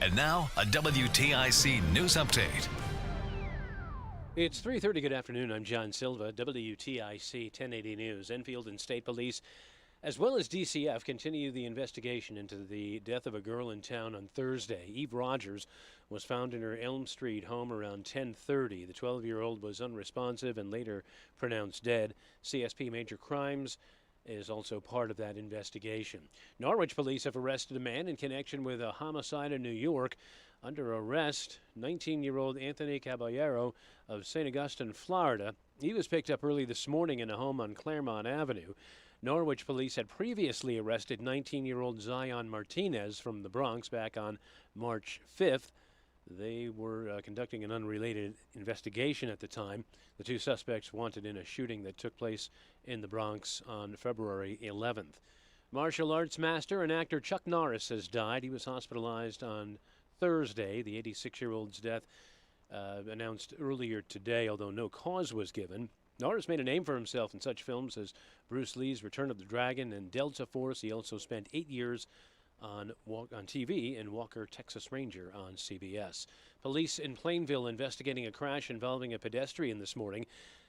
And now, a WTIC news update. It's 3:30. Good afternoon. I'm John Silva, WTIC 1080 News. Enfield and State Police, as well as DCF, continue the investigation into the death of a girl in town on Thursday. Eve Rogers was found in her Elm Street home around 10:30. The 12-year-old was unresponsive and later pronounced dead. CSP Major Crimes is also part of that investigation. Norwich police have arrested a man in connection with a homicide in New York. Under arrest, 19-year-old Anthony Caballero of St. Augustine, Florida. He was picked up early this morning in a home on Claremont Avenue. Norwich police had previously arrested 19-year-old Zion Martinez from the Bronx back on March 5th. They were conducting an unrelated investigation at the time. The 2 suspects wanted in a shooting that took place in the Bronx on February 11th. Martial arts master and actor Chuck Norris has died. He was hospitalized on Thursday. The 86-year-old's death announced earlier today, although no cause was given. Norris made a name for himself in such films as Bruce Lee's Return of the Dragon and Delta Force. He also spent 8 years on TV in Walker, Texas Ranger on CBS. Police in Plainville investigating a crash involving a pedestrian this morning.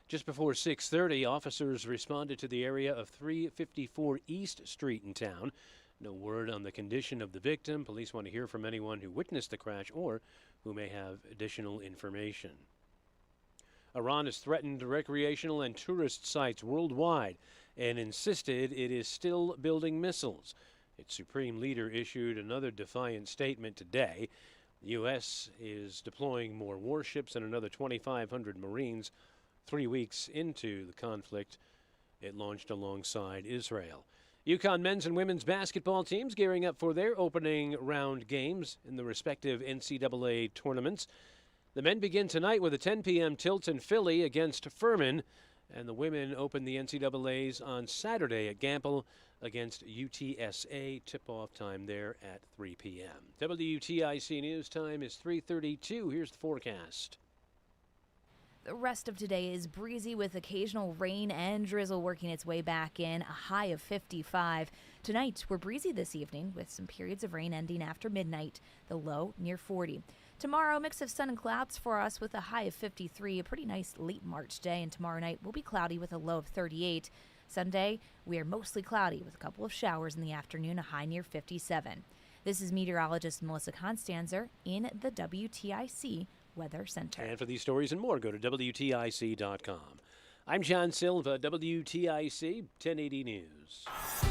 Just before 6:30, officers responded to the area of 354 East Street in town. No word on the condition of the victim. Police want to hear from anyone who witnessed the crash or who may have additional information. Iran has threatened recreational and tourist sites worldwide and insisted it is still building missiles. Its supreme leader issued another defiant statement today. The U.S. is deploying more warships and another 2,500 Marines 3 weeks into the conflict it launched alongside Israel. UConn men's and women's basketball teams gearing up for their opening round games in the respective NCAA tournaments. The men begin tonight with a 10 p.m. tilt in Philly against Furman, and the women open the NCAAs on Saturday at Gamble against UTSA. Tip-off time there at 3 p.m. WTIC News time is 3:32. Here's the forecast. The rest of today is breezy with occasional rain and drizzle working its way back in, a high of 55. Tonight, we're breezy this evening with some periods of rain ending after midnight, the low near 40. Tomorrow, a mix of sun and clouds for us with a high of 53, a pretty nice late March day, and tomorrow night will be cloudy with a low of 38. Sunday, we are mostly cloudy with a couple of showers in the afternoon, a high near 57. This is meteorologist Melissa Constanzer in the WTIC Weather Center. And for these stories and more, go to WTIC.com. I'm John Silva, WTIC 1080 News.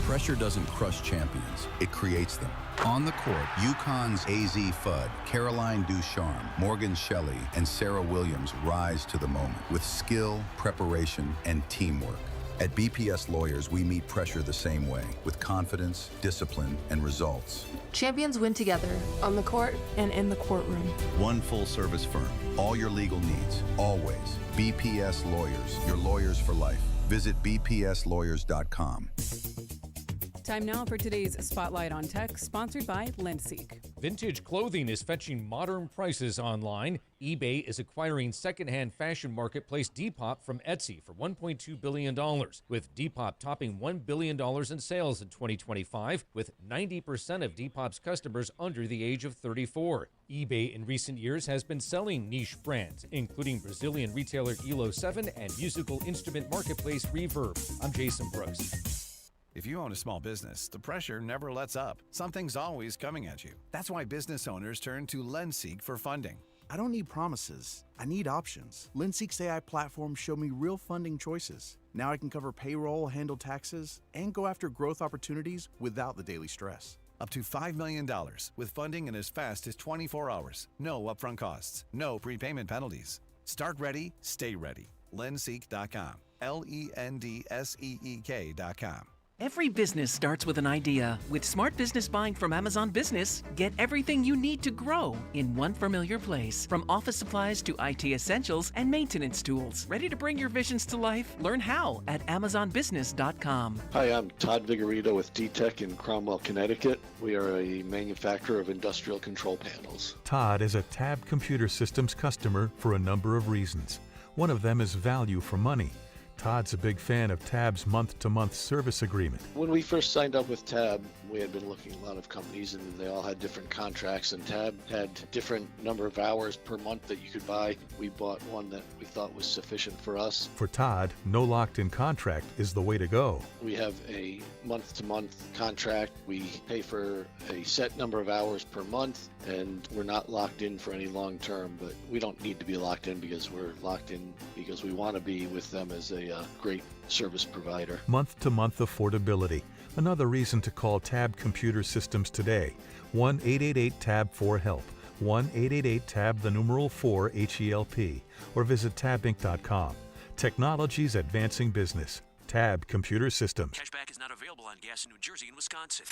Pressure doesn't crush champions, it creates them. On the court, UConn's AZ Fudd, Caroline Ducharme, Morgan Shelley, and Sarah Williams rise to the moment with skill, preparation, and teamwork. At BPS Lawyers, we meet pressure the same way, with confidence, discipline, and results. Champions win together, on the court and in the courtroom. One full-service firm, all your legal needs, always. BPS Lawyers, your lawyers for life. Visit bpslawyers.com. Time now for today's Spotlight on Tech, sponsored by Lendseek. Vintage clothing is fetching modern prices online. eBay is acquiring secondhand fashion marketplace Depop from Etsy for $1.2 billion, with Depop topping $1 billion in sales in 2025, with 90% of Depop's customers under the age of 34. eBay in recent years has been selling niche brands, including Brazilian retailer Elo7 and musical instrument marketplace Reverb. I'm Jason Brooks. If you own a small business, the pressure never lets up. Something's always coming at you. That's why business owners turn to Lendseek for funding. I don't need promises. I need options. Lendseek's AI platform showed me real funding choices. Now I can cover payroll, handle taxes, and go after growth opportunities without the daily stress. Up to $5 million with funding in as fast as 24 hours. No upfront costs. No prepayment penalties. Start ready, stay ready. Lendseek.com. LENDSEEK.com. Every business starts with an idea. With Smart Business Buying from Amazon Business, get everything you need to grow in one familiar place. From office supplies to IT essentials and maintenance tools. Ready to bring your visions to life? Learn how at AmazonBusiness.com. Hi, I'm Todd Vigorito with D-Tech in Cromwell, Connecticut. We are a manufacturer of industrial control panels. Todd is a Tab Computer Systems customer for a number of reasons. One of them is value for money. Todd's a big fan of Tab's month-to-month service agreement. When we first signed up with Tab, we had been looking at a lot of companies and they all had different contracts, and Tab had different number of hours per month that you could buy. We bought one that we thought was sufficient for us. For Todd, no locked-in contract is the way to go. We have a month-to-month contract. We pay for a set number of hours per month, and we're not locked in for any long term, but we don't need to be locked in because we're locked in because we want to be with them as a great service provider. Month-to-month affordability. Another reason to call Tab Computer Systems today. 1-888-TAB-4-HELP. 1-888-TAB-4-HELP. Or visit tabinc.com. Technology's advancing business. Tab Computer Systems. Cashback is not available on gas in New Jersey and Wisconsin.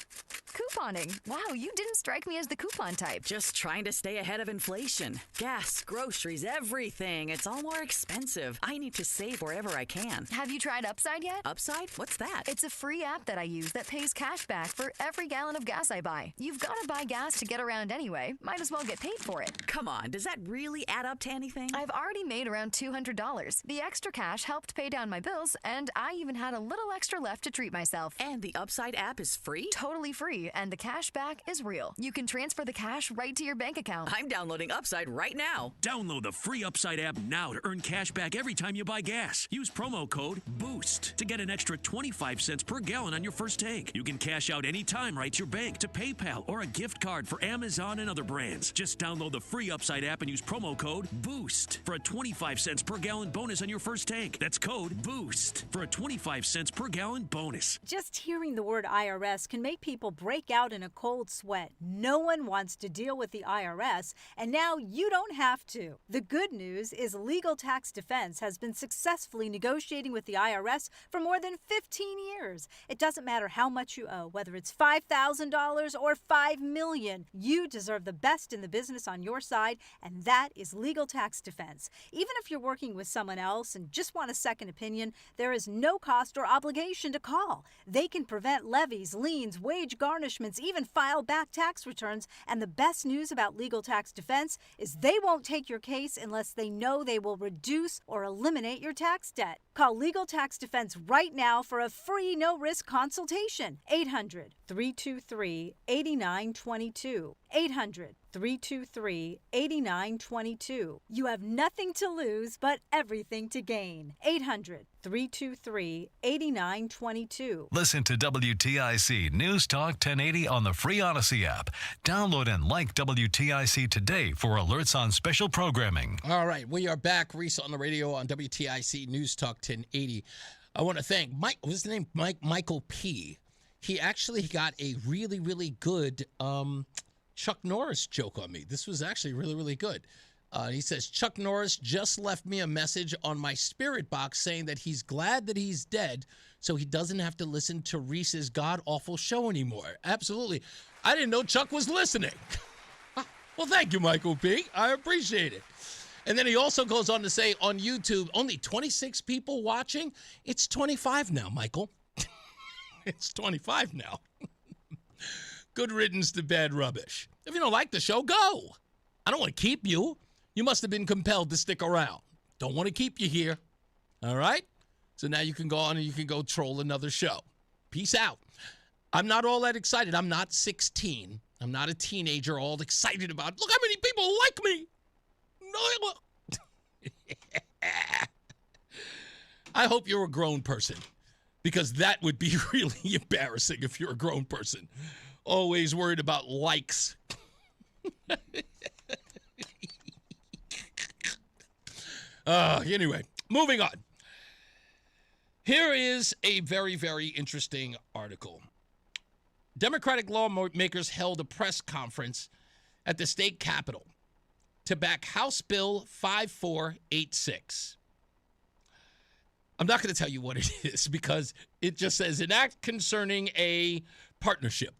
Couponing. Wow, you didn't strike me as the coupon type. Just trying to stay ahead of inflation. Gas, groceries, everything. It's all more expensive. I need to save wherever I can. Have you tried Upside yet? Upside? What's that? It's a free app that I use that pays cash back for every gallon of gas I buy. You've got to buy gas to get around anyway. Might as well get paid for it. Come on, does that really add up to anything? I've already made around $200. The extra cash helped pay down my bills, and I even had a little extra left to treat myself. And the Upside app is free? Totally free, and the cash back is real. You can transfer the cash right to your bank account. I'm downloading Upside right now. Download the free Upside app now to earn cash back every time you buy gas. Use promo code BOOST to get an extra 25 cents per gallon on your first tank. You can cash out anytime right to your bank, to PayPal, or a gift card for Amazon and other brands. Just download the free Upside app and use promo code BOOST for a 25 cents per gallon bonus on your first tank. That's code BOOST for a 25 cents per gallon bonus. Just hearing the word IRS can make people break out in a cold sweat. No one wants to deal with the IRS, and now you don't have to. The good news is Legal Tax Defense has been successfully negotiating with the IRS for more than 15 years. It doesn't matter how much you owe, whether it's $5,000 or $5 million. You deserve the best in the business on your side, and that is Legal Tax Defense. Even if you're working with someone else and just want a second opinion, there is no cost or obligation to call. They can prevent levies, liens, wage garnishments, even file back tax returns. And the best news about Legal Tax Defense is they won't take your case unless they know they will reduce or eliminate your tax debt. Call Legal Tax Defense right now for a free no-risk consultation. 800-323-8922. 800-323-8922. You have nothing to lose but everything to gain. 800-323-8922. Listen to WTIC News Talk 1080 on the free Odyssey app. Download and like WTIC today for alerts on special programming. All right, we are back. Reese on the radio on WTIC News Talk 1080. I want to thank what's his name? Michael P. He actually got a really, really good Chuck Norris joke on me. This was actually really, really good. He says, Chuck Norris just left me a message on my spirit box saying that he's glad that he's dead so he doesn't have to listen to Reese's god-awful show anymore. Absolutely. I didn't know Chuck was listening. Well, thank you, Michael P. I appreciate it. And then he also goes on to say on YouTube, only 26 people watching. It's 25 now, Michael. It's 25 now. Good riddance to bad rubbish. If you don't like the show, go. I don't want to keep you. You must have been compelled to stick around. Don't want to keep you here. All right? So now you can go on and you can go troll another show. Peace out. I'm not all that excited. I'm not 16. I'm not a teenager all excited about, look how many people like me. No. I hope you're a grown person, because that would be really embarrassing if you're a grown person. Always worried about likes. Anyway, moving on. Here is a very, very interesting article. Democratic lawmakers held a press conference at the state capitol to back House Bill 5486. I'm not going to tell you what it is because it just says an act concerning a partnership.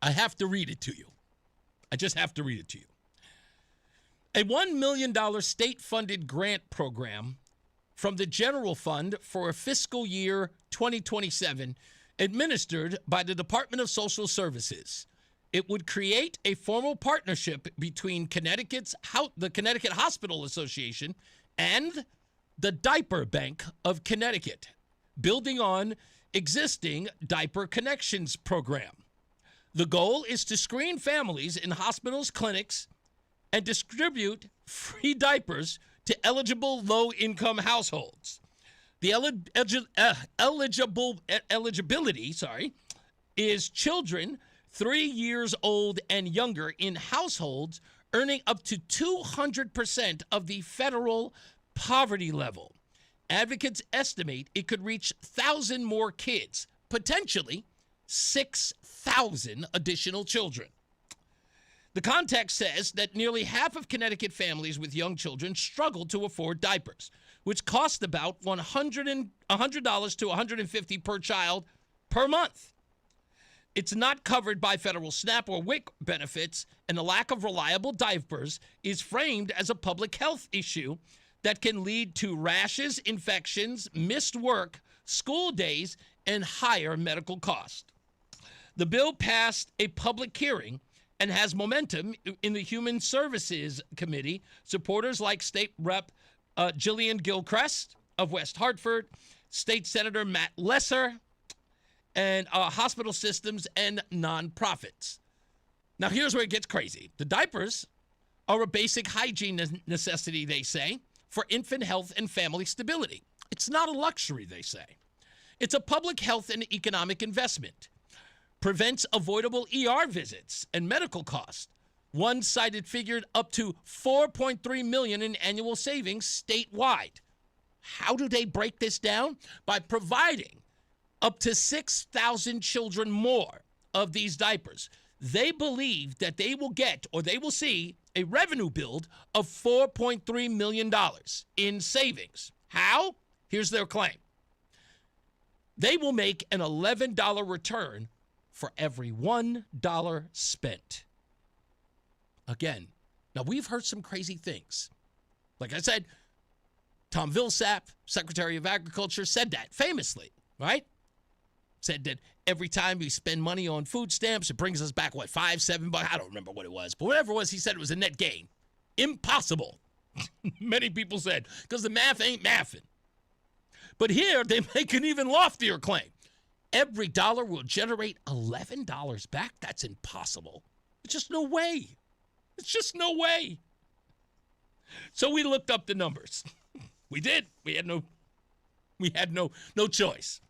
I have to read it to you. I just have to read it to you. A $1 million state-funded grant program from the general fund for fiscal year 2027 administered by the Department of Social Services. It would create a formal partnership between the Connecticut Hospital Association and the Diaper Bank of Connecticut, building on existing Diaper Connections program. The goal is to screen families in hospitals, clinics, and distribute free diapers to eligible low-income households. The eligibility is children 3 years old and younger in households earning up to 200% of the federal poverty level. Advocates estimate it could reach 1,000 more kids, potentially 6,000 additional children. The context says that nearly half of Connecticut families with young children struggle to afford diapers, which cost about $100 to $150 per child per month. It's not covered by federal SNAP or WIC benefits, and the lack of reliable diapers is framed as a public health issue that can lead to rashes, infections, missed work, school days, and higher medical costs. The bill passed a public hearing and has momentum in the Human Services Committee. Supporters like State Rep Jillian Gilchrist of West Hartford, State Senator Matt Lesser, and hospital systems and nonprofits. Now, here's where it gets crazy. The diapers are a basic hygiene necessity, they say, for infant health and family stability. It's not a luxury, they say. It's a public health and economic investment. Prevents avoidable ER visits and medical costs. One cited figured up to $4.3 million in annual savings statewide. How do they break this down? By providing up to 6,000 children more of these diapers. They believe that they will get, or they will see, a revenue build of $4.3 million in savings. How? Here's their claim. They will make an $11 return for every $1 spent. Again, now we've heard some crazy things. Like I said, Tom Vilsack, Secretary of Agriculture, said that famously, right? Said that every time we spend money on food stamps, it brings us back, what, $5, $7? I don't remember what it was. But whatever it was, he said it was a net gain. Impossible. Many people said, because the math ain't mathing. But here, they make an even loftier claim. Every dollar will generate $11 back? That's impossible. It's just no way. It's just no way. So we looked up the numbers. We did. We had no choice.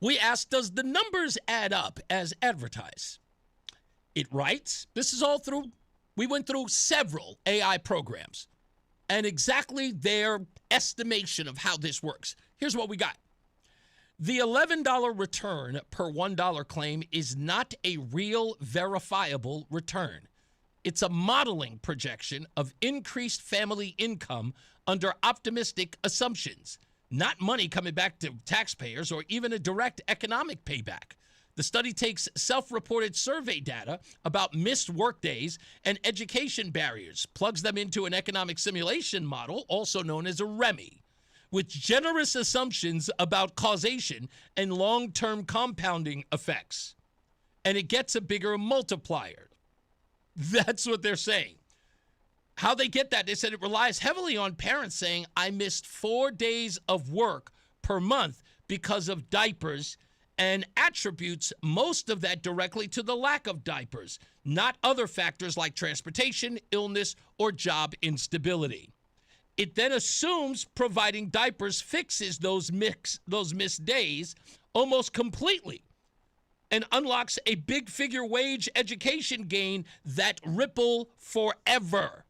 We asked, does the numbers add up as advertised? It writes, we went through several AI programs and exactly their estimation of how this works. Here's what we got. The $11 return per $1 claim is not a real verifiable return. It's a modeling projection of increased family income under optimistic assumptions, not money coming back to taxpayers or even a direct economic payback. The study takes self-reported survey data about missed workdays and education barriers, plugs them into an economic simulation model, also known as a REMI, with generous assumptions about causation and long-term compounding effects. And it gets a bigger multiplier. That's what they're saying. How they get that, they said it relies heavily on parents saying, I missed 4 days of work per month because of diapers, and attributes most of that directly to the lack of diapers, not other factors like transportation, illness, or job instability. It then assumes providing diapers fixes those missed days almost completely and unlocks a big figure wage education gain that ripple forever.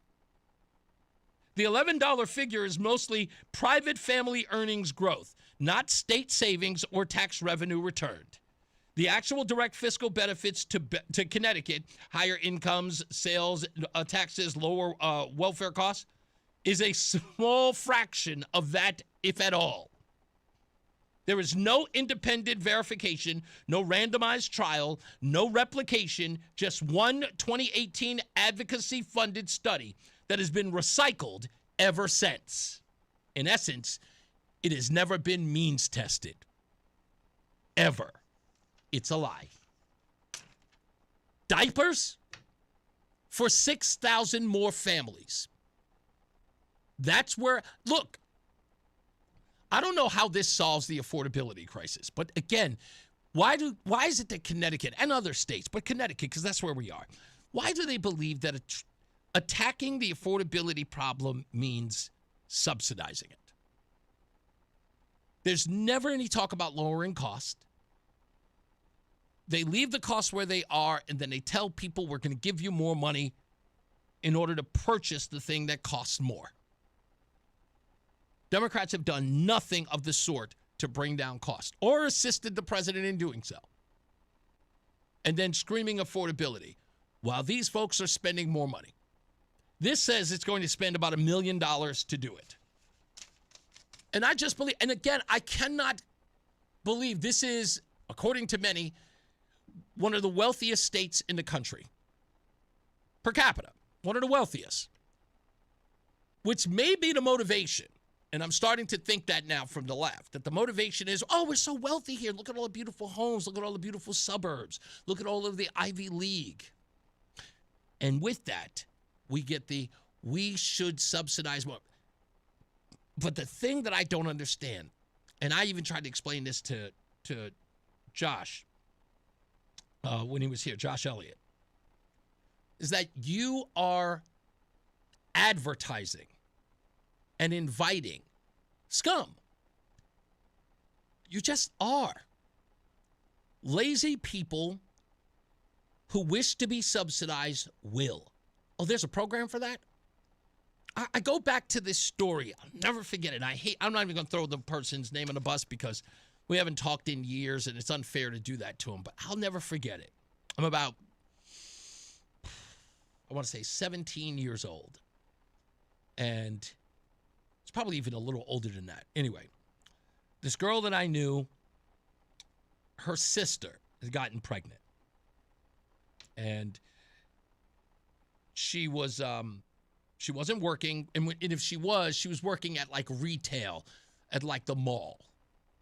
The $11 figure is mostly private family earnings growth, not state savings or tax revenue returned. The actual direct fiscal benefits to Connecticut, higher incomes, sales, taxes, lower welfare costs, is a small fraction of that, if at all. There is no independent verification, no randomized trial, no replication, just one 2018 advocacy-funded study that has been recycled ever since. In essence, it has never been means tested. Ever. It's a lie. Diapers for 6,000 more families. That's where, look, I don't know how this solves the affordability crisis, but again, why is it that Connecticut and other states, but Connecticut, because that's where we are, why do they believe that attacking the affordability problem means subsidizing it? There's never any talk about lowering cost. They leave the costs where they are, and then they tell people we're going to give you more money in order to purchase the thing that costs more. Democrats have done nothing of the sort to bring down cost or assisted the president in doing so. And then screaming affordability. while these folks are spending more money. This says it's going to spend about $1 million to do it. And I just believe, and again, I cannot believe this is, according to many, one of the wealthiest states in the country. Per capita, one of the wealthiest. Which may be the motivation, and I'm starting to think that now from the left, that the motivation is, oh, we're so wealthy here. Look at all the beautiful homes. Look at all the beautiful suburbs. Look at all of the Ivy League. And with that, we get we should subsidize more. But the thing that I don't understand, and I even tried to explain this to Josh when he was here, Josh Elliott, is that you are advertising and inviting scum. You just are. Lazy people who wish to be subsidized will. Oh, there's a program for that? I go back to this story. I'll never forget it. I'm not even going to throw the person's name on the bus because we haven't talked in years and it's unfair to do that to him, but I'll never forget it. I'm about, I want to say 17 years old. And it's probably even a little older than that. Anyway, this girl that I knew, her sister had gotten pregnant. And she wasn't working. And if she was working at like retail at like the mall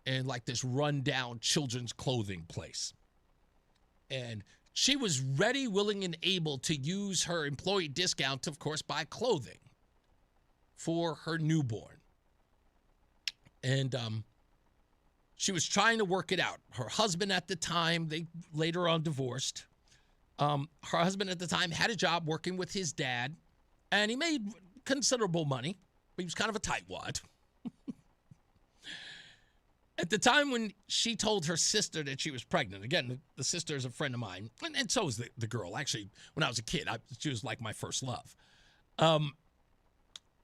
and like this rundown children's clothing place. And she was ready, willing, and able to use her employee discount to, of course, buy clothing for her newborn. And she was trying to work it out. Her husband at the time, they later on divorced. Her husband at the time had a job working with his dad, and he made considerable money. He was kind of a tightwad. At the time when she told her sister that she was pregnant, again, the sister is a friend of mine, and so is the girl. Actually, when I was a kid, she was like my first love.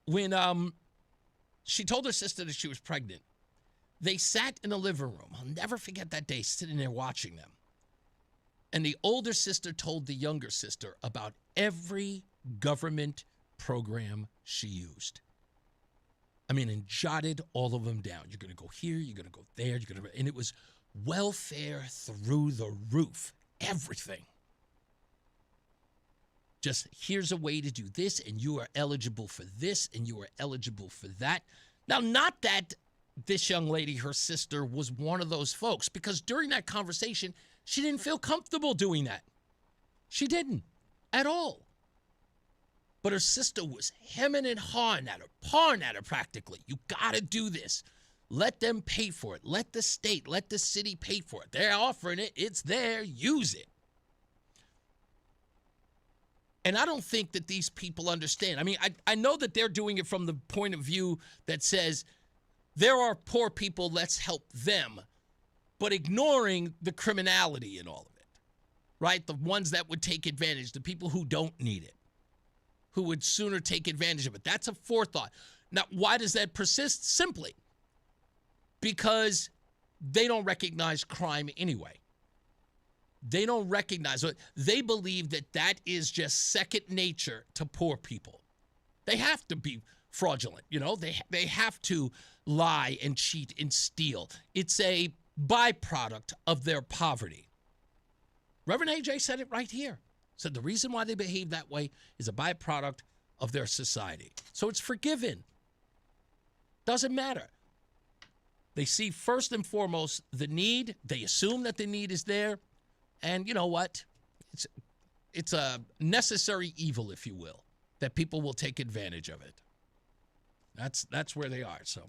When she told her sister that she was pregnant, they sat in the living room. I'll never forget that day, sitting there watching them. And the older sister told the younger sister about every government program she used. I mean, and jotted all of them down. You're going to go here, you're going to go there, and it was welfare through the roof. Everything. Just here's a way to do this, and you are eligible for this, and you are eligible for that. Now, not that this young lady, her sister, was one of those folks, because during that conversation, she didn't feel comfortable doing that. She didn't at all. But her sister was hemming and hawing at her practically. You got to do this. Let them pay for it. Let the state, let the city pay for it. They're offering it. It's there. Use it. And I don't think that these people understand. I mean, I know that they're doing it from the point of view that says there are poor people, let's help them, but ignoring the criminality in all of it, right? The ones that would take advantage, the people who don't need it, who would sooner take advantage of it. That's a forethought. Now, why does that persist? Simply because they don't recognize crime anyway. They don't recognize it. They believe that that is just second nature to poor people. They have to be fraudulent, you know? They have to lie and cheat and steal. It's a byproduct of their poverty. Reverend AJ said it right here. Said the reason why they behave that way is a byproduct of their society. So it's forgiven. Doesn't matter. They see first and foremost the need. They assume that the need is there. And you know what? It's a necessary evil, if you will, that people will take advantage of it. That's where they are. So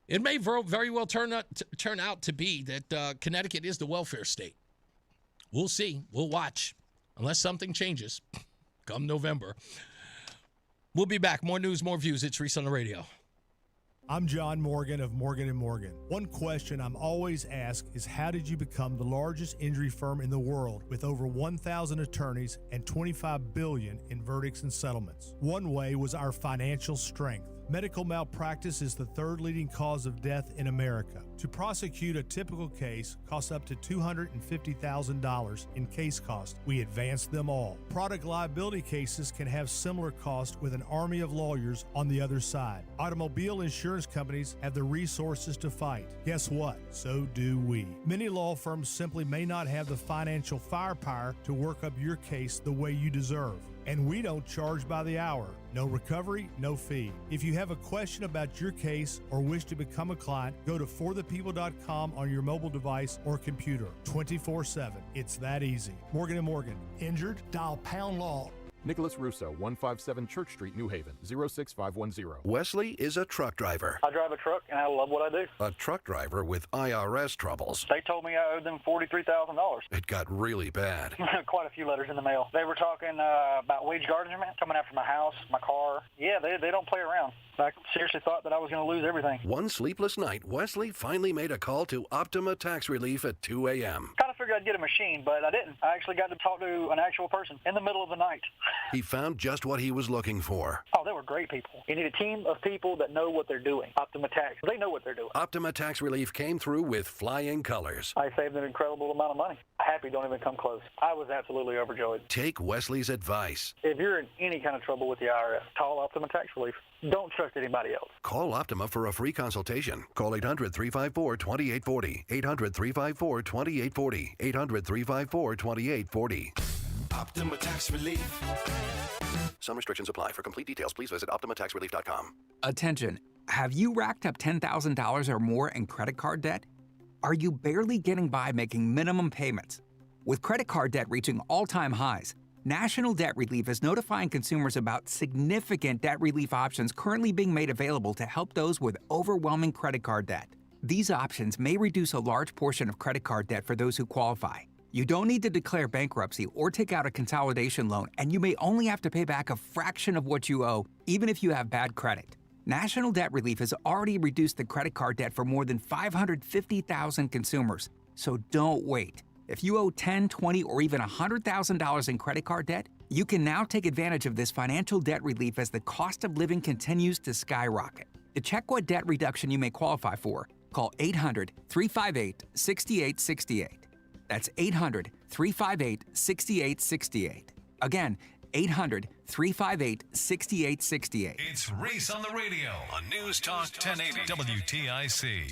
it may very well turn out to be that Connecticut is the welfare state. We'll see. We'll watch. Unless something changes come November. We'll be back. More news, more views. It's Reese on the Radio. I'm John Morgan of Morgan & Morgan. One question I'm always asked is how did you become the largest injury firm in the world with over 1,000 attorneys and $25 billion in verdicts and settlements? One way was our financial strength. Medical malpractice is the third leading cause of death in America. To prosecute a typical case costs up to $250,000 in case cost. We advance them all. Product liability cases can have similar costs with an army of lawyers on the other side. Automobile insurance companies have the resources to fight. Guess what? So do we. Many law firms simply may not have the financial firepower to work up your case the way you deserve. And we don't charge by the hour. No recovery, no fee. If you have a question about your case or wish to become a client, go to forthepeople.com on your mobile device or computer 24/7. It's that easy. Morgan & Morgan. Injured? Dial pound law. Nicholas Russo, 157 Church Street, New Haven, 06510. Wesley is a truck driver. I drive a truck, and I love what I do. A truck driver with IRS troubles. They told me I owed them $43,000. It got really bad. Quite a few letters in the mail. They were talking about wage garnishment, coming after my house, my car. Yeah, they don't play around. I seriously thought that I was going to lose everything. One sleepless night, Wesley finally made a call to Optima Tax Relief at 2 a.m. Kind of figured I'd get a machine, but I didn't. I actually got to talk to an actual person in the middle of the night. He found just what he was looking for. Oh, they were great people. You need a team of people that know what they're doing. Optima Tax. They know what they're doing. Optima Tax Relief came through with flying colors. I saved an incredible amount of money. Happy don't even come close. I was absolutely overjoyed. Take Wesley's advice. If you're in any kind of trouble with the IRS, call Optima Tax Relief. Don't trust anybody else. Call Optima for a free consultation. Call 800-354-2840. 800-354-2840. 800-354-2840. Optima Tax Relief. Some restrictions apply. For complete details, please visit OptimaTaxRelief.com. Attention. Have you racked up $10,000 or more in credit card debt? Are you barely getting by making minimum payments? With credit card debt reaching all-time highs, National Debt Relief is notifying consumers about significant debt relief options currently being made available to help those with overwhelming credit card debt. These options may reduce a large portion of credit card debt for those who qualify. You don't need to declare bankruptcy or take out a consolidation loan, and you may only have to pay back a fraction of what you owe, even if you have bad credit. National Debt Relief has already reduced the credit card debt for more than 550,000 consumers, so don't wait. If you owe $10,000, $20,000, or even $100,000 in credit card debt, you can now take advantage of this financial debt relief as the cost of living continues to skyrocket. To check what debt reduction you may qualify for, call 800-358-6868. That's 800-358-6868. Again, 800-358-6868. It's Reese on the Radio on News Talk 1080 WTIC.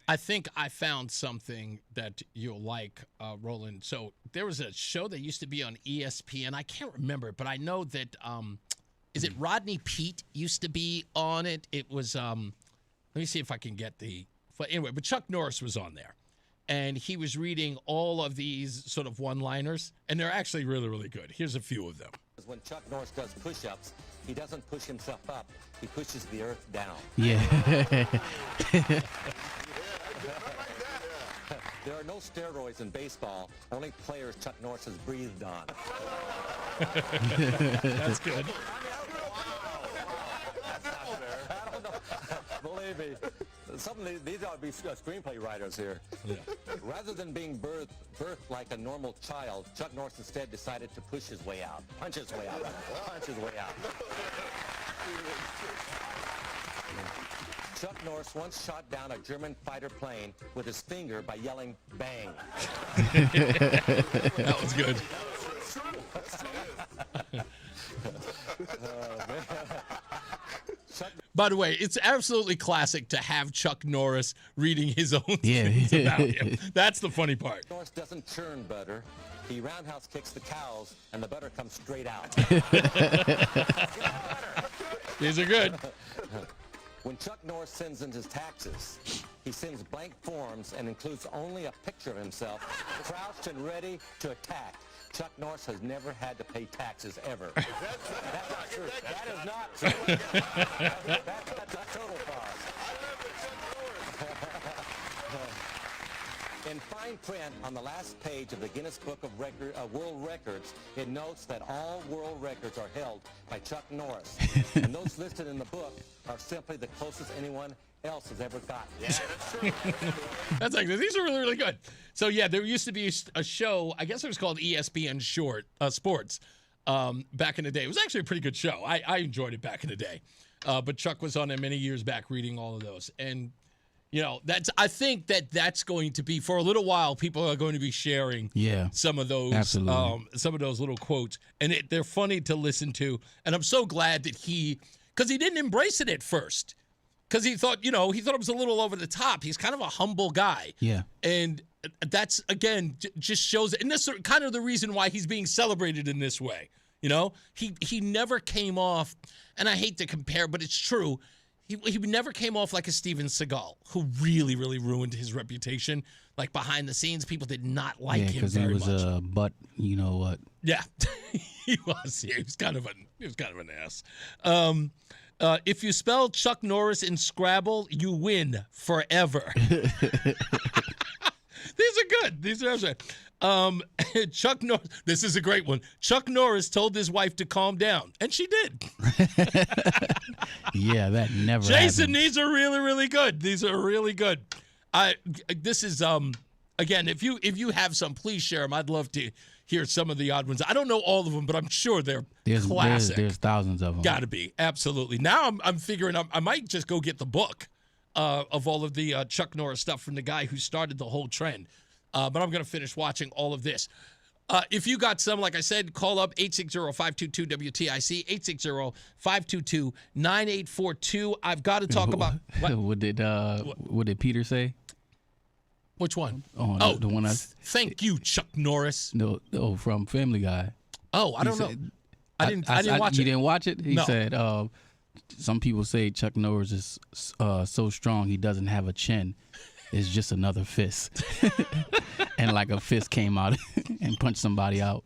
I think I found something that you'll like, Roland. So there was a show that used to be on ESPN. I can't remember it, but I know that, is it Rodney Peete used to be on it? It was, let me see if I can get anyway, but Chuck Norris was on there. And he was reading all of these sort of one-liners, and they're actually really, really good. Here's a few of them. When Chuck Norris does push-ups, he doesn't push himself up. He pushes the earth down. Yeah. There are no steroids in baseball, only players Chuck Norris has breathed on. That's good. Believe me, these ought to be screenplay writers here. Yeah. Rather than being birthed like a normal child, Chuck Norris instead decided to push his way out. Punch his way out. Punch his way out. Chuck Norris once shot down a German fighter plane with his finger by yelling, "Bang." That was good. By the way, it's absolutely classic to have Chuck Norris reading his own things about him. That's the funny part. Norris doesn't churn butter. He roundhouse kicks the cows, and the butter comes straight out. These are good. When Chuck Norris sends in his taxes, he sends blank forms and includes only a picture of himself, crouched and ready to attack. Chuck Norris has never had to pay taxes ever. That's not true. That is not true. That's a total farce. In fine print on the last page of the Guinness Book of World Records, it notes that all world records are held by Chuck Norris. And those listed in the book are simply the closest anyone else has ever gotten. Yeah, that's true. That's like, these are really, really good. So, yeah, there used to be a show, I guess it was called ESPN Sports, back in the day. It was actually a pretty good show. I enjoyed it back in the day. but Chuck was on there many years back reading all of those. And, I think that's going to be, for a little while, people are going to be sharing some of those little quotes. And they're funny to listen to. And I'm so glad that because he didn't embrace it at first. Because he thought it was a little over the top. He's kind of a humble guy. Yeah. And that's, again, just shows, and that's kind of the reason why he's being celebrated in this way. He never came off, and I hate to compare, but it's true. He never came off like a Steven Seagal, who really, really ruined his reputation. Like behind the scenes, people did not like him very much. Yeah, because he was but you know what? Yeah, he was. Yeah, he was kind of an ass. If you spell Chuck Norris in Scrabble, you win forever. These are good. These are Chuck Norris. This is a great one. Chuck Norris told his wife to calm down, and she did. Yeah, that never Jason, happened. these are really, really good. These are really good. This is again, if you have some, please share them. I'd love to hear some of the odd ones. I don't know all of them, but I'm sure they're classic. There's thousands of them. Got to be, absolutely. Now I'm figuring I might just go get the book of all of the Chuck Norris stuff from the guy who started the whole trend. But I'm going to finish watching all of this. If you got some, like I said, call up 860-522-WTIC, 860-522-9842. I've got to talk about what did Peter say? Which one? The one thank you, Chuck Norris. No, from Family Guy. Oh, I don't know. I didn't watch it. You didn't watch it? He No. said, some people say Chuck Norris is so strong he doesn't have a chin. It's just another fist. And like a fist came out and punched somebody out.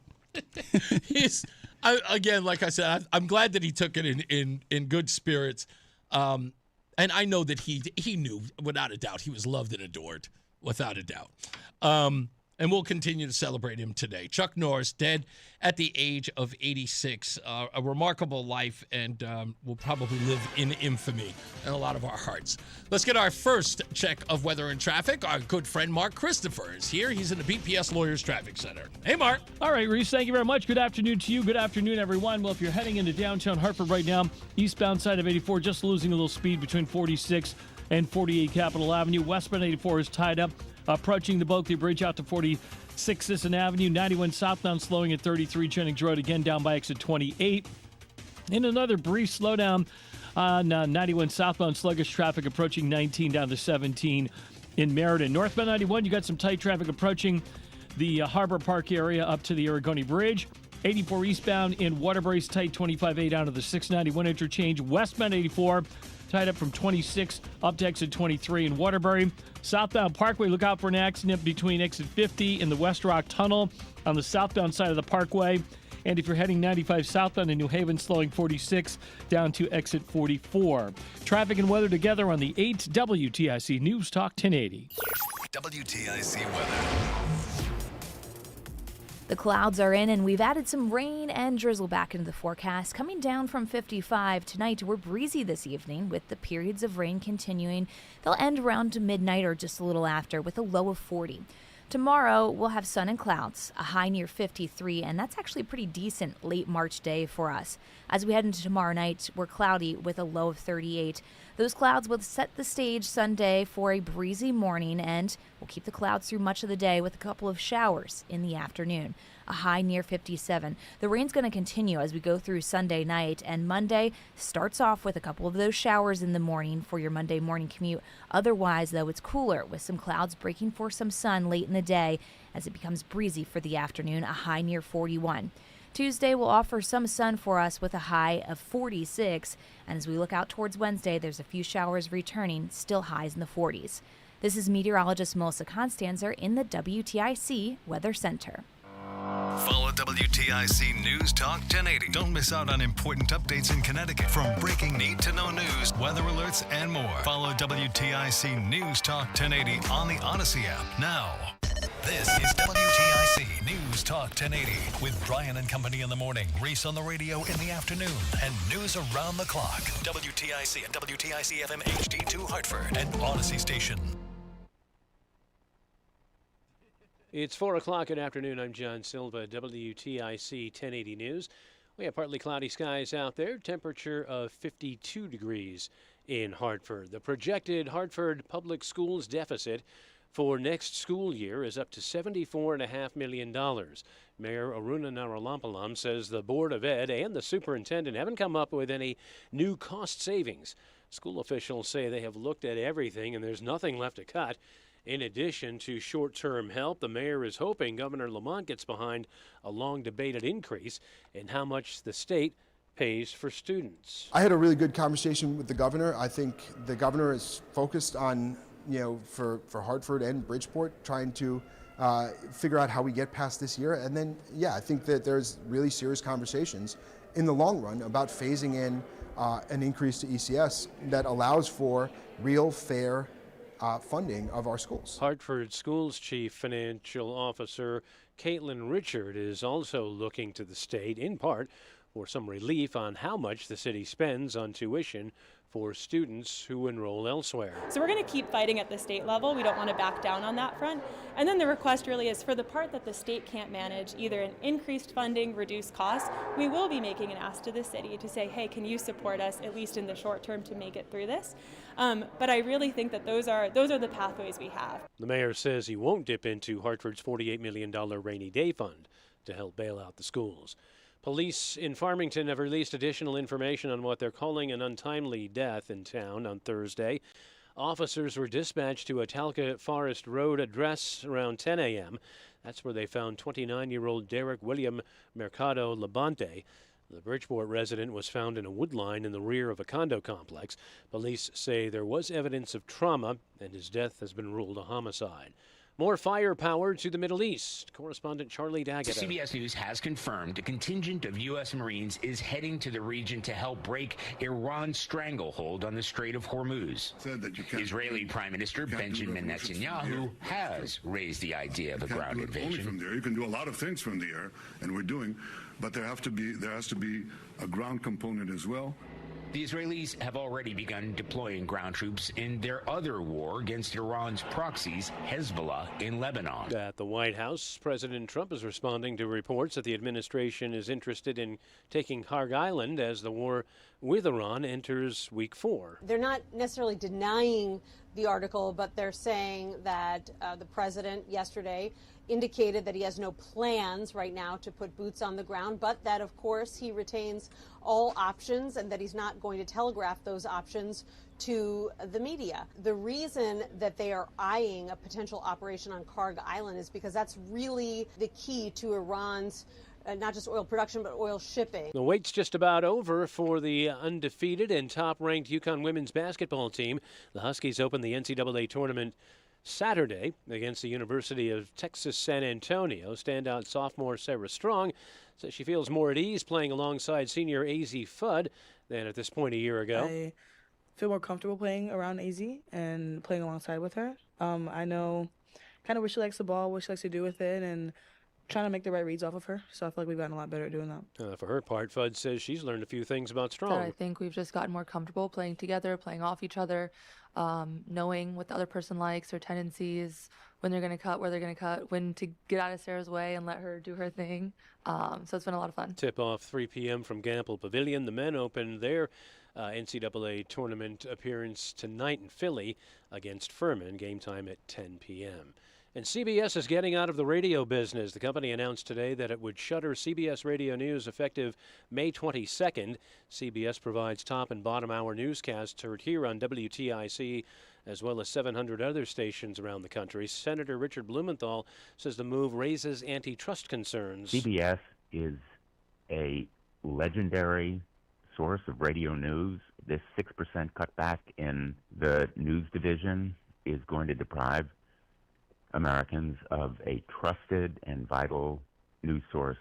Again, like I said, I'm glad that he took it in good spirits. And I know that he knew, without a doubt, he was loved and adored, without a doubt. And we'll continue to celebrate him today. Chuck Norris, dead at the age of 86. A remarkable life, and will probably live in infamy in a lot of our hearts. Let's get our first check of weather and traffic. Our good friend Mark Christopher is here. He's in the BPS Lawyers Traffic Center. Hey, Mark. All right, Reese, thank you very much. Good afternoon to you. Good afternoon, everyone. Well, if you're heading into downtown Hartford right now, eastbound side of 84, just losing a little speed between 46 and 48 Capitol Avenue. Westbound 84 is tied up. Approaching the Bulkley Bridge out to 46 Sisson Avenue. 91 southbound slowing at 33 Jennings Road, again down by exit 28. In another brief slowdown on 91 southbound, sluggish traffic approaching 19 down to 17 in Meriden. Northbound 91, you got some tight traffic approaching the Harbor Park area up to the Aragoni Bridge. 84 eastbound in Waterbury's tight 25A down to the 691 interchange. Westbound 84 tied up from 26 up to exit 23 in Waterbury. Southbound Parkway, look out for an accident between exit 50 and the West Rock Tunnel on the southbound side of the Parkway. And if you're heading 95 southbound in New Haven, slowing 46 down to exit 44. Traffic and weather together on the 8 WTIC News Talk 1080. WTIC weather. The clouds are in, and we've added some rain and drizzle back into the forecast. Coming down from 55 tonight, we're breezy this evening with the periods of rain continuing. They'll end around midnight or just a little after with a low of 40. Tomorrow, we'll have sun and clouds, a high near 53, and that's actually a pretty decent late March day for us. As we head into tomorrow night, we're cloudy with a low of 38. Those clouds will set the stage Sunday for a breezy morning, and we'll keep the clouds through much of the day with a couple of showers in the afternoon. A high near 57. The rain's going to continue as we go through Sunday night, and Monday starts off with a couple of those showers in the morning for your Monday morning commute. Otherwise, though, it's cooler with some clouds breaking for some sun late in the day as it becomes breezy for the afternoon, a high near 41. Tuesday will offer some sun for us with a high of 46, and as we look out towards Wednesday, there's a few showers returning, still highs in the 40s. This is meteorologist Melissa Constanzer in the WTIC Weather Center. Follow WTIC News Talk 1080. Don't miss out on important updates in Connecticut, from breaking need-to-know news, weather alerts, and more. Follow WTIC News Talk 1080 on the Odyssey app now. This is WTIC News Talk 1080 with Brian and Company in the morning, Reese on the radio in the afternoon, and news around the clock. WTIC and WTIC FM HD2 Hartford and Odyssey Station. It's 4 o'clock in the afternoon. I'm John Silva, WTIC 1080 News. We have partly cloudy skies out there, temperature of 52 degrees in Hartford. The projected Hartford Public Schools deficit for next school year is up to $74.5 million. Mayor Aruna Naralampalam says the Board of Ed and the superintendent haven't come up with any new cost savings. School officials say they have looked at everything and there's nothing left to cut. In addition to short-term help, the mayor is hoping Governor Lamont gets behind a long-debated increase in how much the state pays for students. I had a really good conversation with the governor. I think the governor is focused on, for Hartford and Bridgeport, trying to figure out how we get past this year. And then, I think that there's really serious conversations in the long run about phasing in an increase to ECS that allows for real, fair funding of our schools. Hartford Schools Chief Financial Officer Caitlin Richard is also looking to the state, in part, for some relief on how much the city spends on tuition for students who enroll elsewhere. So we're going to keep fighting at the state level. We don't want to back down on that front. And then the request really is for the part that the state can't manage, either an increased funding, reduced costs, we will be making an ask to the city to say, hey, can you support us, at least in the short term, to make it through this? But I really think that those are the pathways we have. The mayor says he won't dip into Hartford's $48 million rainy day fund to help bail out the schools. Police in Farmington have released additional information on what they're calling an untimely death in town on Thursday. Officers were dispatched to a Talca Forest Road address around 10 a.m. That's where they found 29-year-old Derek William Mercado Labonte. The Bridgeport resident was found in a wood line in the rear of a condo complex. Police say there was evidence of trauma, and his death has been ruled a homicide. More firepower to the Middle East. Correspondent Charlie Daggett. CBS News has confirmed a contingent of U.S. Marines is heading to the region to help break Iran's stranglehold on the Strait of Hormuz. Israeli Prime Minister Benjamin Netanyahu has raised the idea of a ground invasion. Only from there. You can do a lot of things from the air, and we're doing, but there has to be a ground component as well. The Israelis have already begun deploying ground troops in their other war against Iran's proxies, Hezbollah, in Lebanon. At the White House, President Trump is responding to reports that the administration is interested in taking Kharg Island as the war with Iran enters week 4. They're not necessarily denying the article, but they're saying that the president yesterday indicated that he has no plans right now to put boots on the ground, but that, of course, he retains all options and that he's not going to telegraph those options to the media. The reason that they are eyeing a potential operation on Kharg Island is because that's really the key to Iran's not just oil production, but oil shipping. The wait's just about over for the undefeated and top-ranked UConn women's basketball team. The Huskies open the NCAA tournament Saturday against the University of Texas San Antonio. Standout sophomore Sarah Strong says she feels more at ease playing alongside senior AZ Fudd than at this point a year ago. I feel more comfortable playing around AZ and playing alongside with her. I know kind of what she likes the ball, what she likes to do with it, and trying to make the right reads off of her. So I feel like we've gotten a lot better at doing that. For her part, Fudd says she's learned a few things about Strong. I think we've just gotten more comfortable playing together, playing off each other, knowing what the other person likes, their tendencies, when they're going to cut, where they're going to cut, when to get out of Sarah's way and let her do her thing. So it's been a lot of fun. Tip-off 3 p.m. from Gamble Pavilion. The men open their NCAA tournament appearance tonight in Philly against Furman. Game time at 10 p.m. And CBS is getting out of the radio business. The company announced today that it would shutter CBS Radio News effective May 22nd. CBS provides top and bottom hour newscasts heard here on WTIC, as well as 700 other stations around the country. Senator Richard Blumenthal says the move raises antitrust concerns. CBS is a legendary source of radio news. This 6% cutback in the news division is going to deprive Americans of a trusted and vital news source.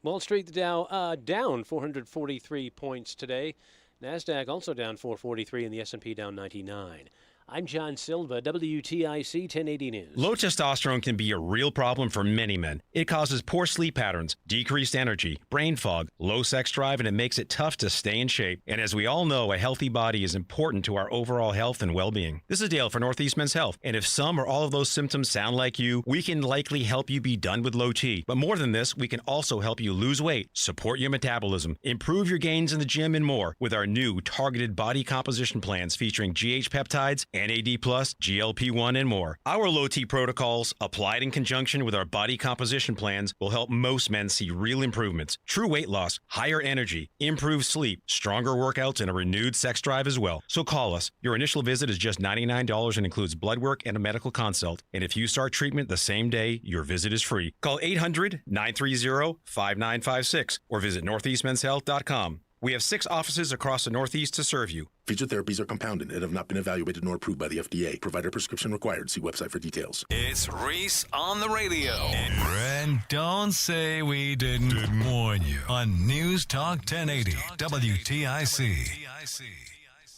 Wall Street, the Dow down 443 points today. NASDAQ also down 443 and the S&P down 99. I'm John Silva, WTIC 1080 News. Low testosterone can be a real problem for many men. It causes poor sleep patterns, decreased energy, brain fog, low sex drive, and it makes it tough to stay in shape. And as we all know, a healthy body is important to our overall health and well-being. This is Dale for Northeast Men's Health. And if some or all of those symptoms sound like you, we can likely help you be done with low T. But more than this, we can also help you lose weight, support your metabolism, improve your gains in the gym, and more with our new targeted body composition plans featuring GH peptides, NAD+, GLP-1, and more. Our low T protocols, applied in conjunction with our body composition plans, will help most men see real improvements, true weight loss, higher energy, improved sleep, stronger workouts, and a renewed sex drive as well. So call us. Your initial visit is just $99 and includes blood work and a medical consult. And if you start treatment the same day, your visit is free. Call 800-930-5956 or visit northeastmenshealth.com. We have 6 offices across the Northeast to serve you. Future therapies are compounded and have not been evaluated nor approved by the FDA. Provider prescription required. See website for details. It's Reese on the Radio. And don't say we didn't warn you on News Talk 1080 WTIC.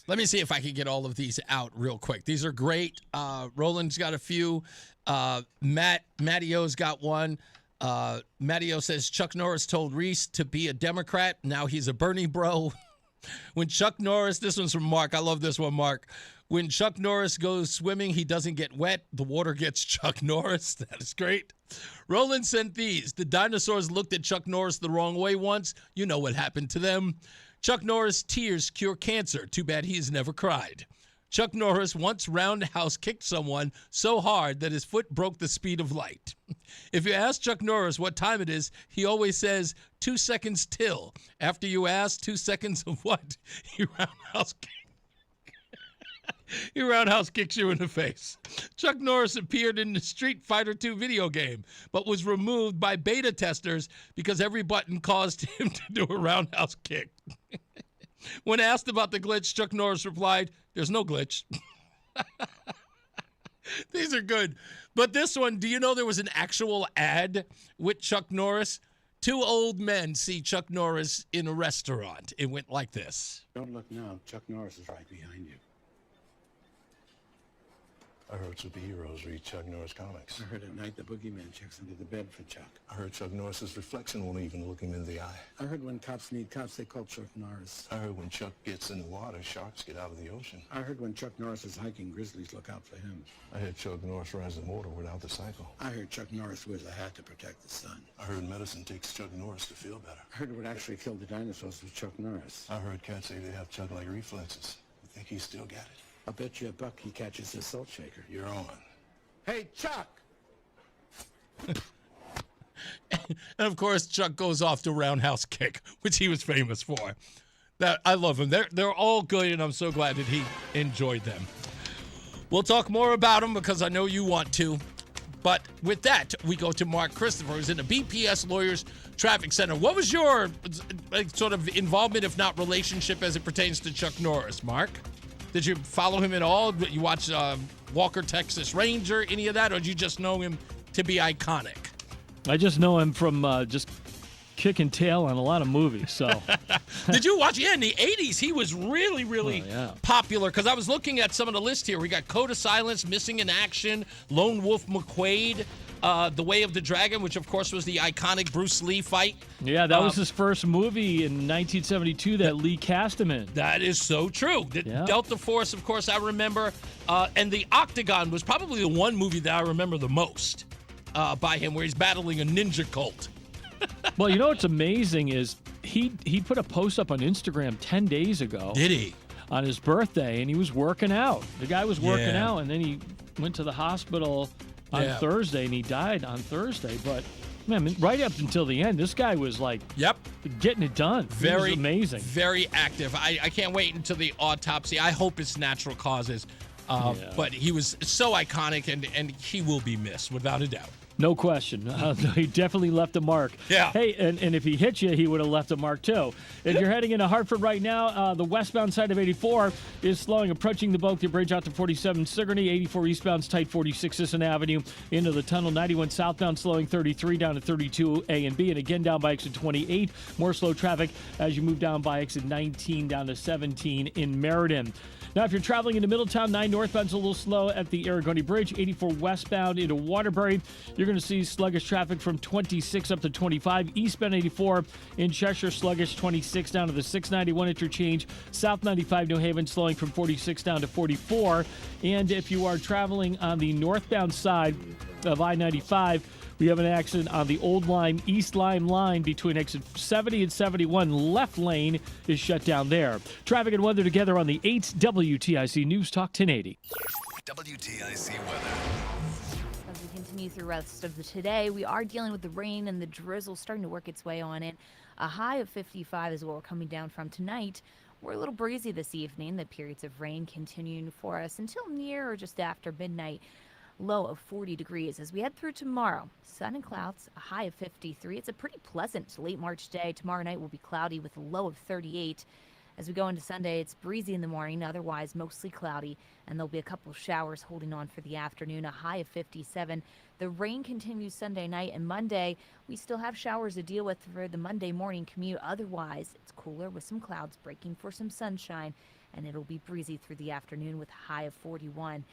Let me see if I can get all of these out real quick. These are great. Roland's got a few. Mattio's got one. Matteo says Chuck Norris told Reese to be a Democrat. Now he's a Bernie bro. When Chuck Norris, this one's from Mark. I love this one, Mark. When Chuck Norris goes swimming, he doesn't get wet. The water gets Chuck Norris. That is great. Roland sent these. The dinosaurs looked at Chuck Norris the wrong way once. You know what happened to them. Chuck Norris tears cure cancer. Too bad he's never cried. Chuck Norris once roundhouse kicked someone so hard that his foot broke the speed of light. If you ask Chuck Norris what time it is, he always says 2 seconds till. After you ask 2 seconds of what, he roundhouse kicks you in the face. Chuck Norris appeared in the Street Fighter II video game, but was removed by beta testers because every button caused him to do a roundhouse kick. When asked about the glitch, Chuck Norris replied, "There's no glitch." These are good. But this one, do you know there was an actual ad with Chuck Norris? 2 old men see Chuck Norris in a restaurant. It went like this. Don't look now. Chuck Norris is right behind you. I heard superheroes read Chuck Norris comics. I heard at night the boogeyman checks into the bed for Chuck. I heard Chuck Norris's reflection won't even look him in the eye. I heard when cops need cops, they call Chuck Norris. I heard when Chuck gets in the water, sharks get out of the ocean. I heard when Chuck Norris is hiking, grizzlies look out for him. I heard Chuck Norris rides the motor without the cycle. I heard Chuck Norris wears a hat to protect the sun. I heard medicine takes Chuck Norris to feel better. I heard what actually killed the dinosaurs was Chuck Norris. I heard cats say they have Chuck-like reflexes. I think he's still got it. I'll bet you $1 he catches his salt shaker. You're on. Hey, Chuck! And, of course, Chuck goes off to roundhouse kick, which he was famous for. I love him. They're all good, and I'm so glad that he enjoyed them. We'll talk more about them because I know you want to. But with that, we go to Mark Christopher, who's in the BPS Lawyers Traffic Center. What was your sort of involvement, if not relationship, as it pertains to Chuck Norris, Mark? Did you follow him at all? You watch Walker, Texas Ranger, any of that, or did you just know him to be iconic? I just know him from just kicking tail on a lot of movies. So, did you watch? Yeah, in the 80s, he was really popular. Because I was looking at some of the list here. We got Code of Silence, Missing in Action, Lone Wolf McQuade, The Way of the Dragon, which of course was the iconic Bruce Lee fight. Yeah, that was his first movie in 1972 that Lee cast him in. That is so true. Delta Force, of course, I remember. And The Octagon was probably the one movie that I remember the most by him, where he's battling a ninja cult. Well, you know what's amazing is he put a post up on Instagram 10 days ago. Did he? On his birthday, and he was working out. The guy was working out, and then he went to the hospital on Thursday, and he died on Thursday. But, man, right up until the end, this guy was, like, getting it done. Very amazing. Very active. I can't wait until the autopsy. I hope it's natural causes. But he was so iconic, and he will be missed, without a doubt. No question. He definitely left a mark. Yeah. Hey, and if he hit you, he would have left a mark too. If you're heading into Hartford right now, the westbound side of 84 is slowing, approaching the Boakey Bridge out to 47 Sigourney. 84 eastbound's tight, 46 Sisson Avenue into the tunnel. 91 southbound slowing 33 down to 32 A and B, and again down by exit 28. More slow traffic as you move down by exit 19 down to 17 in Meriden. Now, if you're traveling into Middletown, 9 northbound's a little slow at the Aragoni Bridge. 84 westbound into Waterbury. You're going to see sluggish traffic from 26 up to 25. Eastbound 84 in Cheshire, sluggish 26 down to the 691 interchange. South 95 New Haven slowing from 46 down to 44. And if you are traveling on the northbound side of I-95, we have an accident on the Old Lyme, East Lyme line between exit 70 and 71. Left lane is shut down there. Traffic and weather together on the 8 WTIC News Talk 1080. WTIC weather. As we continue through the rest of the today, we are dealing with the rain and the drizzle starting to work its way on in. A high of 55 is what we're coming down from tonight. We're a little breezy this evening. The periods of rain continuing for us until near or just after midnight. Low of 40 degrees as we head through tomorrow. Sun and clouds, a high of 53. It's a pretty pleasant late March day. Tomorrow night will be cloudy with a low of 38. As we go into Sunday, it's breezy in the morning, otherwise mostly cloudy, and there'll be a couple of showers holding on for the afternoon, a high of 57. The rain continues Sunday night, and Monday, we still have showers to deal with for the Monday morning commute. Otherwise, it's cooler with some clouds breaking for some sunshine, and it'll be breezy through the afternoon with a high of 41.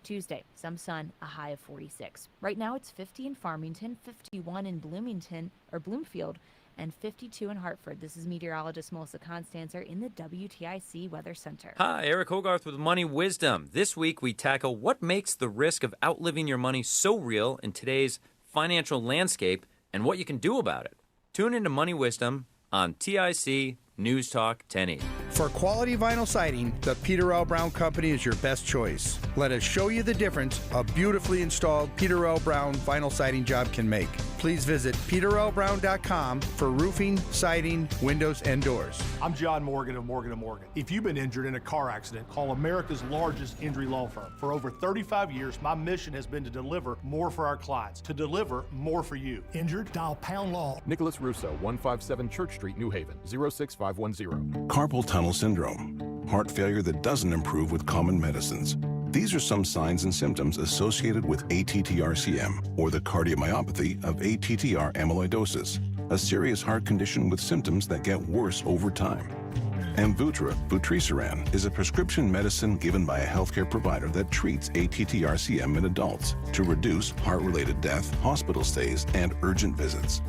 Tuesday, some sun, a high of 46. Right now it's 50 in Farmington, 51 in Bloomfield, and 52 in Hartford. This is meteorologist Melissa Constancer in the WTIC Weather Center. Hi, Eric Hogarth with Money Wisdom. This week we tackle what makes the risk of outliving your money so real in today's financial landscape and what you can do about it. Tune into Money Wisdom on TIC News Talk 1080. For quality vinyl siding, the Peter L. Brown Company is your best choice. Let us show you the difference a beautifully installed Peter L. Brown vinyl siding job can make. Please visit peterlbrown.com for roofing, siding, windows, and doors. I'm John Morgan of Morgan & Morgan. If you've been injured in a car accident, call America's largest injury law firm. For over 35 years, my mission has been to deliver more for our clients, to deliver more for you. Injured? Dial pound law. Nicholas Russo, 157 Church Street, New Haven, 06510. Carpal tunnel syndrome, heart failure that doesn't improve with common medicines. These are some signs and symptoms associated with ATTR-CM, or the cardiomyopathy of ATTR amyloidosis, a serious heart condition with symptoms that get worse over time. Amvuttra, vutrisiran, is a prescription medicine given by a healthcare provider that treats ATTR-CM in adults to reduce heart-related death, hospital stays, and urgent visits.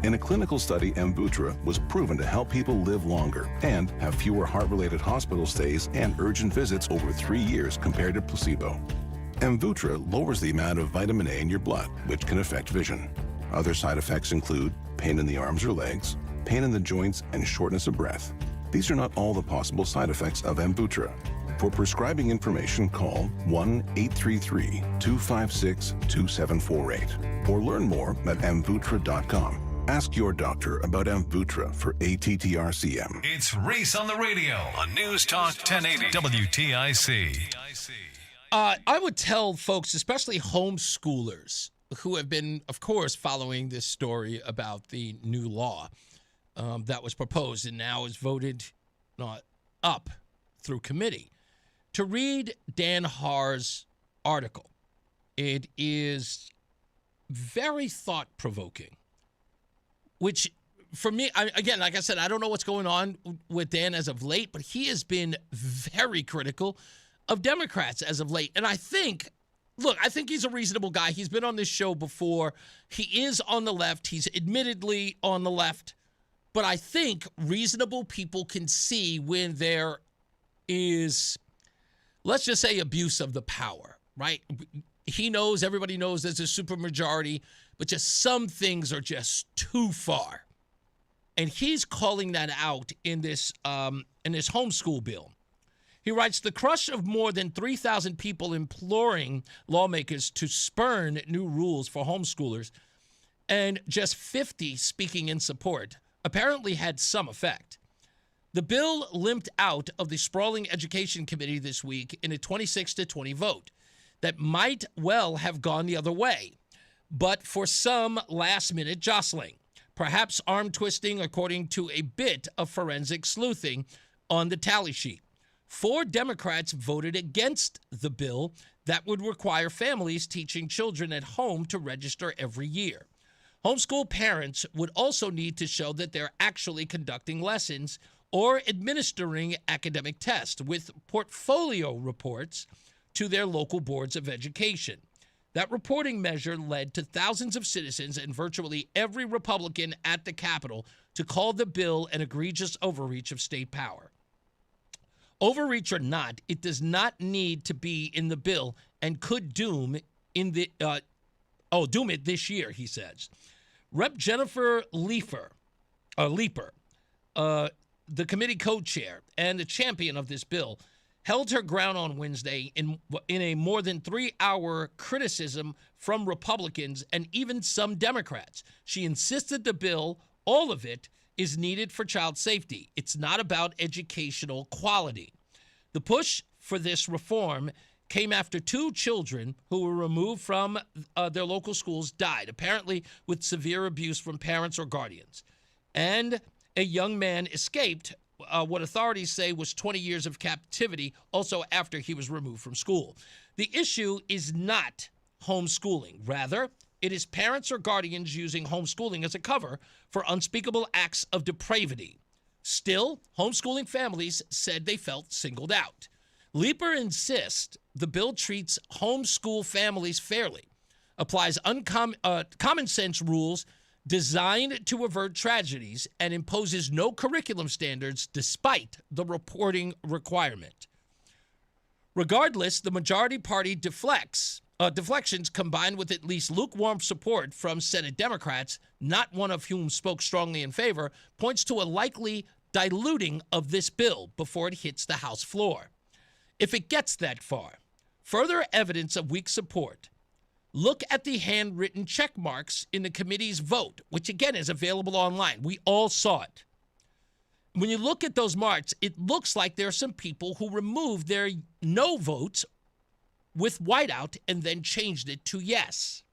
In a clinical study, Amvuttra was proven to help people live longer and have fewer heart-related hospital stays and urgent visits over 3 years compared to placebo. Amvuttra lowers the amount of vitamin A in your blood, which can affect vision. Other side effects include pain in the arms or legs, pain in the joints, and shortness of breath. These are not all the possible side effects of Amvuttra. For prescribing information, call 1-833-256-2748 or learn more at amvuttra.com. Ask your doctor about Amvuttra for ATTR-CM. It's Reese on the Radio on News Talk 1080 WTIC. I would tell folks, especially homeschoolers, who have been, of course, following this story about the new law that was proposed and now is voted up through committee, to read Dan Haar's article. It is very thought-provoking, which for me, again, like I said, I don't know what's going on with Dan as of late, but he has been very critical of Democrats as of late. And I think he's a reasonable guy. He's been on this show before. He is on the left. He's admittedly on the left. But I think reasonable people can see when there is, let's just say, abuse of the power, right? He knows, everybody knows there's a supermajority, but just some things are just too far. And he's calling that out in this homeschool bill. He writes, the crush of more than 3,000 people imploring lawmakers to spurn new rules for homeschoolers and just 50 speaking in support apparently had some effect. The bill limped out of the sprawling Education Committee this week in a 26-20 vote that might well have gone the other way. but for some last-minute jostling, perhaps arm twisting, according to a bit of forensic sleuthing on the tally sheet. 4 Democrats voted against the bill that would require families teaching children at home to register every year. Homeschool parents would also need to show that they're actually conducting lessons or administering academic tests with portfolio reports to their local boards of education. That reporting measure led to thousands of citizens and virtually every Republican at the Capitol to call the bill an egregious overreach of state power. Overreach or not, it does not need to be in the bill and could doom it this year, he says. Rep. Jennifer Leeper, the committee co-chair and the champion of this bill, held her ground on Wednesday in a more than 3-hour criticism from Republicans and even some Democrats. She insisted the bill, all of it, is needed for child safety. It's not about educational quality. The push for this reform came after 2 children who were removed from their local schools died, apparently with severe abuse from parents or guardians. And a young man escaped what authorities say was 20 years of captivity, also after he was removed from school. The issue is not homeschooling. Rather, it is parents or guardians using homeschooling as a cover for unspeakable acts of depravity. Still, homeschooling families said they felt singled out. Leeper insists the bill treats homeschool families fairly, applies common sense rules designed to avert tragedies, and imposes no curriculum standards despite the reporting requirement. Regardless, the majority party deflections combined with at least lukewarm support from Senate Democrats, not one of whom spoke strongly in favor, points to a likely diluting of this bill before it hits the House floor. If it gets that far, further evidence of weak support. Look at the handwritten check marks in the committee's vote, which again is available online. We all saw it. When you look at those marks, it looks like there are some people who removed their no votes with whiteout and then changed it to yes.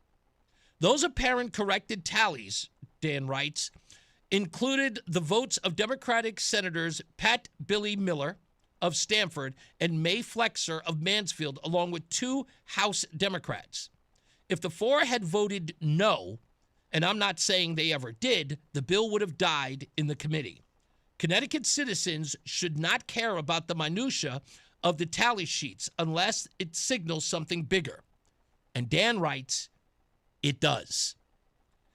Those apparent corrected tallies, Dan writes, included the votes of Democratic Senators Pat Billy Miller of Stamford and May Flexer of Mansfield, along with 2 House Democrats. If the 4 had voted no, and I'm not saying they ever did, the bill would have died in the committee. Connecticut citizens should not care about the minutia of the tally sheets unless it signals something bigger. And Dan writes, it does.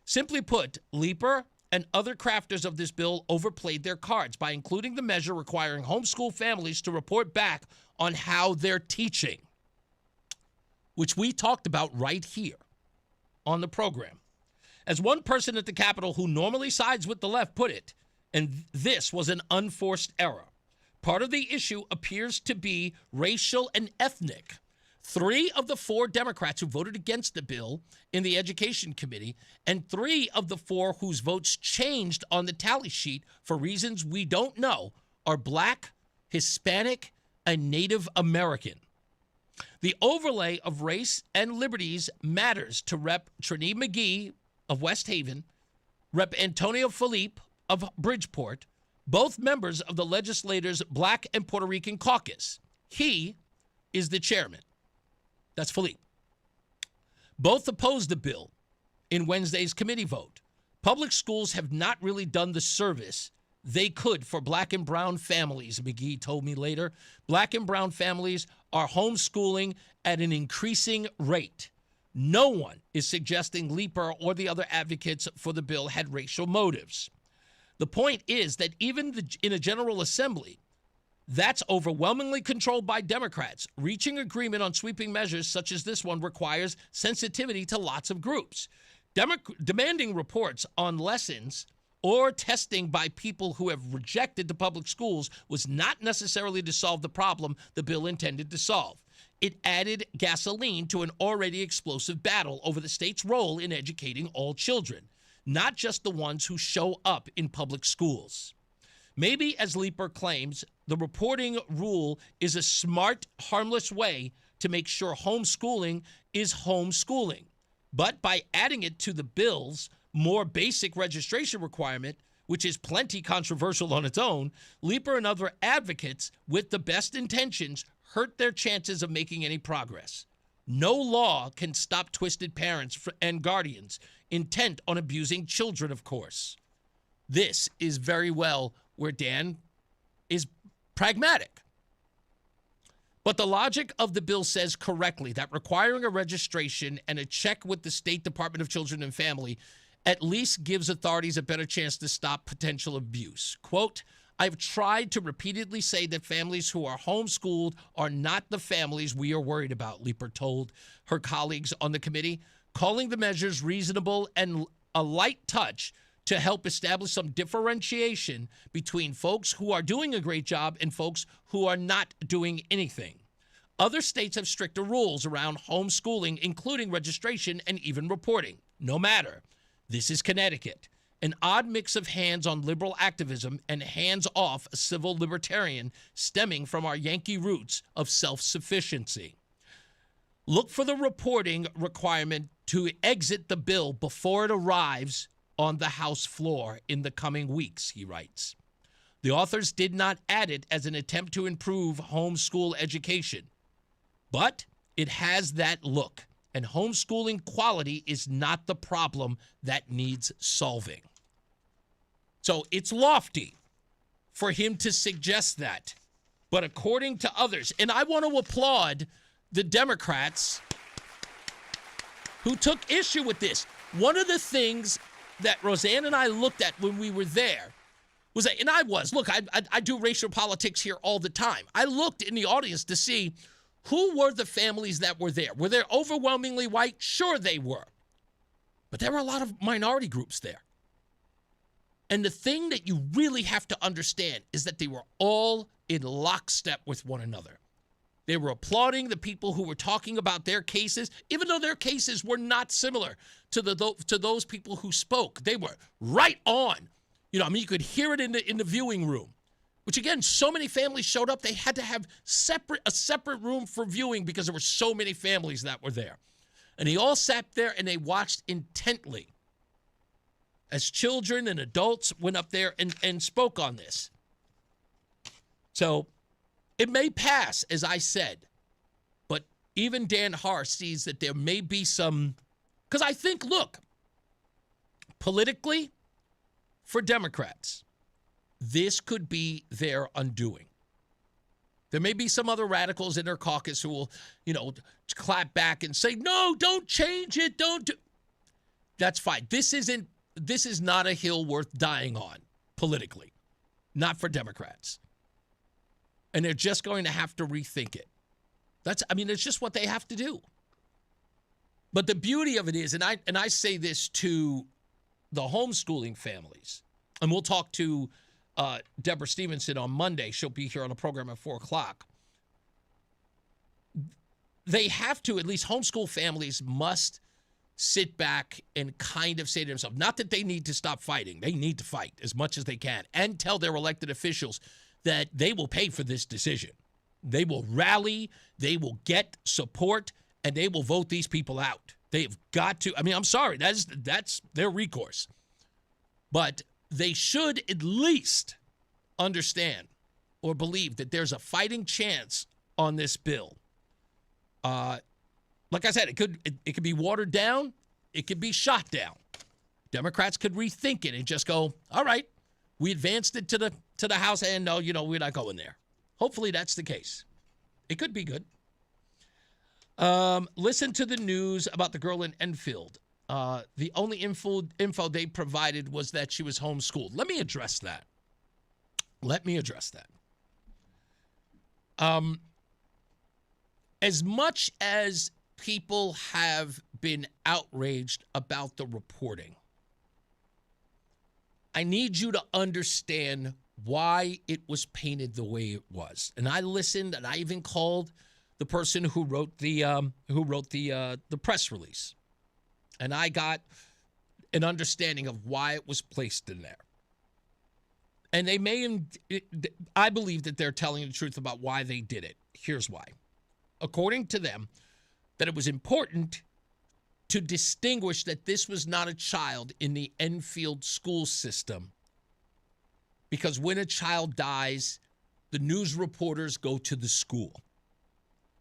Simply put, Leeper and other crafters of this bill overplayed their cards by including the measure requiring homeschool families to report back on how they're teaching, which we talked about right here on the program. As one person at the Capitol who normally sides with the left put it, and this was an unforced error. Part of the issue appears to be racial and ethnic. 3 of the 4 Democrats who voted against the bill in the Education Committee and 3 of the 4 whose votes changed on the tally sheet for reasons we don't know are Black, Hispanic, and Native American. The overlay of race and liberties matters to Rep. Trini McGee of West Haven, Rep. Antonio Philippe of Bridgeport, both members of the legislature's Black and Puerto Rican caucus. He is the chairman. That's Philippe. Both opposed the bill in Wednesday's committee vote. Public schools have not really done the service they could for Black and brown families, McGee told me later. Black and brown families are homeschooling at an increasing rate. No one is suggesting Leeper or the other advocates for the bill had racial motives. The point is that even in a General Assembly, that's overwhelmingly controlled by Democrats. Reaching agreement on sweeping measures such as this one requires sensitivity to lots of groups. Demanding reports on lessons or testing by people who have rejected the public schools was not necessarily to solve the problem the bill intended to solve. It added gasoline to an already explosive battle over the state's role in educating all children, not just the ones who show up in public schools. Maybe, as Leeper claims, the reporting rule is a smart, harmless way to make sure homeschooling is homeschooling. But by adding it to the bill's more basic registration requirement, which is plenty controversial on its own, Leeper and other advocates with the best intentions hurt their chances of making any progress. No law can stop twisted parents and guardians intent on abusing children, of course. This is very well where Dan is pragmatic. But the logic of the bill says correctly that requiring a registration and a check with the State Department of Children and Family at least gives authorities a better chance to stop potential abuse. Quote, I've tried to repeatedly say that families who are homeschooled are not the families we are worried about, Leeper told her colleagues on the committee, calling the measures reasonable and a light touch to help establish some differentiation between folks who are doing a great job and folks who are not doing anything. Other states have stricter rules around homeschooling, including registration and even reporting. No matter. This is Connecticut, an odd mix of hands-on liberal activism and hands-off civil libertarian stemming from our Yankee roots of self-sufficiency. Look for the reporting requirement to exit the bill before it arrives on the House floor in the coming weeks, he writes. The authors did not add it as an attempt to improve homeschool education, but it has that look, and homeschooling quality is not the problem that needs solving. So it's lofty for him to suggest that, but according to others, and I want to applaud the Democrats who took issue with this. One of the things that Roseanne and I looked at when we were there was that, and I do racial politics here all the time. I looked in the audience to see who were the families that were there. Were they overwhelmingly white? Sure they were. But there were a lot of minority groups there. And the thing that you really have to understand is that they were all in lockstep with one another. They were applauding the people who were talking about their cases, even though their cases were not similar to those people who spoke. They were right on. You could hear it in the viewing room, which again, so many families showed up. They had to have a separate room for viewing because there were so many families that were there. And they all sat there and they watched intently as children and adults went up there and spoke on this. So it may pass, as I said, but even Dan Haar sees that there may be some, because I think, look, politically, for Democrats, this could be their undoing. There may be some other radicals in their caucus who will, clap back and say, no, don't change it, don't do. That's fine. This is not a hill worth dying on politically, not for Democrats. And they're just going to have to rethink it. It's just what they have to do. But the beauty of it is, and I say this to the homeschooling families, and we'll talk to Deborah Stevenson on Monday. She'll be here on the program at 4 o'clock. They have to, at least homeschool families must sit back and kind of say to themselves, not that they need to stop fighting. They need to fight as much as they can and tell their elected officials that they will pay for this decision. They will rally, they will get support, and they will vote these people out. They've got to. I'm sorry, that's their recourse. But they should at least understand or believe that there's a fighting chance on this bill. Like I said, it could be watered down. It could be shot down. Democrats could rethink it and just go, all right, we advanced it to the House, and no, we're not going there. Hopefully that's the case. It could be good. Listen to the news about the girl in Enfield. The only info they provided was that she was homeschooled. Let me address that. As much as people have been outraged about the reporting, I need you to understand why it was painted the way it was. And I listened, and I even called the person who wrote the press release, and I got an understanding of why it was placed in there. And I believe that they're telling the truth about why they did it. Here's why. According to them, that it was important to distinguish that this was not a child in the Enfield school system. Because when a child dies, the news reporters go to the school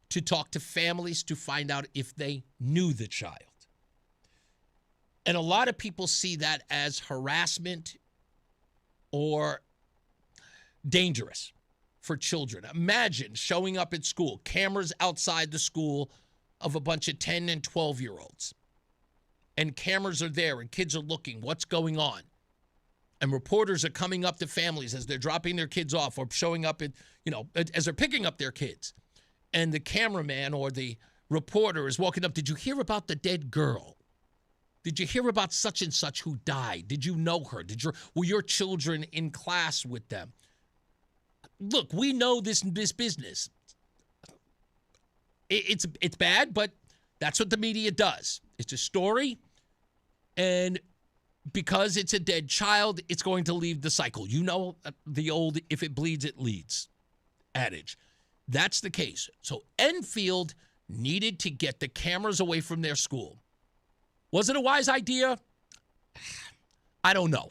to talk to families to find out if they knew the child. And a lot of people see that as harassment or dangerous for children. Imagine showing up at school, cameras outside the school of a bunch of 10 and 12-year-olds. And cameras are there and kids are looking, what's going on? And reporters are coming up to families as they're dropping their kids off or showing up, as they're picking up their kids. And the cameraman or the reporter is walking up, did you hear about the dead girl? Did you hear about such and such who died? Did you know her? Were your children in class with them? Look, we know this business. It's bad, but that's what the media does. It's a story, and because it's a dead child, it's going to leave the cycle. You know the old, if it bleeds, it leads adage. That's the case. So Enfield needed to get the cameras away from their school. Was it a wise idea? I don't know.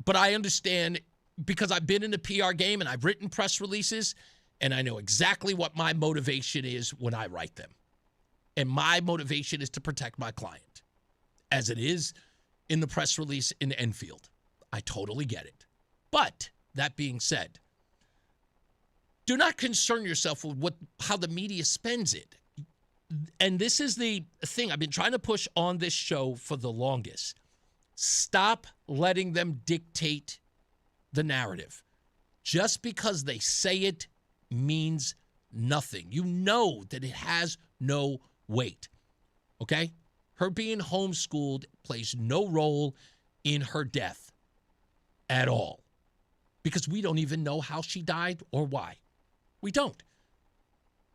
But I understand because I've been in the PR game and I've written press releases, and I know exactly what my motivation is when I write them. And my motivation is to protect my client, as it is in the press release in Enfield. I totally get it. But that being said, do not concern yourself with how the media spends it. And this is the thing I've been trying to push on this show for the longest. Stop letting them dictate the narrative. Just because they say it means nothing. You know that it has no weight. Okay? Her being homeschooled plays no role in her death at all. Because we don't even know how she died or why. We don't.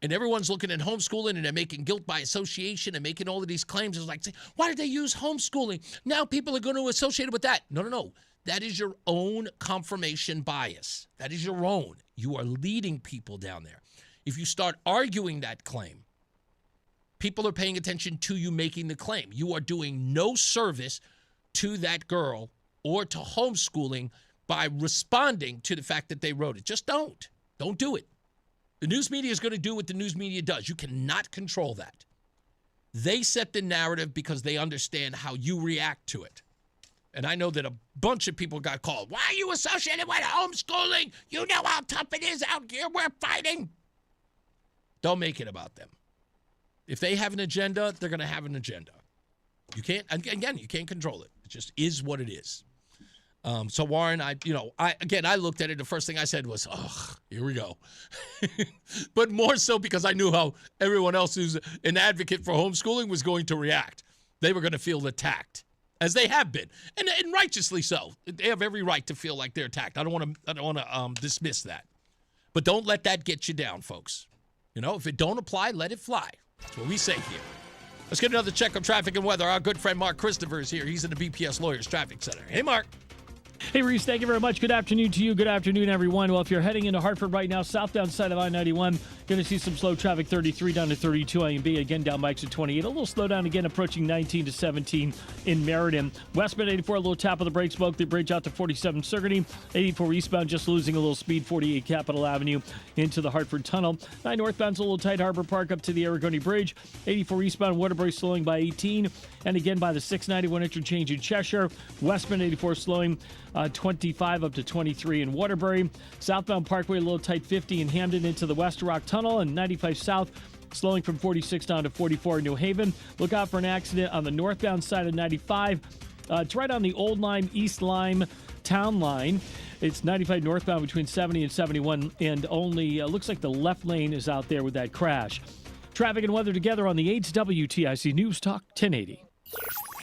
And everyone's looking at homeschooling and they're making guilt by association and making all of these claims. It's like, why did they use homeschooling? Now people are going to associate it with that. No. That is your own confirmation bias. That is your own. You are leading people down there. If you start arguing that claim, people are paying attention to you making the claim. You are doing no service to that girl or to homeschooling by responding to the fact that they wrote it. Just don't. Don't do it. The news media is going to do what the news media does. You cannot control that. They set the narrative because they understand how you react to it. And I know that a bunch of people got called. Why are you associated with homeschooling? You know how tough it is out here. We're fighting. Don't make it about them. If they have an agenda, they're going to have an agenda. You can't, again, you can't control it. It just is what it is. So Warren, I looked at it. The first thing I said was, here we go. But more so because I knew how everyone else who's an advocate for homeschooling was going to react. They were going to feel attacked, as they have been, and righteously so. They have every right to feel like they're attacked. I don't want to dismiss that, but don't let that get you down, folks. If it don't apply, let it fly. That's what we say here. Let's get another check of traffic and weather. Our good friend Mark Christopher is here. He's in the BPS Lawyers Traffic Center. Hey, Mark. Hey, Reese, thank you very much. Good afternoon to you. Good afternoon, everyone. Well, if you're heading into Hartford right now, southbound side of I-91, going to see some slow traffic, 33 down to 32 IMB, again down by exit 28. A little slowdown again, approaching 19 to 17 in Meriden. Westbound 84, a little tap of the brakes, spoke the bridge out to 47 Sigourney. 84 eastbound, just losing a little speed, 48 Capitol Avenue into the Hartford Tunnel. 9 northbound's a little tight, Harbor Park up to the Aragoni Bridge. 84 eastbound, Waterbury slowing by 18. And again by the 691 interchange in Cheshire. Westbound 84 slowing 25 up to 23 in Waterbury. Southbound Parkway a little tight, 50 in Hamden into the West Rock Tunnel, and 95 south slowing from 46 down to 44 in New Haven. Look out for an accident on the northbound side of 95. It's right on the Old Lyme, East Lyme Town Line. It's 95 northbound between 70 and 71, and only looks like the left lane is out there with that crash. Traffic and weather together on the 8's WTIC News Talk 1080.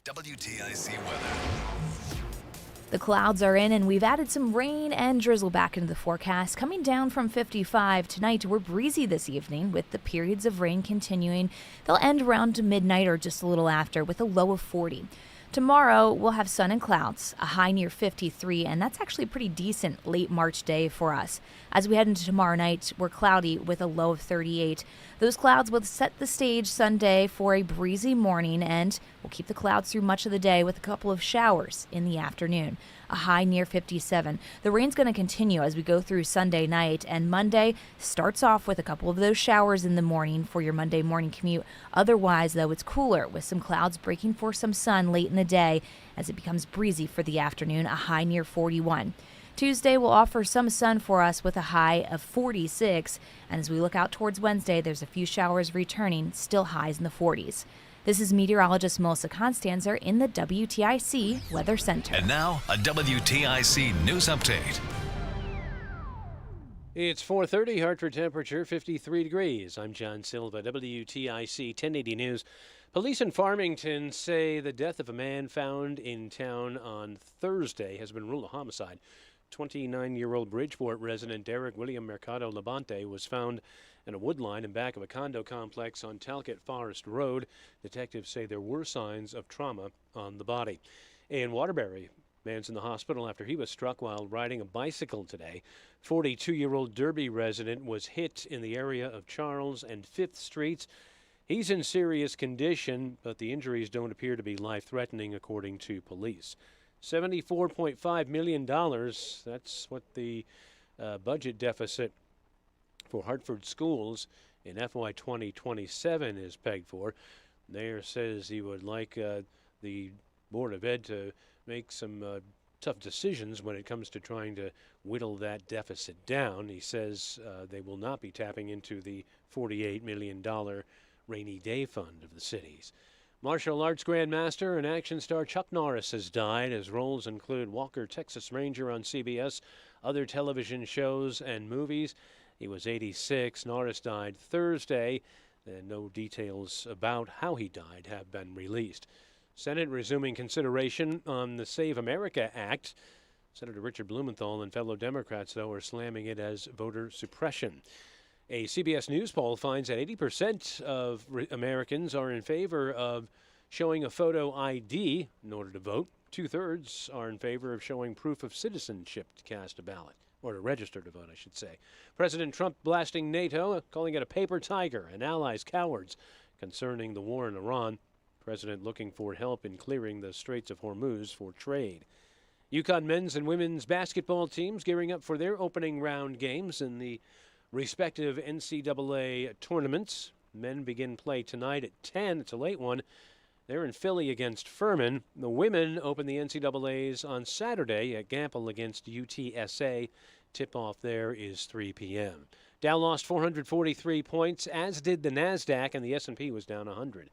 WTIC weather. The clouds are in, and we've added some rain and drizzle back into the forecast. Coming down from 55 tonight, we're breezy this evening with the periods of rain continuing. They'll end around midnight or just a little after with a low of 40. Tomorrow, we'll have sun and clouds, a high near 53, and that's actually a pretty decent late March day for us. As we head into tomorrow night, we're cloudy with a low of 38. Those clouds will set the stage Sunday for a breezy morning, and we'll keep the clouds through much of the day with a couple of showers in the afternoon. A high near 57. The rain's going to continue as we go through Sunday night, and Monday starts off with a couple of those showers in the morning for your Monday morning commute. Otherwise, though, it's cooler with some clouds breaking for some sun late in the day as it becomes breezy for the afternoon, a high near 41. Tuesday will offer some sun for us with a high of 46, and as we look out towards Wednesday, there's a few showers returning, still highs in the 40s. This is meteorologist Melissa Constanzer in the WTIC Weather Center. And now, a WTIC news update. It's 4:30, Hartford temperature 53 degrees. I'm John Silva, WTIC 1080 News. Police in Farmington say the death of a man found in town on Thursday has been ruled a homicide. 29-year-old Bridgeport resident Derek William Mercado Labonte was found in a wood line in back of a condo complex on Talcott Forest Road. Detectives say there were signs of trauma on the body. In Waterbury, man's in the hospital after he was struck while riding a bicycle today. 42-year-old Derby resident was hit in the area of Charles and 5th Streets. He's in serious condition, but the injuries don't appear to be life-threatening, according to police. $74.5 million, that's what the budget deficit for Hartford schools in FY 2027 is pegged for. Mayor says he would like the Board of Ed to make some tough decisions when it comes to trying to whittle that deficit down. He says they will not be tapping into the $48 million rainy day fund of the cities. Martial arts grandmaster and action star Chuck Norris has died. His roles include Walker, Texas Ranger on CBS, other television shows and movies. He was 86. Norris died Thursday, and no details about how he died have been released. Senate resuming consideration on the Save America Act. Senator Richard Blumenthal and fellow Democrats, though, are slamming it as voter suppression. A CBS News poll finds that 80% of Americans are in favor of showing a photo ID in order to vote. 2/3 are in favor of showing proof of citizenship to cast a ballot, or to register to vote, I should say. President Trump blasting NATO, calling it a paper tiger and allies cowards concerning the war in Iran. President looking for help in clearing the Straits of Hormuz for trade. UConn men's and women's basketball teams gearing up for their opening round games in the respective NCAA tournaments. Men begin play tonight at 10. It's a late one. They're in Philly against Furman. The women open the NCAAs on Saturday at Gamble against UTSA. Tip-off there is 3 p.m. Dow lost 443 points, as did the NASDAQ, and the S&P was down 100.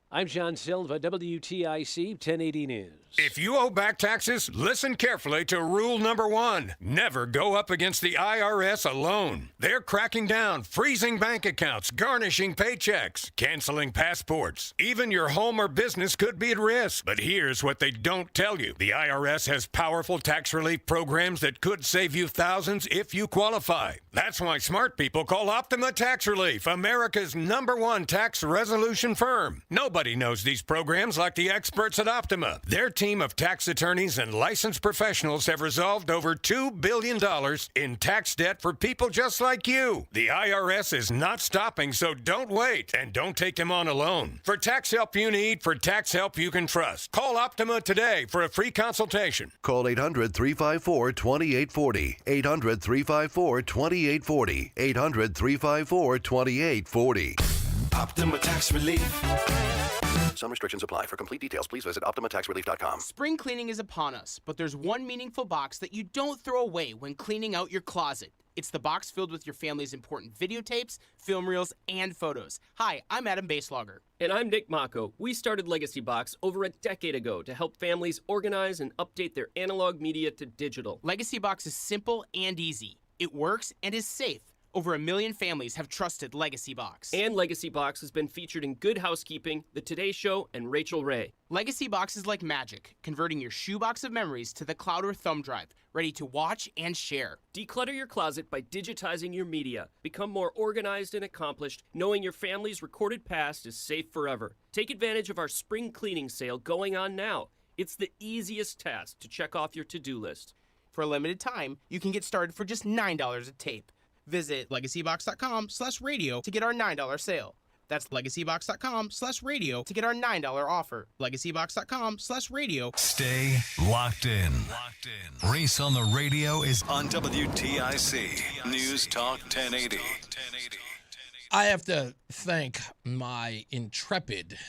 I'm John Silva, WTIC 1080 News. If you owe back taxes, listen carefully to rule number 1. Never go up against the IRS alone. They're cracking down, freezing bank accounts, garnishing paychecks, canceling passports. Even your home or business could be at risk. But here's what they don't tell you. The IRS has powerful tax relief programs that could save you thousands if you qualify. That's why smart people call Optima Tax Relief, America's #1 tax resolution firm. Nobody knows these programs like the experts at Optima. Their team of tax attorneys and licensed professionals have resolved over $2 billion in tax debt for people just like you. The IRS is not stopping, so don't wait. And don't take them on alone. For tax help you need, for tax help you can trust, call Optima today for a free consultation. Call 800-354-2840. 800-354-2840. 800-354-2840. Optima Tax Relief. Some restrictions apply. For complete details, please visit OptimaTaxRelief.com. Spring cleaning is upon us, but there's one meaningful box that you don't throw away when cleaning out your closet. It's the box filled with your family's important videotapes, film reels, and photos. Hi, I'm Adam Baselogger. And I'm Nick Mako. We started Legacy Box over a decade ago to help families organize and update their analog media to digital. Legacy Box is simple and easy. It works and is safe. Over 1 million families have trusted Legacy Box. And Legacy Box has been featured in Good Housekeeping, The Today Show, and Rachel Ray. Legacy Box is like magic, converting your shoebox of memories to the cloud or thumb drive, ready to watch and share. Declutter your closet by digitizing your media. Become more organized and accomplished, knowing your family's recorded past is safe forever. Take advantage of our spring cleaning sale going on now. It's the easiest task to check off your to-do list. For a limited time, you can get started for just $9 a tape. Visit legacybox.com/radio to get our $9 sale. That's legacybox.com/radio to get our $9 offer. Legacybox.com/radio. Stay locked in. Reese on the Radio is on WTIC News Talk 1080. I have to thank my intrepid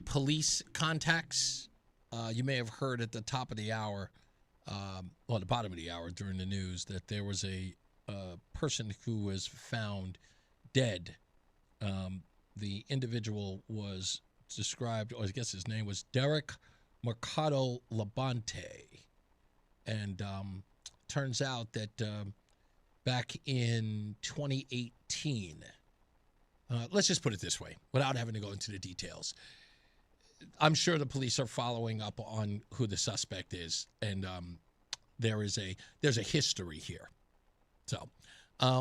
police contacts. You may have heard at the top of the hour, the bottom of the hour during the news, that there was a person who was found dead. The individual was described, or I guess his name was Derek Mercado Labonte. And turns out that back in 2018, let's just put it this way, without having to go into the details. I'm sure the police are following up on who the suspect is, and there's a history here. So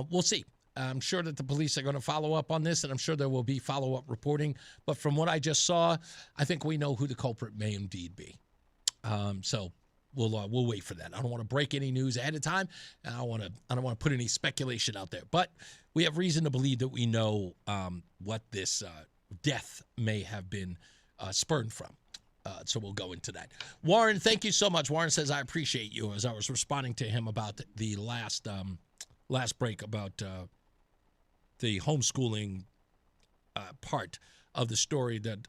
we'll see. I'm sure that the police are going to follow up on this, and I'm sure there will be follow-up reporting. But from what I just saw, I think we know who the culprit may indeed be. So we'll wait for that. I don't want to break any news ahead of time, and I don't want to put any speculation out there. But we have reason to believe that we know what this death may have been spurred from. So we'll go into that. Warren, thank you so much. Warren says, I appreciate you, as I was responding to him about the last break about the homeschooling part of the story that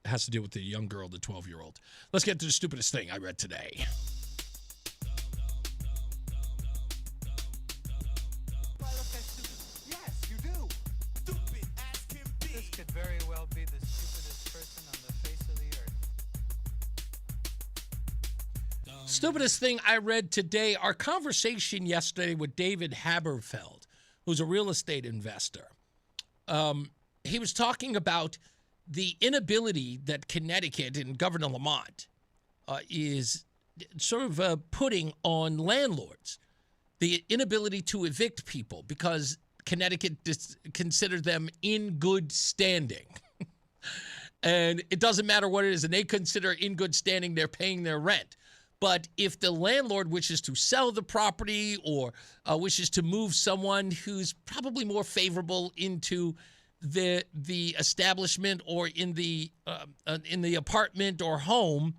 has to do with the young girl, the 12-year-old. Let's get to the stupidest thing I read today. Yes, you do. Stupid as can be. This could very well be the stupidest person on the face of the earth. Stupidest thing I read today, our conversation yesterday with David Haberfeld, who's a real estate investor. He was talking about the inability that Connecticut and Governor Lamont is sort of putting on landlords, the inability to evict people because Connecticut considered them in good standing. And it doesn't matter what it is, and they consider in good standing, they're paying their rent. But if the landlord wishes to sell the property or wishes to move someone who's probably more favorable into the establishment or in the apartment or home,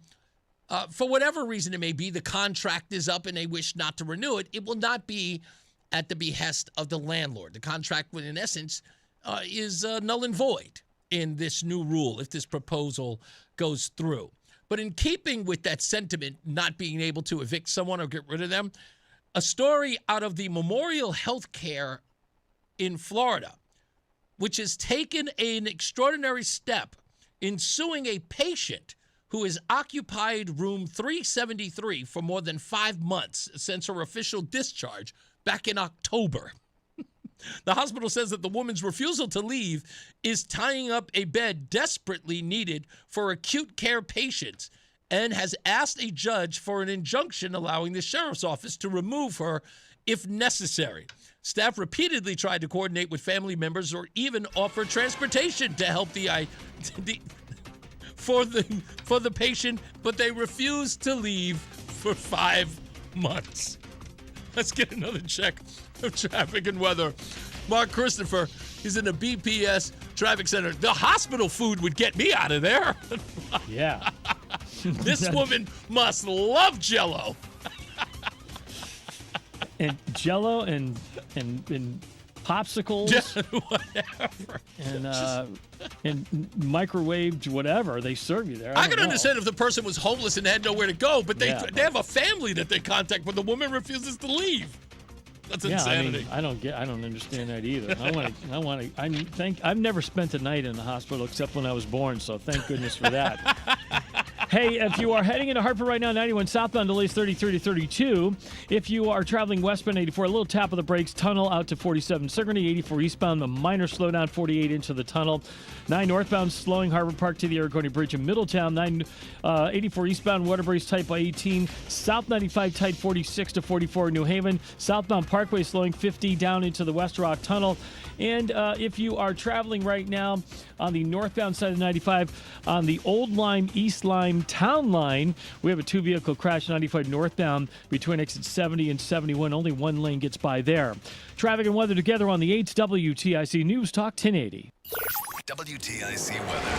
for whatever reason it may be, the contract is up and they wish not to renew it, it will not be at the behest of the landlord. The contract, in essence, is null and void in this new rule if this proposal goes through. But in keeping with that sentiment, not being able to evict someone or get rid of them, a story out of the Memorial Healthcare in Florida, which has taken an extraordinary step in suing a patient who has occupied room 373 for more than 5 months since her official discharge back in October. The hospital says that the woman's refusal to leave is tying up a bed desperately needed for acute care patients and has asked a judge for an injunction allowing the sheriff's office to remove her if necessary. Staff repeatedly tried to coordinate with family members or even offer transportation to help for the patient, but they refused to leave for 5 months. Let's get another check of traffic and weather. Mark Christopher is in the BPS traffic center. The hospital food would get me out of there. Yeah. This woman must love Jell-O. And Jell-O and popsicles. Whatever. And microwaved whatever they serve you there. I can understand if the person was homeless and had nowhere to go, but they have a family that they contact, but the woman refuses to leave. That's insanity. I mean, I don't understand that either. I've never spent a night in the hospital except when I was born, so thank goodness for that. Hey, if you are heading into Hartford right now, 91 southbound delays 33 to 32. If you are traveling westbound 84, a little tap of the brakes, tunnel out to 47. Sigourney 84 eastbound, a minor slowdown 48 into the tunnel. 9 northbound slowing Harvard Park to the Arconi Bridge in Middletown. 84 eastbound Waterbury's tight by 18. South 95 tight 46 to 44 New Haven. Southbound Parkway slowing 50 down into the West Rock Tunnel. And if you are traveling right now on the northbound side of 95 on the Old Lyme, East Lyme Town Line, we have a 2-vehicle crash 95 northbound between exit 70 and 71. Only one lane gets by there. Traffic and weather together on the 8th WTIC News Talk 1080. WTIC weather.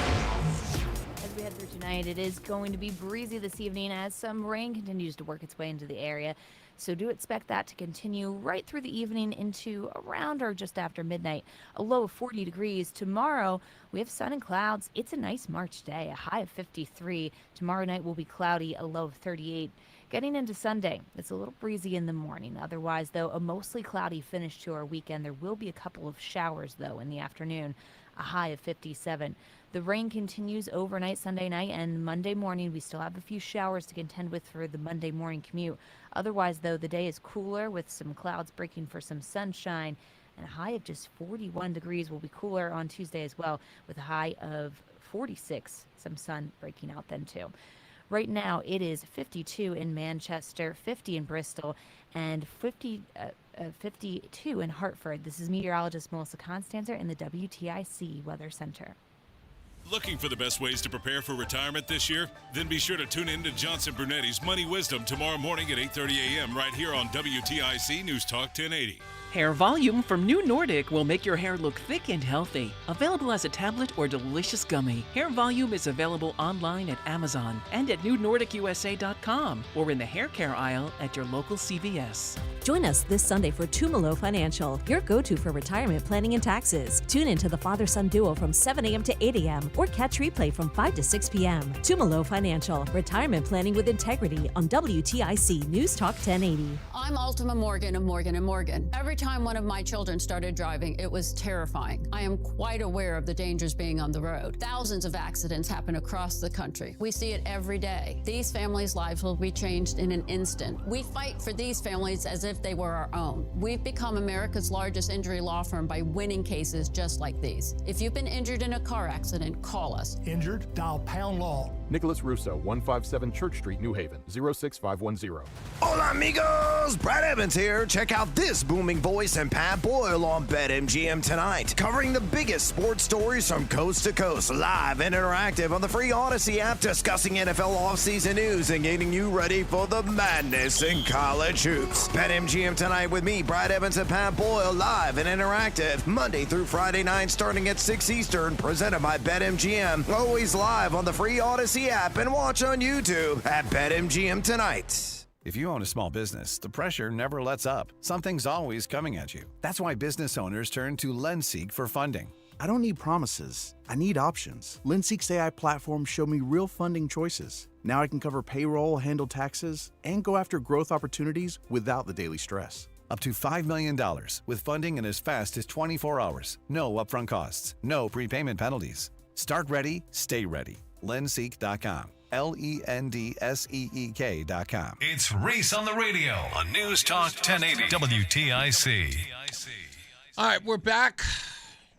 As we head through tonight, it is going to be breezy this evening as some rain continues to work its way into the area. So do expect that to continue right through the evening into around or just after midnight. A low of 40 degrees. Tomorrow, we have sun and clouds. It's a nice March day, a high of 53. Tomorrow night will be cloudy, a low of 38. Getting into Sunday, it's a little breezy in the morning. Otherwise, though, a mostly cloudy finish to our weekend. There will be a couple of showers, though, in the afternoon, a high of 57. The rain continues overnight Sunday night, and Monday morning we still have a few showers to contend with for the Monday morning commute. Otherwise, though, the day is cooler with some clouds breaking for some sunshine, and a high of just 41 degrees. Will be cooler on Tuesday as well with a high of 46. Some sun breaking out then too. Right now it is 52 in Manchester, 50 in Bristol, and 52 in Hartford. This is meteorologist Melissa Constanzer in the WTIC Weather Center. Looking for the best ways to prepare for retirement this year? Then be sure to tune in to Johnson Brunetti's Money Wisdom tomorrow morning at 8:30 a.m. right here on WTIC News Talk 1080. Hair Volume from New Nordic will make your hair look thick and healthy. Available as a tablet or delicious gummy. Hair Volume is available online at Amazon and at newnordicusa.com or in the hair care aisle at your local CVS. Join us this Sunday for Tumalo Financial, your go-to for retirement planning and taxes. Tune in to the father-son duo from 7 a.m. to 8 a.m. or catch replay from 5 to 6 p.m. Tumalo Financial, retirement planning with integrity on WTIC News Talk 1080. I'm Ultima Morgan of Morgan & Morgan. Every time one of my children started driving, it was terrifying. I am quite aware of the dangers being on the road. Thousands of accidents happen across the country. We see it every day. These families' lives will be changed in an instant. We fight for these families as if they were our own. We've become America's largest injury law firm by winning cases just like these. If you've been injured in a car accident, call us. Injured? Dial pound law. Nicholas Russo, 157 Church Street, New Haven, 06510. Hola amigos, Brad Evans here. Check out this booming voice and Pat Boyle on BetMGM tonight, covering the biggest sports stories from coast to coast, live and interactive on the free Odyssey app, discussing NFL offseason news and getting you ready for the madness in college hoops. BetMGM tonight with me, Brad Evans and Pat Boyle, live and interactive, Monday through Friday night starting at 6 Eastern, presented by BetMGM. Always live on the free Odyssey app and watch on YouTube at BetMGM tonight. If you own a small business, the pressure never lets up. Something's always coming at you. That's why business owners turn to LendSeek for funding. I don't need promises. I need options. LendSeek's AI platform showed me real funding choices. Now I can cover payroll, handle taxes, and go after growth opportunities without the daily stress. Up to $5 million with funding in as fast as 24 hours. No upfront costs. No prepayment penalties. Start ready, stay ready. LendSeek.com. LendSeek.com. It's Reese on the Radio on News Talk 1080 WTIC. All right, we're back.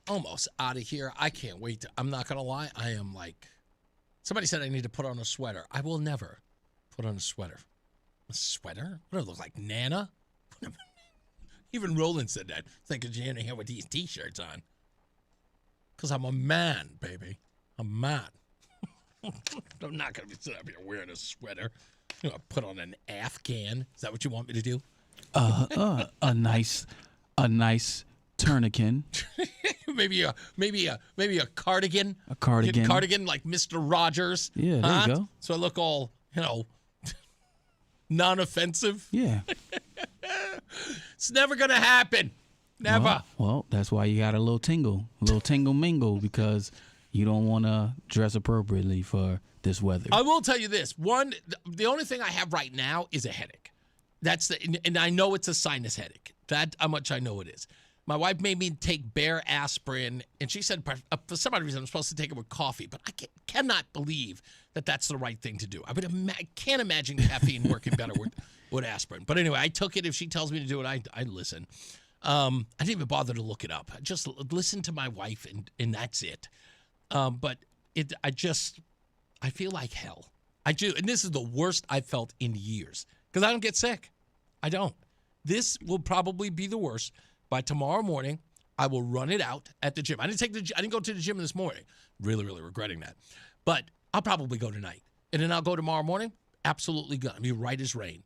Almost out of here. I can't wait. I'm not going to lie. I am like, somebody said I need to put on a sweater. I will never put on a sweater. A sweater? What do I look like, Nana? Even Roland said that. Thinking Jana here with these T-shirts on. Because I'm a man, baby. I'm a man. I'm not going to be sitting up here wearing a sweater. You know, put on an Afghan. Is that what you want me to do? A nice tourniquet. maybe a cardigan. A cardigan. Cardigan like Mr. Rogers. Yeah, there you go. So I look all, non-offensive. Yeah. It's never going to happen. Never. Well, that's why you got a little tingle mingle, because you don't want to dress appropriately for this weather. I will tell you this. The only thing I have right now is a headache. And I know it's a sinus headache. That how much I know it is. My wife made me take Bear aspirin, and she said for some odd reason I'm supposed to take it with coffee, but I cannot believe that that's the right thing to do. I can't imagine caffeine working better with aspirin. But anyway, I took it. If she tells me to do it, I listen. I didn't even bother to look it up. I just listened to my wife, and that's it. But I feel like hell. I do, and this is the worst I've felt in years because I don't get sick. I don't. This will probably be the worst. By tomorrow morning, I will run it out at the gym. I didn't go to the gym this morning. Really, really regretting that. But I'll probably go tonight. And then I'll go tomorrow morning. Absolutely good. I'll be right as rain.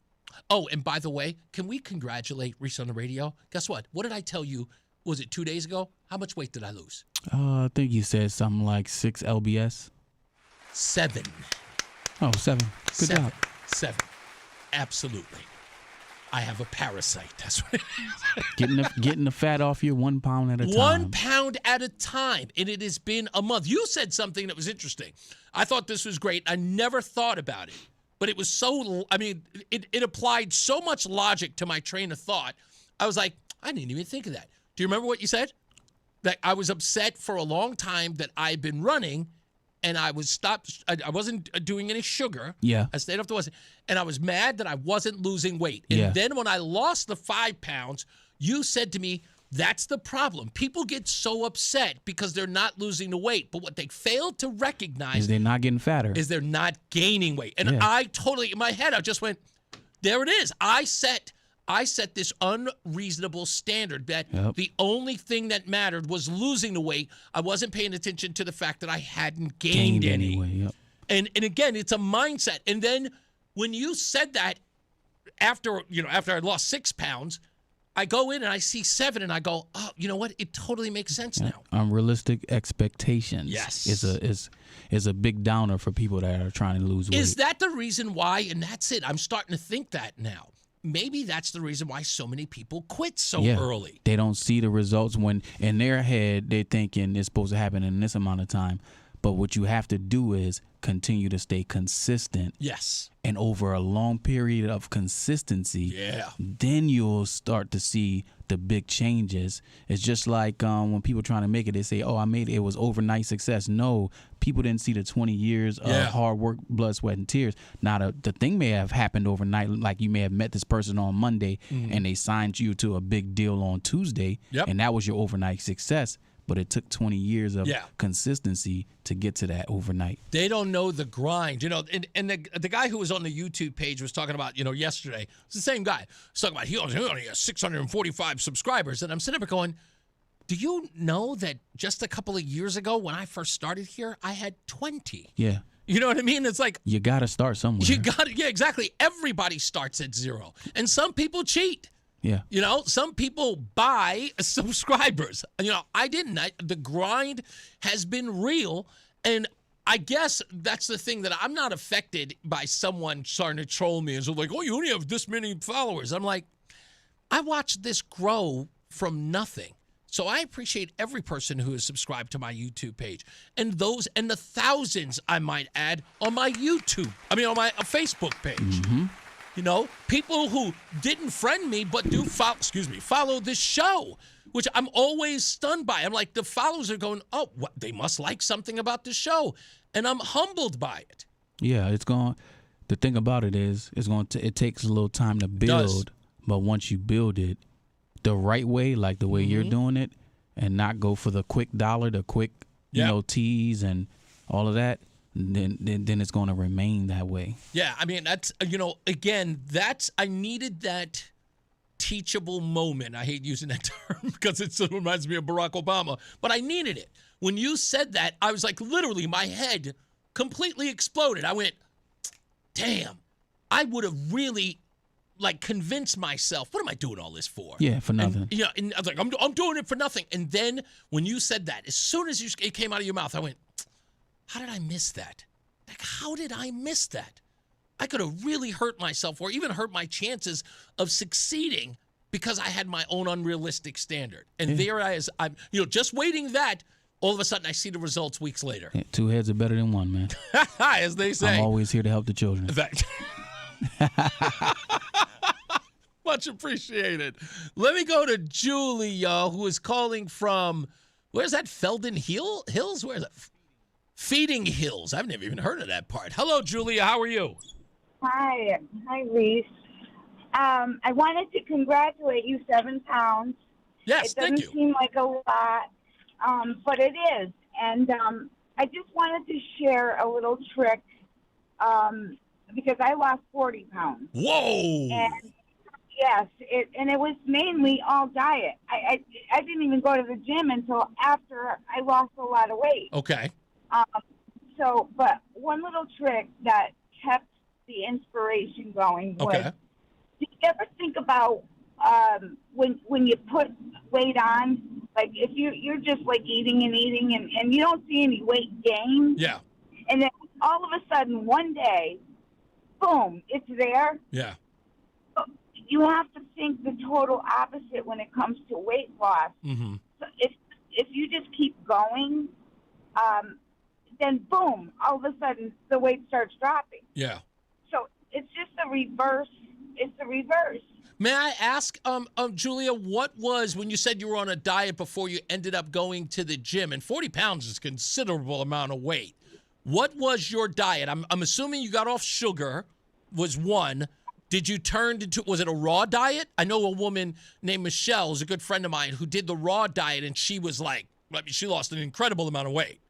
Oh, and by the way, can we congratulate Reese on the Radio? Guess what? What did I tell you? Was it 2 days ago? How much weight did I lose? I think you said something like 6 lbs. 7. Oh, 7. Good job. 7. Absolutely. I have a parasite. That's what it is. Getting the fat off you 1 pound at a time. 1 pound at a time. And it has been a month. You said something that was interesting. I thought this was great. I never thought about it. But it was it applied so much logic to my train of thought. I was like, I didn't even think of that. Do you remember what you said? That I was upset for a long time that I've been running and I was stopped. I wasn't doing any sugar. Yeah. I stayed off the wasn't. And I was mad that I wasn't losing weight. And then when I lost the 5 pounds, you said to me, that's the problem. People get so upset because they're not losing the weight. But what they fail to recognize is they're not getting fatter. Is they're not gaining weight. And I totally, in my head, I just went, there it is. I set this unreasonable standard that the only thing that mattered was losing the weight. I wasn't paying attention to the fact that I hadn't gained any. Yep. And again, it's a mindset. And then when you said that after I lost 6 pounds, I go in and I see 7 and I go, oh, you know what? It totally makes sense now. Unrealistic expectations. Yes. is a big downer for people that are trying to lose weight. Is that the reason why? And that's it. I'm starting to think that now. Maybe that's the reason why so many people quit so early. They don't see the results when in their head they're thinking it's supposed to happen in this amount of time. But what you have to do is continue to stay consistent. Yes. And over a long period of consistency, then you'll start to see the big changes. It's just like when people trying to make it, they say, oh, I made it. It was overnight success. No, people didn't see the 20 years of hard work, blood, sweat, and tears. Now, the thing may have happened overnight, like you may have met this person on Monday and they signed you to a big deal on Tuesday, and that was your overnight success. But it took 20 years of consistency to get to that overnight. They don't know the grind. And the guy who was on the YouTube page was talking about, yesterday, it's the same guy. He's talking about he only has 645 subscribers. And I'm sitting there going, do you know that just a couple of years ago when I first started here, I had 20? Yeah. You know what I mean? It's like you got to start somewhere. Yeah, exactly. Everybody starts at 0. And some people cheat. Yeah. Some people buy subscribers. I didn't. The grind has been real. And I guess that's the thing that I'm not affected by someone starting to troll me and so like, oh, you only have this many followers. I'm like, I watched this grow from nothing. So I appreciate every person who has subscribed to my YouTube page and the thousands I might add on my on my Facebook page. Mm-hmm. People who didn't friend me but do follow this show, which I'm always stunned by. I'm like, the followers are going, oh, what? They must like something about the show. And I'm humbled by it. Yeah, the thing about it is, it takes a little time to build, but once you build it the right way, like the way you're doing it, and not go for the quick dollar, the quick, tease and all of that, then it's going to remain that way. Yeah, I mean, that's, I needed that teachable moment. I hate using that term because it sort of reminds me of Barack Obama, but I needed it. When you said that, I was like, literally, my head completely exploded. I went, damn, I would have really, convinced myself, what am I doing all this for? Yeah, for nothing. And I was like, I'm doing it for nothing. And then when you said that, as soon as it came out of your mouth, I went, how did I miss that? How did I miss that? I could have really hurt myself or even hurt my chances of succeeding because I had my own unrealistic standard. And there I is. I'm, just waiting that. All of a sudden, I see the results weeks later. Yeah, 2 heads are better than one, man. As they say. I'm always here to help the children. Much appreciated. Let me go to Julia, who is calling from, where's that, Felden Hills? Where's that? Feeding Hills. I've never even heard of that part. Hello, Julia. How are you? Hi, Reese. I wanted to congratulate you, 7 pounds. Yes, thank you. It doesn't seem like a lot, but it is. And I just wanted to share a little trick because I lost 40 pounds. Whoa! And yes, it was mainly all diet. I didn't even go to the gym until after I lost a lot of weight. Okay. But one little trick that kept the inspiration going was, Okay. did you ever think about when you put weight on, like if you're just like eating and you don't see any weight gain? Yeah. And then all of a sudden one day, boom, it's there. Yeah. You have to think the total opposite when it comes to weight loss. Mm-hmm. So if you just keep going, then boom, all of a sudden the weight starts dropping. Yeah. So it's just the reverse. It's the reverse. May I ask, Julia, what was, when you said you were on a diet before you ended up going to the gym, and 40 pounds is a considerable amount of weight. What was your diet? I'm assuming you got off sugar, was one. Did you turn into, was it a raw diet? I know a woman named Michelle, who's a good friend of mine, who did the raw diet, and she was like, I mean, she lost an incredible amount of weight.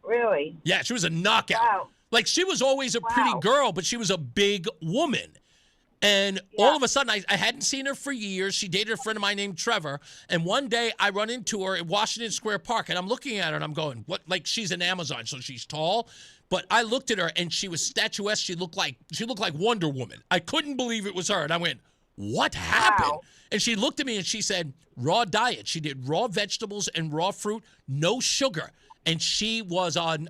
Really? Yeah, she was a knockout. Wow. Like, she was always a pretty girl, but she was a big woman. And all of a sudden, I hadn't seen her for years. She dated a friend of mine named Trevor. And one day, I run into her at Washington Square Park, and I'm looking at her, and I'm going, what? Like, she's an Amazon, so she's tall. But I looked at her, and she was statuesque. She looked like Wonder Woman. I couldn't believe it was her. And I went, what happened? Wow. And she looked at me, and she said, raw diet. She did raw vegetables and raw fruit, no sugar. And she was on...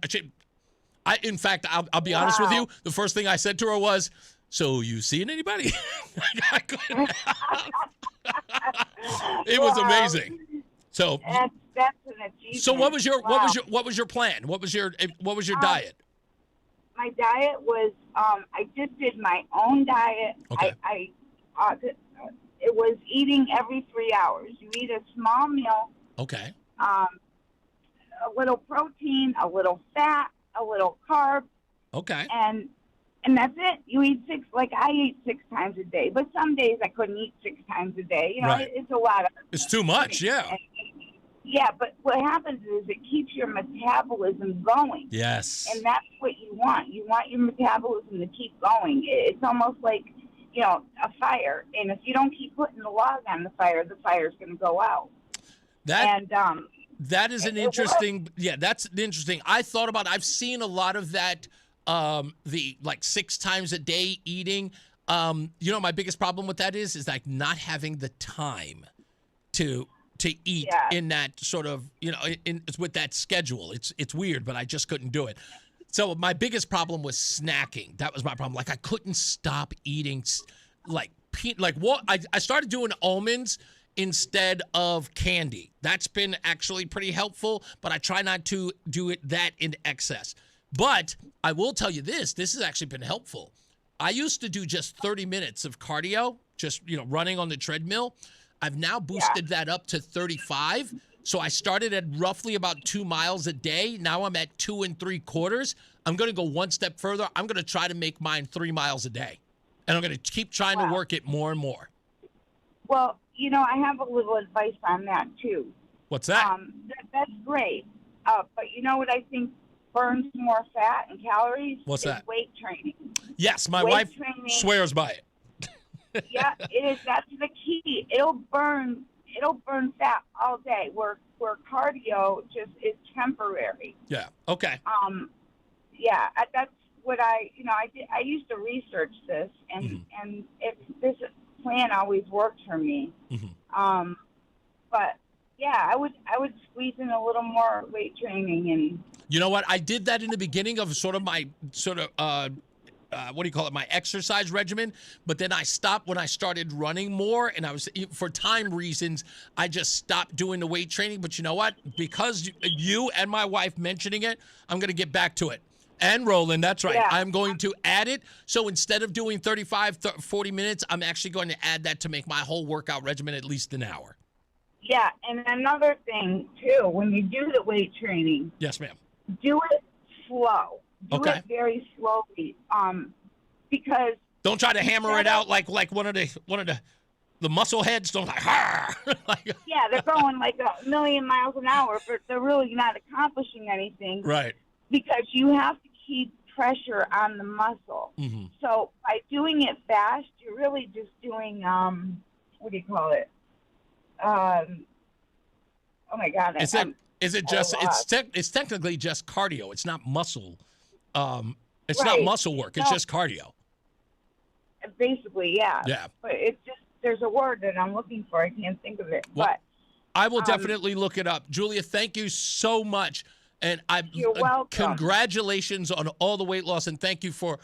in fact, I'll be honest with you. The first thing I said to her was, so you seen anybody? It was amazing. So that's an achievement. So what was your plan? What was your diet? My diet was I just did my own diet. Okay. It was eating every 3 hours. You eat a small meal. Okay. A little protein, a little fat, a little carb. Okay. And that's it. You eat I eat 6 times a day, but some days I couldn't eat 6 times a day. You know, right. It's a lot of. It's too much, yeah. Yeah, but what happens is it keeps your metabolism going. Yes. And that's what you want. You want your metabolism to keep going. It's almost like, a fire. And if you don't keep putting the log on the fire's going to go out. That is an interesting. Yeah, that's interesting. I've seen a lot of that. The 6 times a day eating. My biggest problem with that is like not having the time to eat in that sort of with that schedule. It's weird, but I just couldn't do it. So my biggest problem was snacking. That was my problem. Like I couldn't stop eating I started doing almonds instead of candy. That's been actually pretty helpful, but I try not to do it that in excess. But I will tell you this has actually been helpful. I used to do just 30 minutes of cardio, just, running on the treadmill. I've now boosted that up to 35. So I started at roughly about 2 miles a day. Now I'm at 2 3/4. I'm going to go one step further. I'm going to try to make mine 3 miles a day. And I'm going to keep trying to work it more and more. Well, I have a little advice on that too. What's that? That's great. But you know what I think burns more fat and calories? What's that? Weight training. Yes, my wife swears by it. Yeah, it is. That's the key. It'll burn fat all day. Where cardio just is temporary. Yeah. Okay. Yeah, that's what I did. I used to research this, and this plan always worked for me. Mm-hmm. But yeah, I would squeeze in a little more weight training and. You know what? I did that in the beginning of my my exercise regimen. But then I stopped when I started running more, and for time reasons, I just stopped doing the weight training. But you know what? Because you and my wife mentioning it, I'm going to get back to it. And rolling, that's right. Yeah. I'm going to add it. So instead of doing 40 minutes, I'm actually going to add that to make my whole workout regimen at least an hour. Yeah, and another thing, too, when you do the weight training, Yes, ma'am. do it slow. Do Okay. it very slowly, because Don't try to hammer it out like one of the muscle heads. Don't yeah, they're going like 1,000,000 miles an hour, but they're really not accomplishing anything. Right. Because you have to keep pressure on the muscle. Mm-hmm. So by doing it fast, you're really just doing what do you call it? Oh my God! It's technically just cardio. It's not muscle. It's not Right. muscle work. It's No. just cardio. Basically, yeah. Yeah. But it's just there's a word that I'm looking for. I can't think of it. Well, but I will definitely look it up. Julia, thank you so much. And You're welcome. Congratulations on all the weight loss, and thank you for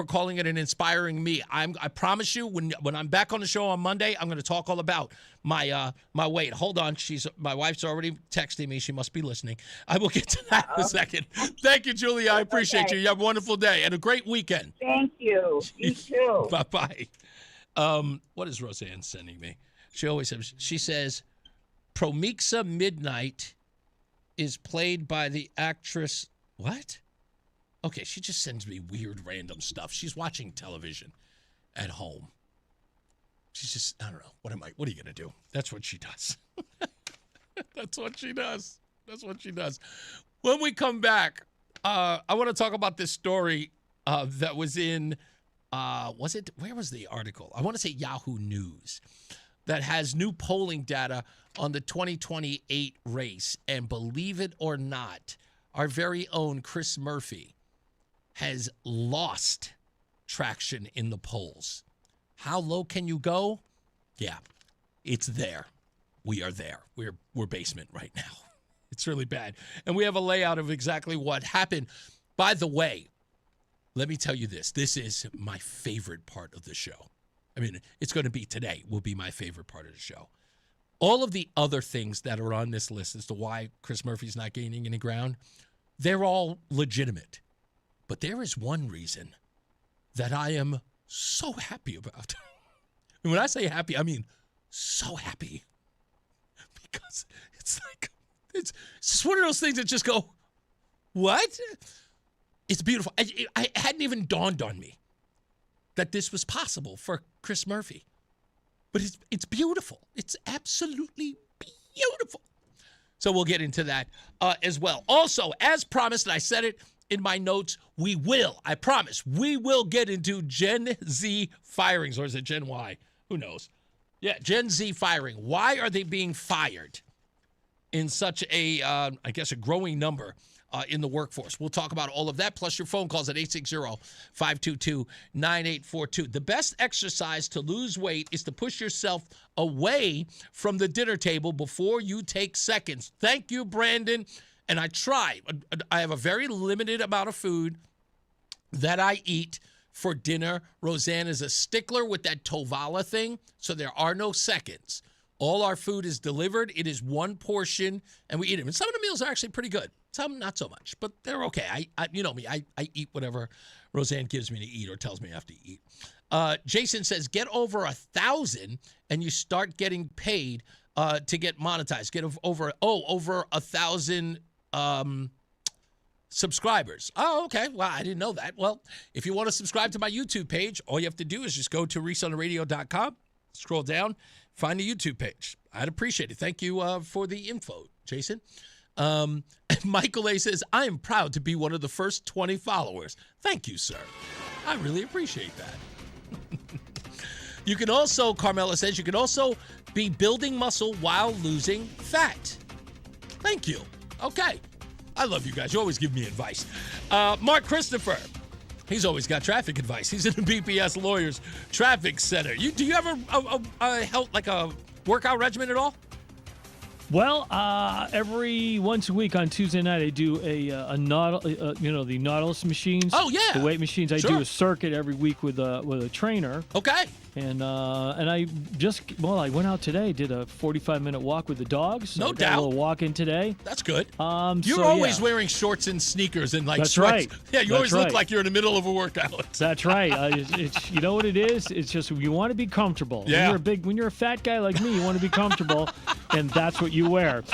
calling it and inspiring me. I promise you, when I'm back on the show on Monday, I'm going to talk all about my weight. Hold on, my wife's already texting me. She must be listening. I will get to that in a second. Thank you, Julia. I appreciate you. You have a wonderful day and a great weekend. Thank you. You too. Bye-bye. What is Roseanne sending me? She says, Promixa Midnight is played by the actress. What? Okay, she just sends me weird random stuff. She's watching television at home. She's just, I don't know. What are you going to do? That's what she does. That's what she does. When we come back, I want to talk about this story that was in, where was the article? I want to say Yahoo News, that has new polling data on the 2028 race. And believe it or not, our very own Chris Murphy has lost traction in the polls. How low can you go? Yeah, it's there. We are there. We're basement right now. It's really bad. And we have a layout of exactly what happened. By the way, let me tell you this. This is my favorite part of the show. I mean, it's going to be today will be my favorite part of the show. All of the other things that are on this list as to why Chris Murphy's not gaining any ground, they're all legitimate. But there is one reason that I am so happy about. And when I say happy, I mean so happy. Because it's like, it's just one of those things that just go, what? It's beautiful. It hadn't even dawned on me that this was possible for Chris Murphy. But it's beautiful. It's absolutely beautiful. So we'll get into that as well. Also, as promised, and I said it in my notes, I promise, we will get into Gen Z firings. Or is it Gen Y? Who knows? Yeah, Gen Z firing. Why are they being fired in such a, I guess, a growing number in the workforce? We'll talk about all of that, plus your phone calls at 860-522-9842. The best exercise to lose weight is to push yourself away from the dinner table before you take seconds. Thank you, Brandon. And I try. I have a very limited amount of food that I eat for dinner. Roseanne is a stickler with that Tovala thing, so there are no seconds. All our food is delivered. It is one portion, and we eat them. And some of the meals are actually pretty good. Some not so much, but they're okay. I you know me. I eat whatever Roseanne gives me to eat or tells me I have to eat. Jason says, get over 1,000 and you start getting paid to get monetized. Get over 1,000 subscribers. Oh, okay. Well, I didn't know that. Well, if you want to subscribe to my YouTube page, all you have to do is just go to reasonthenradio.com, scroll down, find the YouTube page. I'd appreciate it. Thank you for the info, Jason. Michael A. says, I am proud to be one of the first 20 followers. Thank you, sir. I really appreciate that. You can also, Carmela says, you can also be building muscle while losing fat. Thank you. Okay. I love you guys. You always give me advice. Mark Christopher, he's always got traffic advice. He's in the BPS Lawyers Traffic Center. Do you have a health, like a workout regimen at all? Well, every once a week on Tuesday night, I do the Nautilus machines. Oh, yeah. The weight machines. I Sure. do a circuit every week with a trainer. Okay. And I went out today, did a 45-minute walk with the dogs. So No got doubt. a little walk in today. That's good. You're always wearing shorts and sneakers and That's sweats. right. Yeah, you That's always look right. like you're in the middle of a workout. That's right. It's you know what it is? It's just you want to be comfortable. Yeah. When you're a fat guy like me, you want to be comfortable, and that's what you wear.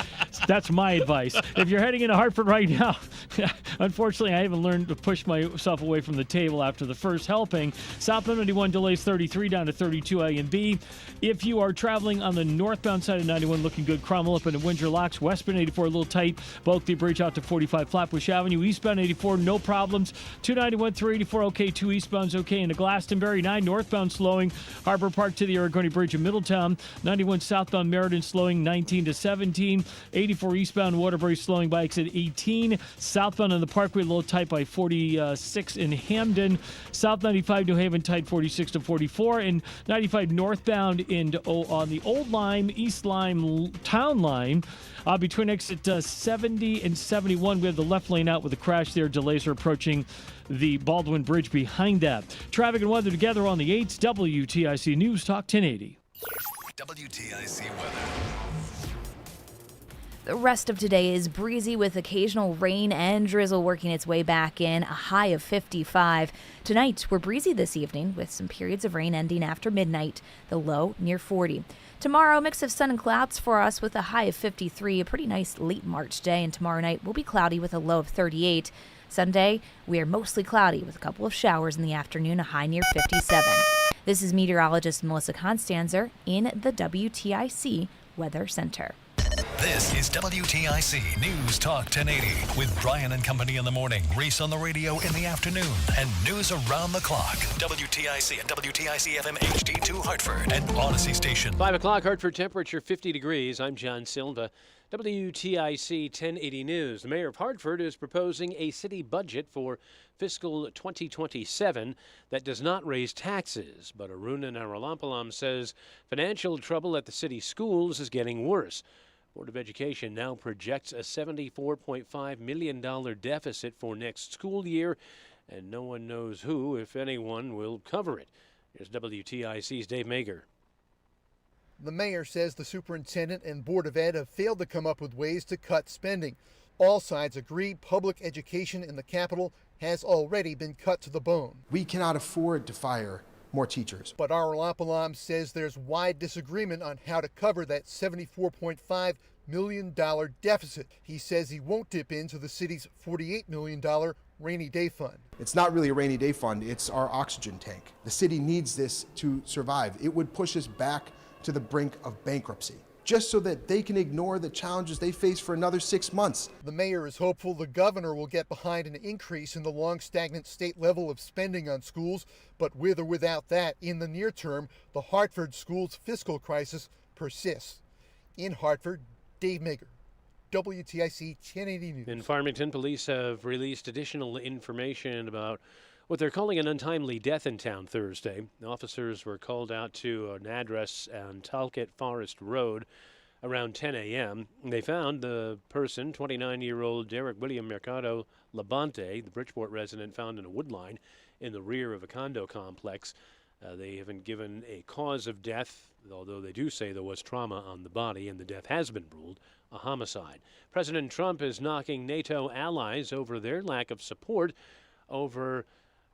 That's my advice. If you're heading into Hartford right now, unfortunately, I haven't learned to push myself away from the table after the first helping. Southbound 91 delays 33 down to 32 A and B. If you are traveling on the northbound side of 91, looking good. Cromwell up into Windsor Locks. Westbound 84 a little tight. Bulkley Bridge out to 45 Flatbush Avenue. Eastbound 84 no problems. 291 384 okay. 2 eastbound's okay into Glastonbury. 9 northbound slowing. Harbor Park to the Aragoni Bridge in Middletown. 91 southbound Meriden slowing 19 to 17. 84 eastbound Waterbury slowing by exit 18. Southbound on the Parkway a little tight by 46 in Hamden. South 95 New Haven tight 46 to 44. And 95 northbound on the Old Lime, East Lime, Town Line. Between exit 70 and 71, we have the left lane out with a crash there. Delays are approaching the Baldwin Bridge behind that. Traffic and weather together on the 8th. WTIC News Talk 1080. WTIC weather. The rest of today is breezy with occasional rain and drizzle working its way back in, a high of 55. Tonight, we're breezy this evening with some periods of rain ending after midnight, the low near 40. Tomorrow, a mix of sun and clouds for us with a high of 53, a pretty nice late March day, and tomorrow night will be cloudy with a low of 38. Sunday, we are mostly cloudy with a couple of showers in the afternoon, a high near 57. This is meteorologist Melissa Constanzer in the WTIC Weather Center. This is WTIC News Talk 1080 with Brian and Company in the morning, Reese on the radio in the afternoon, and news around the clock. WTIC and WTIC FM HD2 Hartford and Odyssey Station. 5 o'clock, Hartford temperature 50 degrees. I'm John Silva. WTIC 1080 News. The mayor of Hartford is proposing a city budget for fiscal 2027 that does not raise taxes. But Aruna Naralampalam says financial trouble at the city schools is getting worse. Board of Education now projects a $74.5 million deficit for next school year, and no one knows who, if anyone, will cover it. Here's WTIC's Dave Mager. The mayor says the superintendent and Board of Ed have failed to come up with ways to cut spending. All sides agree public education in the capital has already been cut to the bone. We cannot afford to fire more teachers. But Naralampalam says there's wide disagreement on how to cover that $74.5 million deficit. He says he won't dip into the city's $48 million rainy day fund. It's not really a rainy day fund, it's our oxygen tank. The city needs this to survive. It would push us back to the brink of bankruptcy, just so that they can ignore the challenges they face for another 6 months. The mayor is hopeful the governor will get behind an increase in the long stagnant state level of spending on schools, but with or without that, in the near term, the Hartford schools fiscal crisis persists. In Hartford, Dave Mager, WTIC 1080 News. In Farmington, police have released additional information about what they're calling an untimely death in town Thursday. Officers were called out to an address on Talcott Forest Road around 10 a.m. They found the person, 29-year-old Derek William Mercado Labonte, the Bridgeport resident, found in a wood line in the rear of a condo complex. They haven't given a cause of death, although they do say there was trauma on the body, and the death has been ruled a homicide. President Trump is knocking NATO allies over their lack of support over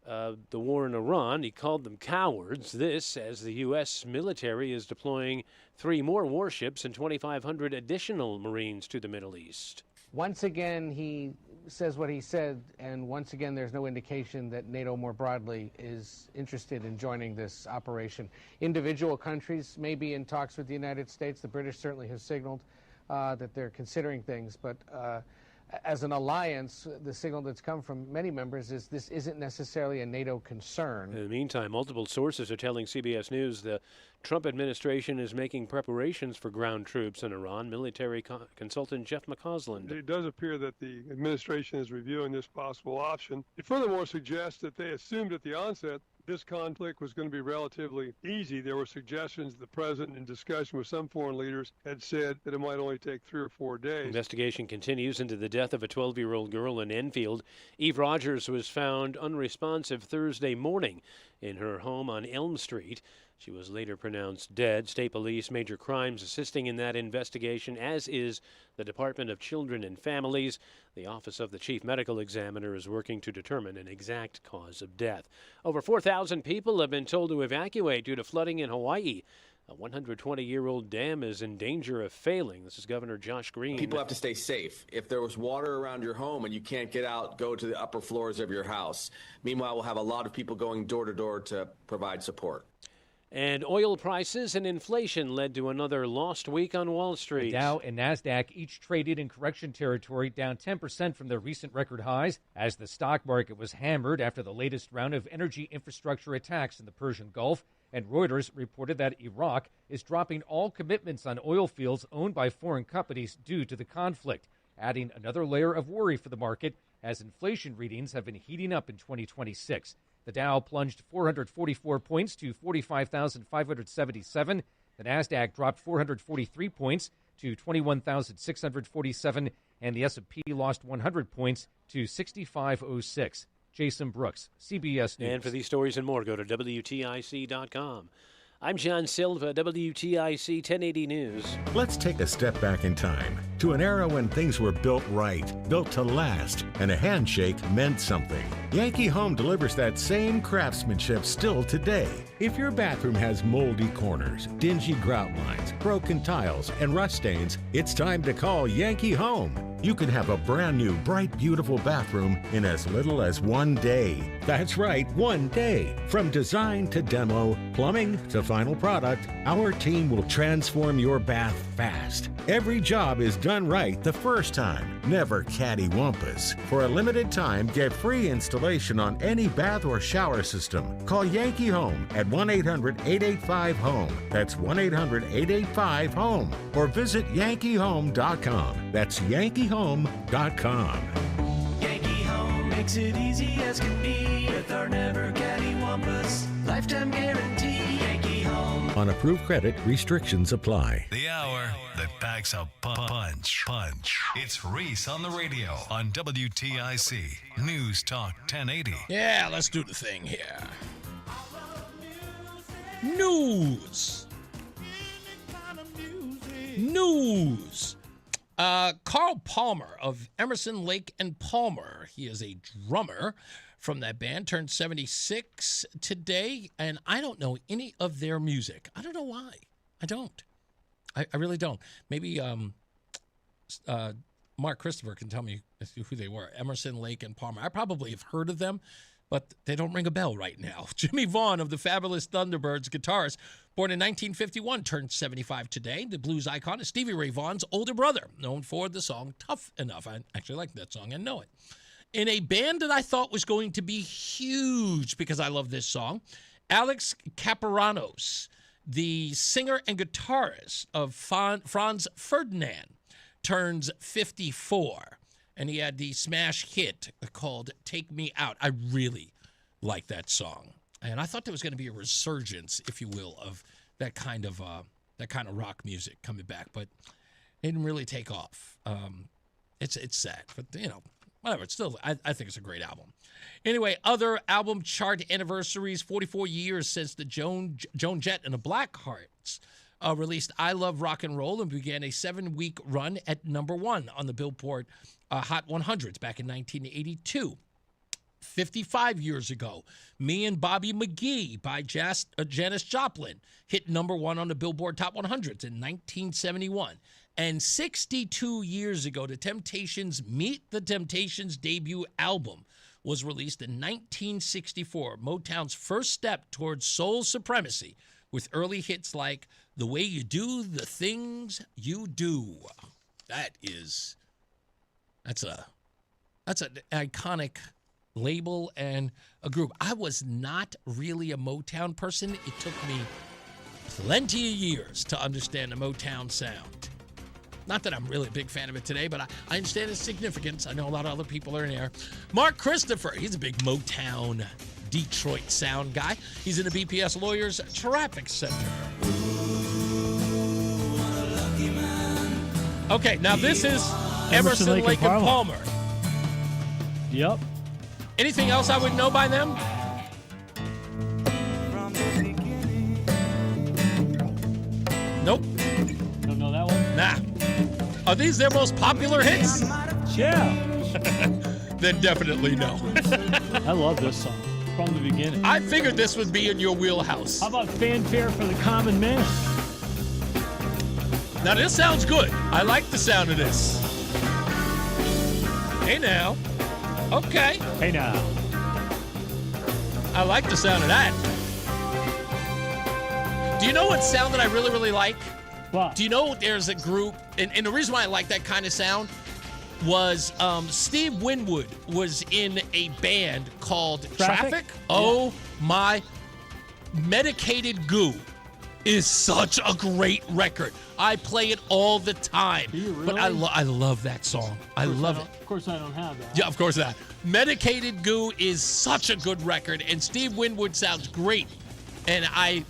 the war in Iran. He called them cowards. This as the U.S. military is deploying 3 more warships and 2,500 additional Marines to the Middle East. Once again, he says what he said, and once again, there's no indication that NATO more broadly is interested in joining this operation. Individual countries may be in talks with the United States. The British certainly have signaled that they're considering things, but as an alliance, the signal that's come from many members is this isn't necessarily a NATO concern. In the meantime, multiple sources are telling CBS News the Trump administration is making preparations for ground troops in Iran. Military consultant Jeff McCausland. It does appear that the administration is reviewing this possible option. It furthermore suggests that they assumed at the onset this conflict was going to be relatively easy. There were suggestions the president, in discussion with some foreign leaders, had said that it might only take 3 or 4 days. Investigation continues into the death of a 12-year-old girl in Enfield. Eve Rogers was found unresponsive Thursday morning in her home on Elm Street. She was later pronounced dead. State Police, Major Crimes assisting in that investigation, as is the Department of Children and Families. The Office of the Chief Medical Examiner is working to determine an exact cause of death. Over 4,000 people have been told to evacuate due to flooding in Hawaii. A 120-year-old dam is in danger of failing. This is Governor Josh Green. People have to stay safe. If there was water around your home and you can't get out, go to the upper floors of your house. Meanwhile, we'll have a lot of people going door to door to provide support. And oil prices and inflation led to another lost week on Wall Street. The Dow and NASDAQ each traded in correction territory, down 10% from their recent record highs, as the stock market was hammered after the latest round of energy infrastructure attacks in the Persian Gulf. And Reuters reported that Iraq is dropping all commitments on oil fields owned by foreign companies due to the conflict, adding another layer of worry for the market as inflation readings have been heating up in 2026. The Dow plunged 444 points to 45,577. The NASDAQ dropped 443 points to 21,647. And the S&P lost 100 points to 6506. Jason Brooks, CBS News. And for these stories and more, go to WTIC.com. I'm John Silva, WTIC 1080 News. Let's take a step back in time to an era when things were built right, built to last, and a handshake meant something. Yankee Home delivers that same craftsmanship still today. If your bathroom has moldy corners, dingy grout lines, broken tiles, and rust stains, it's time to call Yankee Home. You can have a brand new, bright, beautiful bathroom in as little as 1 day. That's right, 1 day. From design to demo, plumbing to final product, our team will transform your bath fast. Every job is done right the first time, never cattywampus. For a limited time, get free installation on any bath or shower system. Call Yankee Home at 1-800-885-HOME. That's 1-800-885-HOME. Or visit yankeehome.com. That's yankeehome.com. Yankee Home makes it easy as can be with our never cattywampus lifetime guarantee. Yankee Home. On approved credit, restrictions apply. The hour that packs a punch. It's Reese on the Radio on WTIC News Talk 1080. Yeah, let's do the thing here. News. Carl Palmer of Emerson, Lake and Palmer. He is a drummer from that band, turned 76 today, and I don't know any of their music. I don't know why. I don't. I really don't. Maybe Mark Christopher can tell me who they were. Emerson, Lake and Palmer. I probably have heard of them, but they don't ring a bell right now. Jimmy Vaughn of the Fabulous Thunderbirds, guitarist, born in 1951, turned 75 today. The blues icon is Stevie Ray Vaughan's older brother, known for the song Tough Enough. I actually like that song and know it. In a band that I thought was going to be huge because I love this song, Alex Caporanos, the singer and guitarist of Franz Ferdinand, turns 54. And he had the smash hit called Take Me Out. I really like that song. And I thought there was going to be a resurgence, if you will, of that kind of rock music coming back. But it didn't really take off. It's sad. But, whatever. It's still, I think it's a great album. Anyway, other album chart anniversaries, 44 years since the Joan Jett and the Blackhearts released I Love Rock and Roll and began a 7-week run at #1 on the Billboard Hot 100s back in 1982. 55 years ago, Me and Bobby McGee by Janis Joplin hit #1 on the Billboard Top 100s in 1971. And 62 years ago, The Temptations' Meet the Temptations debut album was released in 1964, Motown's first step towards soul supremacy, with early hits like The Way You Do the Things You Do. That's an iconic label and a group. I was not really a Motown person. It took me plenty of years to understand the Motown sound. Not that I'm really a big fan of it today, but I understand its significance. I know a lot of other people are in there. Mark Christopher, he's a big Motown Detroit sound guy. He's in the BPS Lawyers Traffic Center. Okay, now this is Emerson, Lake and Palmer. Yep. Anything else I would know by them? Nope. Don't know that one? Nah. Are these their most popular hits? Yeah. Then definitely no. I love this song from the beginning. I figured this would be in your wheelhouse. How about Fanfare for the Common Man? Now this sounds good. I like the sound of this. Hey now. Okay. Hey now. I like the sound of that. Do you know what sound that I really, really like? What? Do you know there's a group, and the reason why I like that kind of sound was Steve Winwood was in a band called Traffic? Oh my. Medicated Goo is such a great record. I play it all the time. Do you really? But I love that song. I love it. Of course I don't have that. Yeah, of course not. Medicated Goo is such a good record, and Steve Winwood sounds great. And I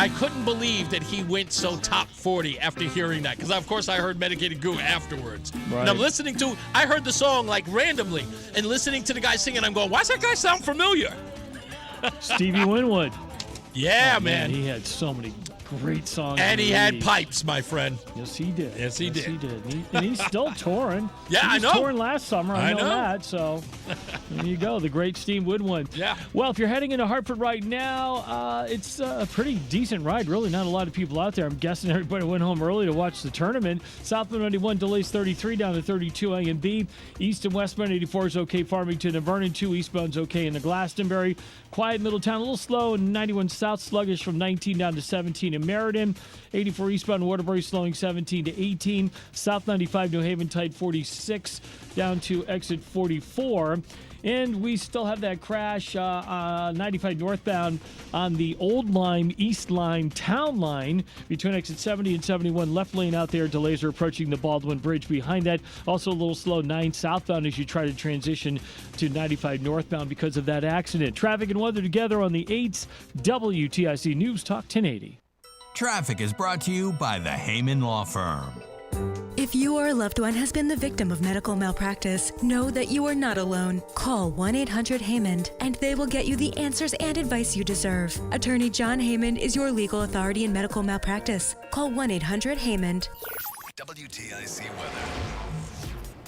couldn't believe that he went so top 40 after hearing that, because of course I heard Medicated Goo afterwards. Right. And I'm listening to, I heard the song like randomly, and listening to the guy singing, I'm going, why does that guy sound familiar? Stevie Winwood. Yeah, man. He had so many great songs. And he had 80s. pipes, my friend. Yes, he did. Yes, he did. And he's still touring. Yeah, he was I know. touring last summer. I know that. So there you go. The great Steve Winwood. Yeah. Well, if you're heading into Hartford right now, it's a pretty decent ride. Really, not a lot of people out there. I'm guessing everybody went home early to watch the tournament. Southbound 91 delays 33 down to 32 A and B. East and westbound 84 is okay. Farmington and Vernon 2 eastbound's okay in the Glastonbury. Quiet Middletown, a little slow. 91 south sluggish from 19 down to 17 in Meriden. 84 eastbound Waterbury slowing 17 to 18. South 95 New Haven tight 46 down to exit 44. And we still have that crash 95 northbound on the old line, east line, town line between exit 70 and 71. Left lane out there. Delays are approaching the Baldwin Bridge behind that. Also a little slow 9 southbound as you try to transition to 95 northbound because of that accident. Traffic and weather together on the 8s. WTIC News Talk 1080. Traffic is brought to you by the Heyman Law Firm. If you or a loved one has been the victim of medical malpractice, know that you are not alone. Call 1-800-HEYMAN and they will get you the answers and advice you deserve. Attorney John Heyman is your legal authority in medical malpractice. Call 1-800-HEYMAN. WTIC weather.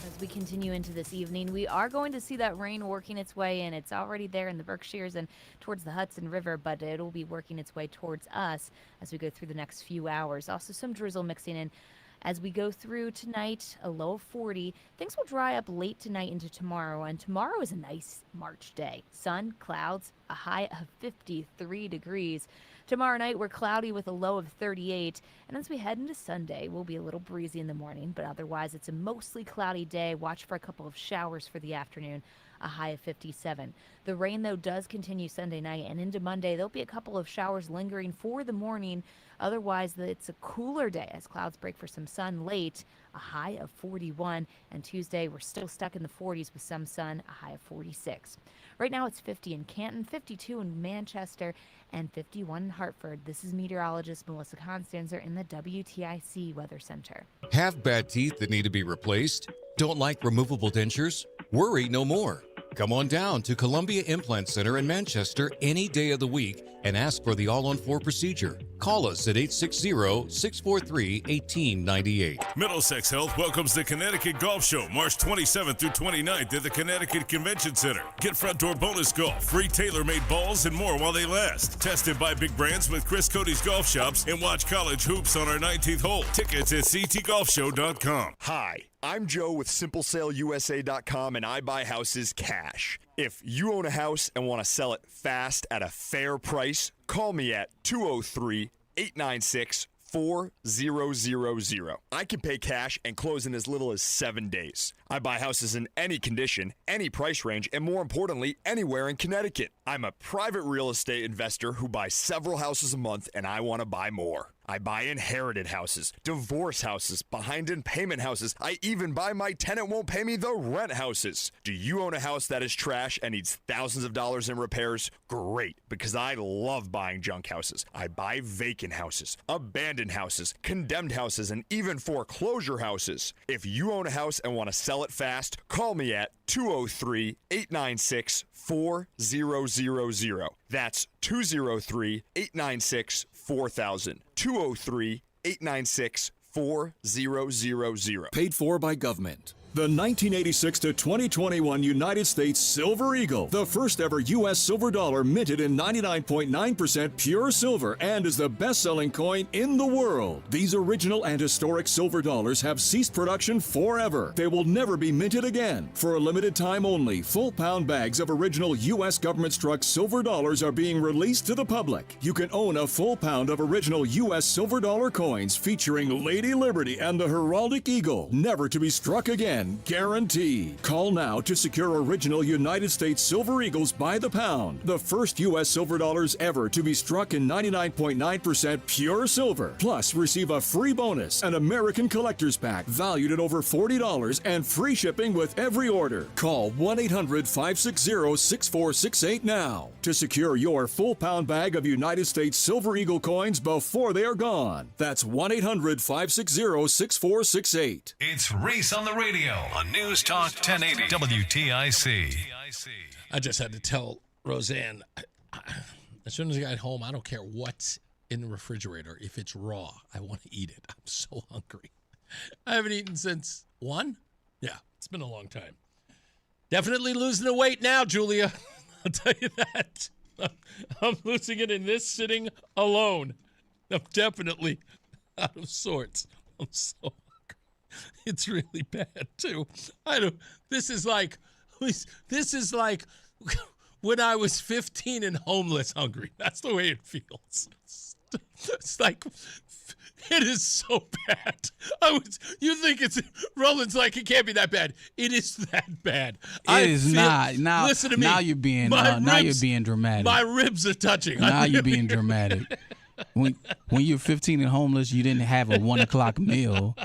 As we continue into this evening, we are going to see that rain working its way in. It's already there in the Berkshires and towards the Hudson River, but it'll be working its way towards us as we go through the next few hours. Also some drizzle mixing in. As we go through tonight, a low of 40. Things will dry up late tonight into tomorrow, and tomorrow is a nice March day. Sun, clouds, a high of 53 degrees. Tomorrow night, we're cloudy with a low of 38, and as we head into Sunday, we'll be a little breezy in the morning, but otherwise it's a mostly cloudy day. Watch for a couple of showers for the afternoon, a high of 57. The rain, though, does continue Sunday night, and into Monday, there'll be a couple of showers lingering for the morning. Otherwise, it's a cooler day as clouds break for some sun late, a high of 41. And Tuesday, we're still stuck in the 40s with some sun, a high of 46. Right now, it's 50 in Canton, 52 in Manchester, and 51 in Hartford. This is meteorologist Melissa Constanzer in the WTIC Weather Center. Have bad teeth that need to be replaced? Don't like removable dentures? Worry no more. Come on down to Columbia Implant Center in Manchester any day of the week and ask for the all-on-4 procedure. Call us at 860-643-1898. Middlesex Health welcomes the Connecticut Golf Show March 27th through 29th at the Connecticut Convention Center. Get front door bonus golf, free tailor-made balls, and more while they last. Tested by big brands with Chris Cody's Golf Shops and watch college hoops on our 19th hole. Tickets at ctgolfshow.com. Hi, I'm Joe with SimpleSaleUSA.com, and I buy houses cash. If you own a house and want to sell it fast at a fair price, call me at 203-896-4000. I can pay cash and close in as little as 7 days. I buy houses in any condition, any price range, and more importantly, anywhere in Connecticut. I'm a private real estate investor who buys several houses a month, and I want to buy more. I buy inherited houses, divorce houses, behind in payment houses. I even buy my tenant won't pay me the rent houses. Do you own a house that is trash and needs thousands of dollars in repairs? Great, because I love buying junk houses. I buy vacant houses, abandoned houses, condemned houses, and even foreclosure houses. If you own a house and want to sell it fast, call me at 203-896-4000. That's 203-896-4000. 203-896-4000. Paid for by government. The 1986 to 2021 United States Silver Eagle, the first ever U.S. silver dollar minted in 99.9% pure silver and is the best-selling coin in the world. These original and historic silver dollars have ceased production forever. They will never be minted again. For a limited time only, full-pound bags of original U.S. government-struck silver dollars are being released to the public. You can own a full pound of original U.S. silver dollar coins featuring Lady Liberty and the heraldic eagle, never to be struck again. Guaranteed. Call now to secure original United States Silver Eagles by the pound. The first U.S. silver dollars ever to be struck in 99.9% pure silver. Plus, receive a free bonus, an American Collector's Pack valued at over $40 and free shipping with every order. Call 1-800-560-6468 now to secure your full pound bag of United States Silver Eagle coins before they are gone. That's 1-800-560-6468. It's Reese on the Radio on NewsTalk 1080 WTIC. I just had to tell Roseanne, as soon as I got home, I don't care what's in the refrigerator. If it's raw, I want to eat it. I'm so hungry. I haven't eaten since 1? Yeah, it's been a long time. Definitely losing the weight now, Julia. I'll tell you that. I'm losing it in this sitting alone. I'm definitely out of sorts. I'm so hungry. It's really bad too. This is like when I was 15 and homeless hungry. That's the way it feels. It's like, it is so bad. You think Roland's like, it can't be that bad. It is that bad. It is not. Now, listen to me. Now you're being dramatic. My ribs are touching. Now you're being dramatic. When you're 15 and homeless, you didn't have a 1 o'clock meal.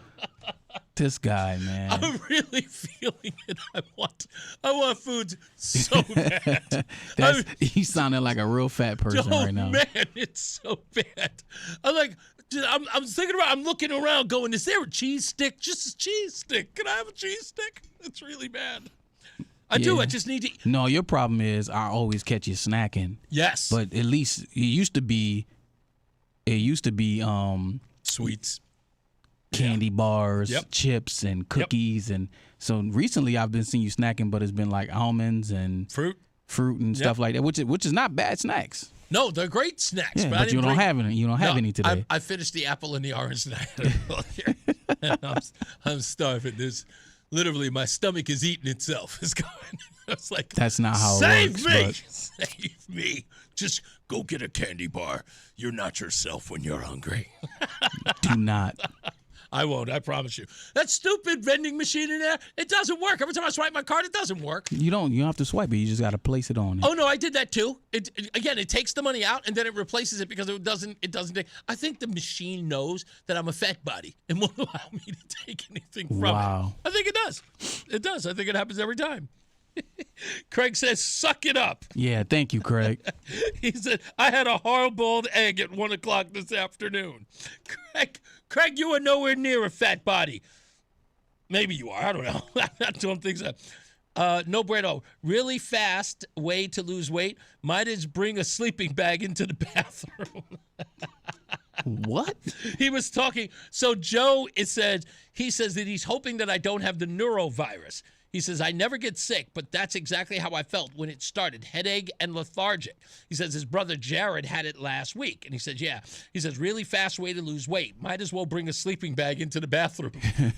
This guy, man. I'm really feeling it. I want food so bad. He's sounding like a real fat person right now. Man, it's so bad. I'm thinking about. I'm looking around, going, "Is there a cheese stick? Just a cheese stick? Can I have a cheese stick?" It's really bad. I do. I just need to. No, your problem is I always catch you snacking. Yes. But at least it used to be sweets. Candy bars, chips, and cookies, and so recently I've been seeing you snacking, but it's been like almonds and fruit and stuff like that, which is not bad snacks. No, they're great snacks. Yeah, but you don't have any. You don't have any today. I finished the apple and the orange, and I had it all here. I'm starving. There's literally my stomach is eating itself. It's going. It's like, that's not how it works. Save me! Just go get a candy bar. You're not yourself when you're hungry. Do not. I won't, I promise you. That stupid vending machine in there, it doesn't work. Every time I swipe my card, it doesn't work. You don't have to swipe it. You just got to place it on it. Oh, no, I did that too. It takes the money out, and then it replaces it because it doesn't take. I think the machine knows that I'm a fat body and won't allow me to take anything from it. I think it does. It does. I think it happens every time. Craig says, suck it up. Yeah, thank you, Craig. He said, I had a hard-boiled egg at 1 o'clock this afternoon. Craig, you are nowhere near a fat body. Maybe you are. I don't know. I don't think so. No bueno. Really fast way to lose weight. Might as bring a sleeping bag into the bathroom. What? He was talking. So Joe, he says that he's hoping that I don't have the neurovirus. He says, I never get sick, but that's exactly how I felt when it started, headache and lethargic. He says his brother Jared had it last week. And he says, yeah. He says, really fast way to lose weight. Might as well bring a sleeping bag into the bathroom.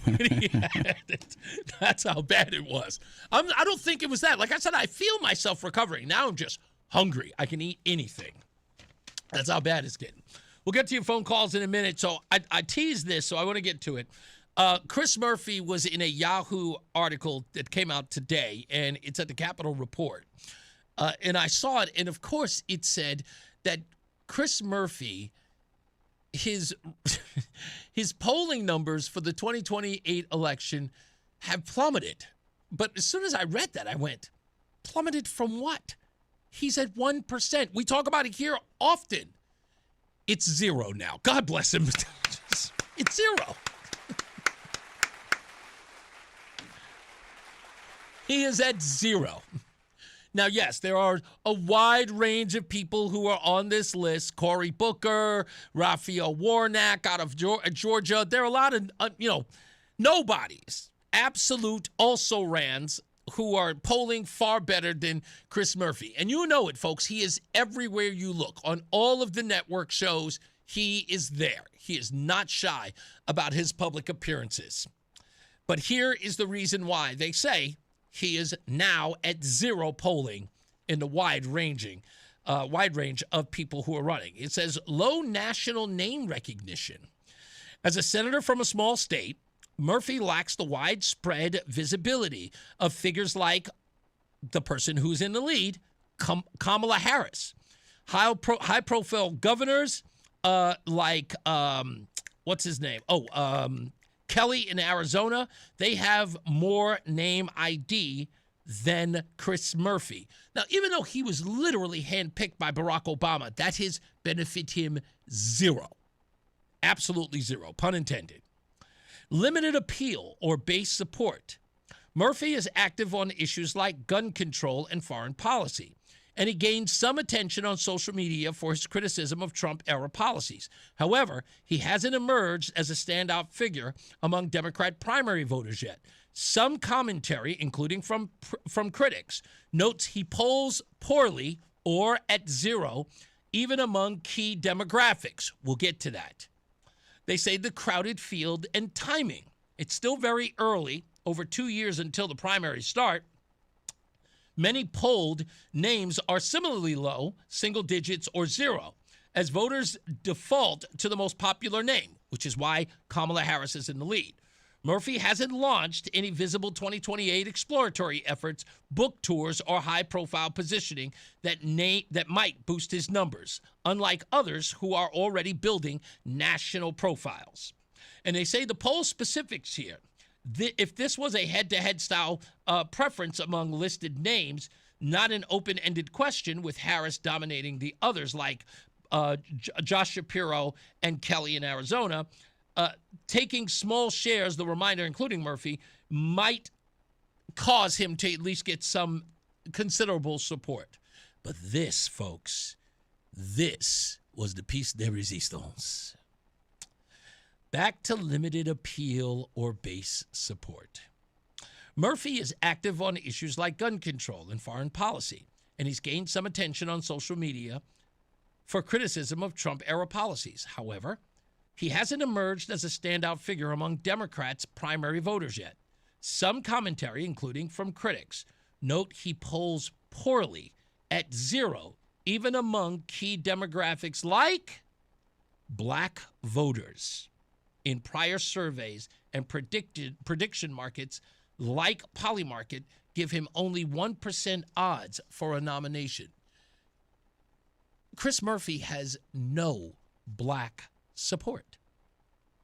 When he had it. That's how bad it was. I don't think it was that. Like I said, I feel myself recovering. Now I'm just hungry. I can eat anything. That's how bad it's getting. We'll get to your phone calls in a minute. So I teased this, so I want to get to it. Chris Murphy was in a Yahoo article that came out today, and it's at the Capitol Report. And I saw it, and of course it said that Chris Murphy, his polling numbers for the 2028 election have plummeted. But as soon as I read that, I went, plummeted from what? He's at 1%. We talk about it here often. It's zero now. God bless him. It's zero. He is at zero. Now, yes, there are a wide range of people who are on this list. Cory Booker, Raphael Warnock out of Georgia. There are a lot of, nobodies, absolute also-rans who are polling far better than Chris Murphy. And you know it, folks. He is everywhere you look. On all of the network shows, he is there. He is not shy about his public appearances. But here is the reason why. They say he is now at zero polling in the wide range of people who are running. It says low national name recognition. As a senator from a small state, Murphy lacks the widespread visibility of figures like the person who's in the lead, Kamala Harris. High-profile governors like, what's his name? Kelly in Arizona, they have more name ID than Chris Murphy. Now, even though he was literally handpicked by Barack Obama, that has benefited him zero. Absolutely zero, pun intended. Limited appeal or base support. Murphy is active on issues like gun control and foreign policy, and he gained some attention on social media for his criticism of Trump-era policies. However, he hasn't emerged as a standout figure among Democrat primary voters yet. Some commentary, including from critics, notes he polls poorly or at zero, even among key demographics. We'll get to that. They say the crowded field and timing. It's still very early, over 2 years until the primaries start. Many polled names are similarly low, single digits or zero, as voters default to the most popular name, which is why Kamala Harris is in the lead. Murphy hasn't launched any visible 2028 exploratory efforts, book tours, or high-profile positioning that might boost his numbers, unlike others who are already building national profiles. And they say the poll specifics here. If this was a head-to-head style preference among listed names, not an open-ended question with Harris dominating the others like Josh Shapiro and Kelly in Arizona, taking small shares, the reminder, including Murphy, might cause him to at least get some considerable support. But this, folks, this was the piece de resistance. Back to limited appeal or base support. Murphy is active on issues like gun control and foreign policy, and he's gained some attention on social media for criticism of Trump-era policies. However, he hasn't emerged as a standout figure among Democrats' primary voters yet. Some commentary, including from critics, note he polls poorly at zero, even among key demographics like black voters. In prior surveys and prediction markets like Polymarket give him only 1% odds for a nomination. Chris Murphy has no black support.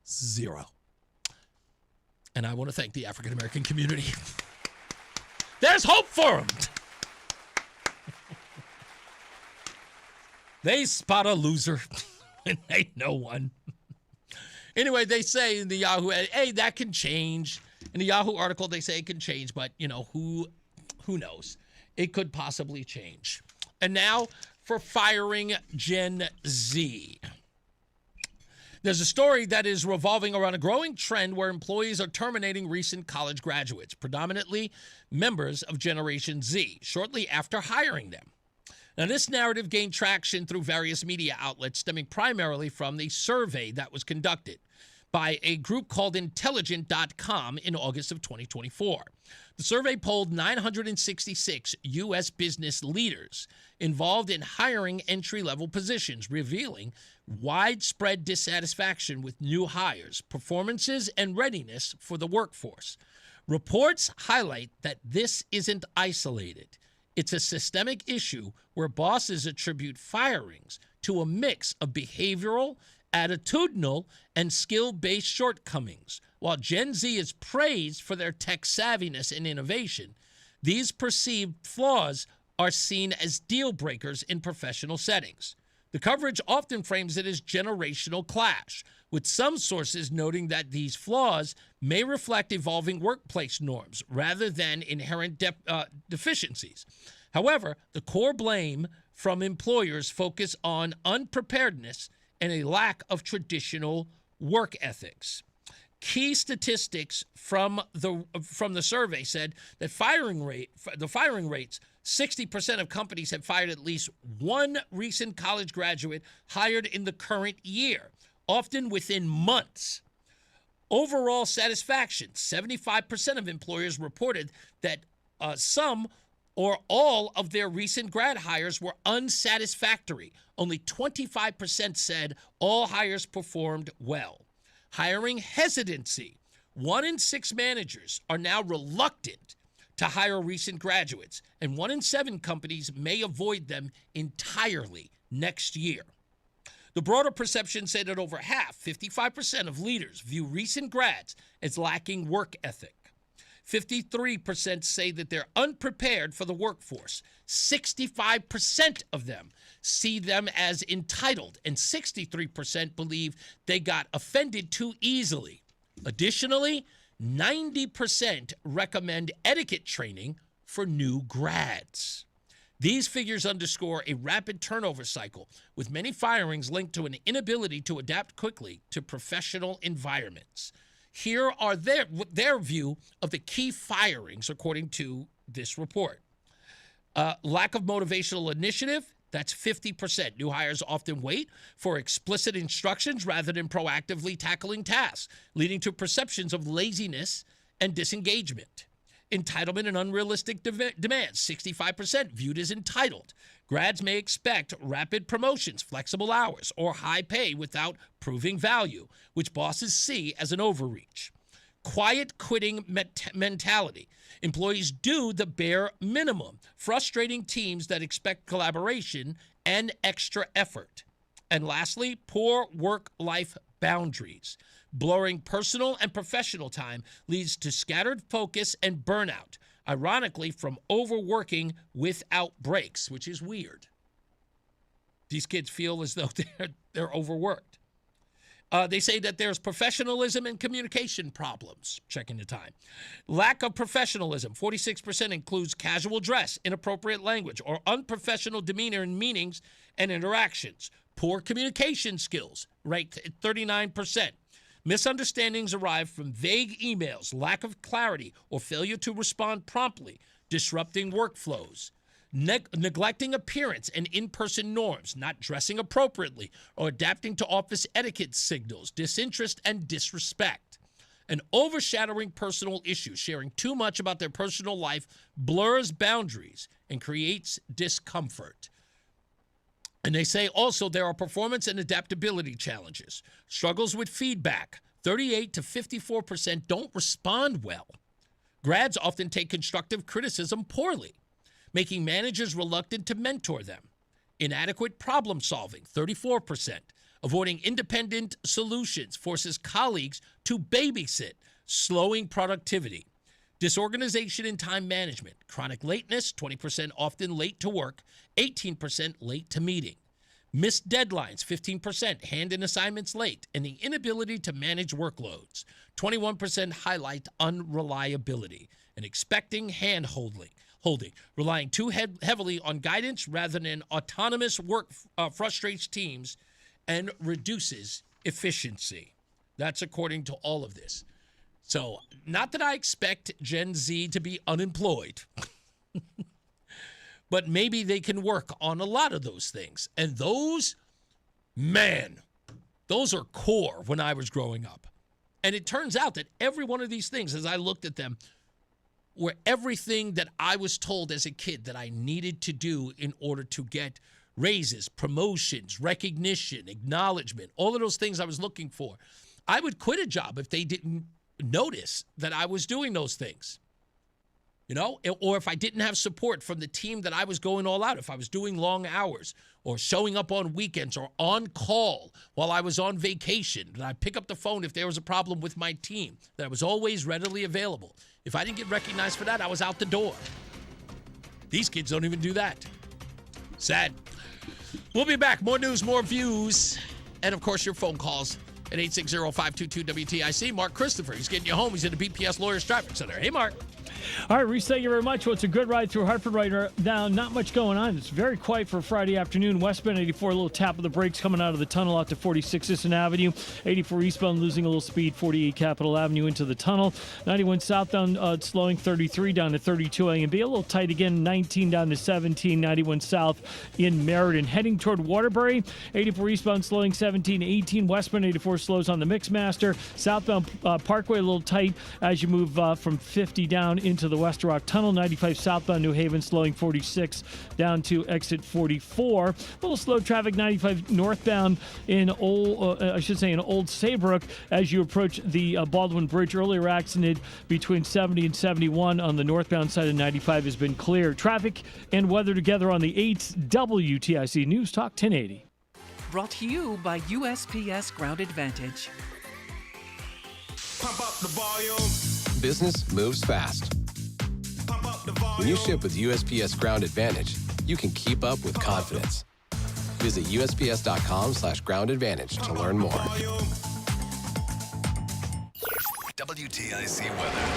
Zero. And I want to thank the African American community. There's hope for him. They spot a loser and ain't no one. Anyway, they say in the Yahoo, hey, that can change. In the Yahoo article, they say it can change, but, who knows? It could possibly change. And now for firing Gen Z. There's a story that is revolving around a growing trend where employees are terminating recent college graduates, predominantly members of Generation Z, shortly after hiring them. Now, this narrative gained traction through various media outlets, stemming primarily from the survey that was conducted by a group called Intelligent.com in August of 2024. The survey polled 966 U.S. business leaders involved in hiring entry-level positions, revealing widespread dissatisfaction with new hires, performances, and readiness for the workforce. Reports highlight that this isn't isolated. It's a systemic issue where bosses attribute firings to a mix of behavioral attitudinal and skill-based shortcomings. While Gen Z is praised for their tech savviness and innovation, these perceived flaws are seen as deal breakers in professional settings. The coverage often frames it as generational clash, with some sources noting that these flaws may reflect evolving workplace norms rather than inherent deficiencies. However, the core blame from employers focus on unpreparedness and a lack of traditional work ethics. Key statistics from the survey said that the firing rates, 60% of companies have fired at least one recent college graduate hired in the current year, often within months. Overall satisfaction, 75% of employers reported that some or all of their recent grad hires were unsatisfactory. Only 25% said all hires performed well. Hiring hesitancy. 1 in 6 managers are now reluctant to hire recent graduates, and 1 in 7 companies may avoid them entirely next year. The broader perception said that over half, 55% of leaders, view recent grads as lacking work ethic. 53% say that they're unprepared for the workforce. 65% of them see them as entitled, and 63% believe they got offended too easily. Additionally, 90% recommend etiquette training for new grads. These figures underscore a rapid turnover cycle, with many firings linked to an inability to adapt quickly to professional environments. Here are their view of the key firings, according to this report. Lack of motivational initiative, that's 50%. New hires often wait for explicit instructions rather than proactively tackling tasks, leading to perceptions of laziness and disengagement. Entitlement and unrealistic demands, 65% viewed as entitled. Grads may expect rapid promotions, flexible hours, or high pay without proving value, which bosses see as an overreach. Quiet quitting mentality. Employees do the bare minimum, frustrating teams that expect collaboration and extra effort. And lastly, poor work-life boundaries. Blurring personal and professional time leads to scattered focus and burnout, ironically from overworking without breaks, which is weird. These kids feel as though they're overworked. They say that there's professionalism and communication problems, checking the time. Lack of professionalism, 46% includes casual dress, inappropriate language, or unprofessional demeanor in meetings and interactions. Poor communication skills, ranked at 39%. Misunderstandings arise from vague emails, lack of clarity, or failure to respond promptly, disrupting workflows. Neglecting appearance and in-person norms, not dressing appropriately, or adapting to office etiquette signals, disinterest and disrespect. And overshadowing personal issues, sharing too much about their personal life blurs boundaries and creates discomfort. And they say also there are performance and adaptability challenges. Struggles with feedback. 38 to 54% don't respond well. Grads often take constructive criticism poorly, making managers reluctant to mentor them. Inadequate problem solving. 34%. Avoiding independent solutions forces colleagues to babysit, slowing productivity. Disorganization in time management. Chronic lateness, 20% often late to work, 18% late to meeting. Missed deadlines, 15% hand in assignments late, and the inability to manage workloads. 21% highlight unreliability and expecting hand-holding, relying too heavily on guidance rather than autonomous work frustrates teams and reduces efficiency. That's according to all of this. So, not that I expect Gen Z to be unemployed, but maybe they can work on a lot of those things. And those are core when I was growing up. And it turns out that every one of these things, as I looked at them, were everything that I was told as a kid that I needed to do in order to get raises, promotions, recognition, acknowledgement, all of those things I was looking for. I would quit a job if they didn't notice that I was doing those things. Or if I didn't have support from the team that I was going all out, if I was doing long hours or showing up on weekends or on call while I was on vacation, that I'd pick up the phone if there was a problem with my team, that I was always readily available. If I didn't get recognized for that, I was out the door. These kids don't even do that. Sad. We'll be back. More news, more views, and, of course, your phone calls at 860-522-WTIC. Mark Christopher, he's getting you home. He's in the BPS Lawyers Traffic Center. Hey, Mark. All right, Reese, thank you very much. Well, it's a good ride through Hartford right now. Not much going on. It's very quiet for Friday afternoon. Westbound 84, a little tap of the brakes coming out of the tunnel out to 46 Sisson Avenue. 84 eastbound losing a little speed, 48 Capitol Avenue into the tunnel. 91 southbound slowing 33 down to 32 A and B. A little tight again, 19 down to 17, 91 south in Meriden. Heading toward Waterbury, 84 eastbound slowing 17, 18 westbound 84 slows on the Mixmaster. Southbound Parkway a little tight as you move from 50 down into the West Rock Tunnel. 95 southbound New Haven slowing 46 down to exit 44. A little slow traffic 95 northbound in Old Saybrook as you approach the Baldwin Bridge. Earlier accident between 70 and 71 on the northbound side of 95 has been cleared. Traffic and weather together on the 8th WTIC News Talk 1080. Brought to you by USPS Ground Advantage. Pump up the volume. Business moves fast. When you ship with USPS Ground Advantage, you can keep up with confidence. Visit USPS.com/Ground Advantage to learn more. WTIC weather.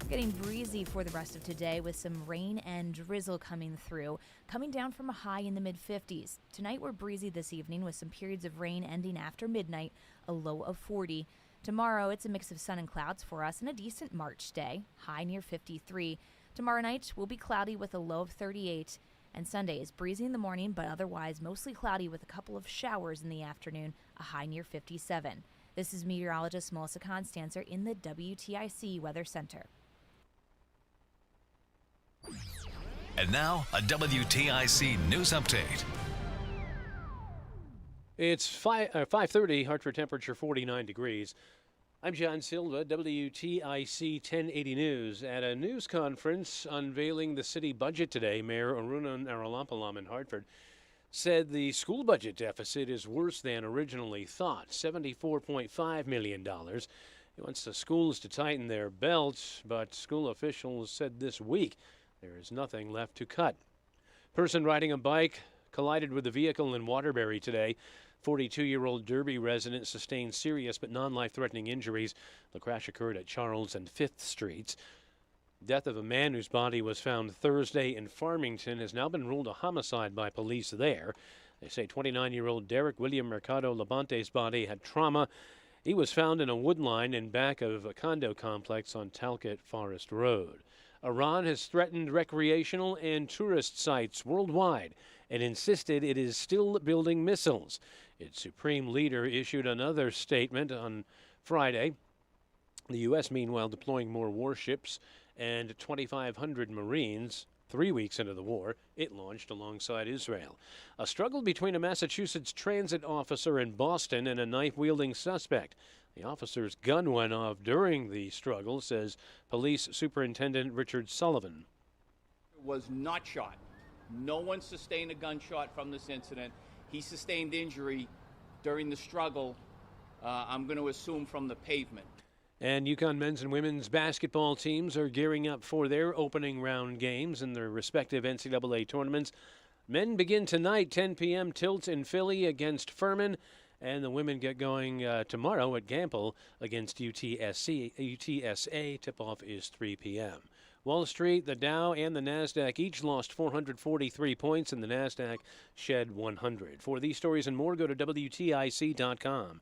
Getting breezy for the rest of today with some rain and drizzle coming through, coming down from a high in the mid-50s. Tonight we're breezy this evening with some periods of rain ending after midnight, a low of 40. Tomorrow, it's a mix of sun and clouds for us and a decent March day, high near 53. Tomorrow night will be cloudy with a low of 38. And Sunday is breezy in the morning, but otherwise mostly cloudy with a couple of showers in the afternoon, a high near 57. This is meteorologist Melissa Constancer in the WTIC Weather Center. And now, a WTIC news update. It's 5:30, Hartford temperature 49 degrees. I'm John Silva, WTIC 1080 News. At a news conference unveiling the city budget today, Mayor Aruna Naralampalam in Hartford said the school budget deficit is worse than originally thought, $74.5 million. He wants the schools to tighten their belts, but school officials said this week there is nothing left to cut. Person riding a bike collided with a vehicle in Waterbury today. 42-year-old Derby resident sustained serious but non-life-threatening injuries. The crash occurred at Charles and 5th Streets. Death of a man whose body was found Thursday in Farmington has now been ruled a homicide by police there. They say 29-year-old Derek William Mercado Labante's body had trauma. He was found in a wood line in back of a condo complex on Talcott Forest Road. Iran has threatened recreational and tourist sites worldwide and insisted it is still building missiles. Its supreme leader issued another statement on Friday. The U.S., meanwhile, deploying more warships and 2,500 Marines. 3 weeks into the war, it launched alongside Israel. A struggle between a Massachusetts transit officer in Boston and a knife-wielding suspect. The officer's gun went off during the struggle, says Police Superintendent Richard Sullivan. Was not shot. No one sustained a gunshot from this incident. He sustained injury during the struggle, I'm going to assume from the pavement. And UConn men's and women's basketball teams are gearing up for their opening round games in their respective NCAA tournaments. Men begin tonight, 10 p.m. Tilts in Philly against Furman. And the women get going tomorrow at Gamble against UTSA. Tip-off is 3 p.m. Wall Street, the Dow, and the NASDAQ each lost 443 points, and the NASDAQ shed 100. For these stories and more, go to WTIC.com.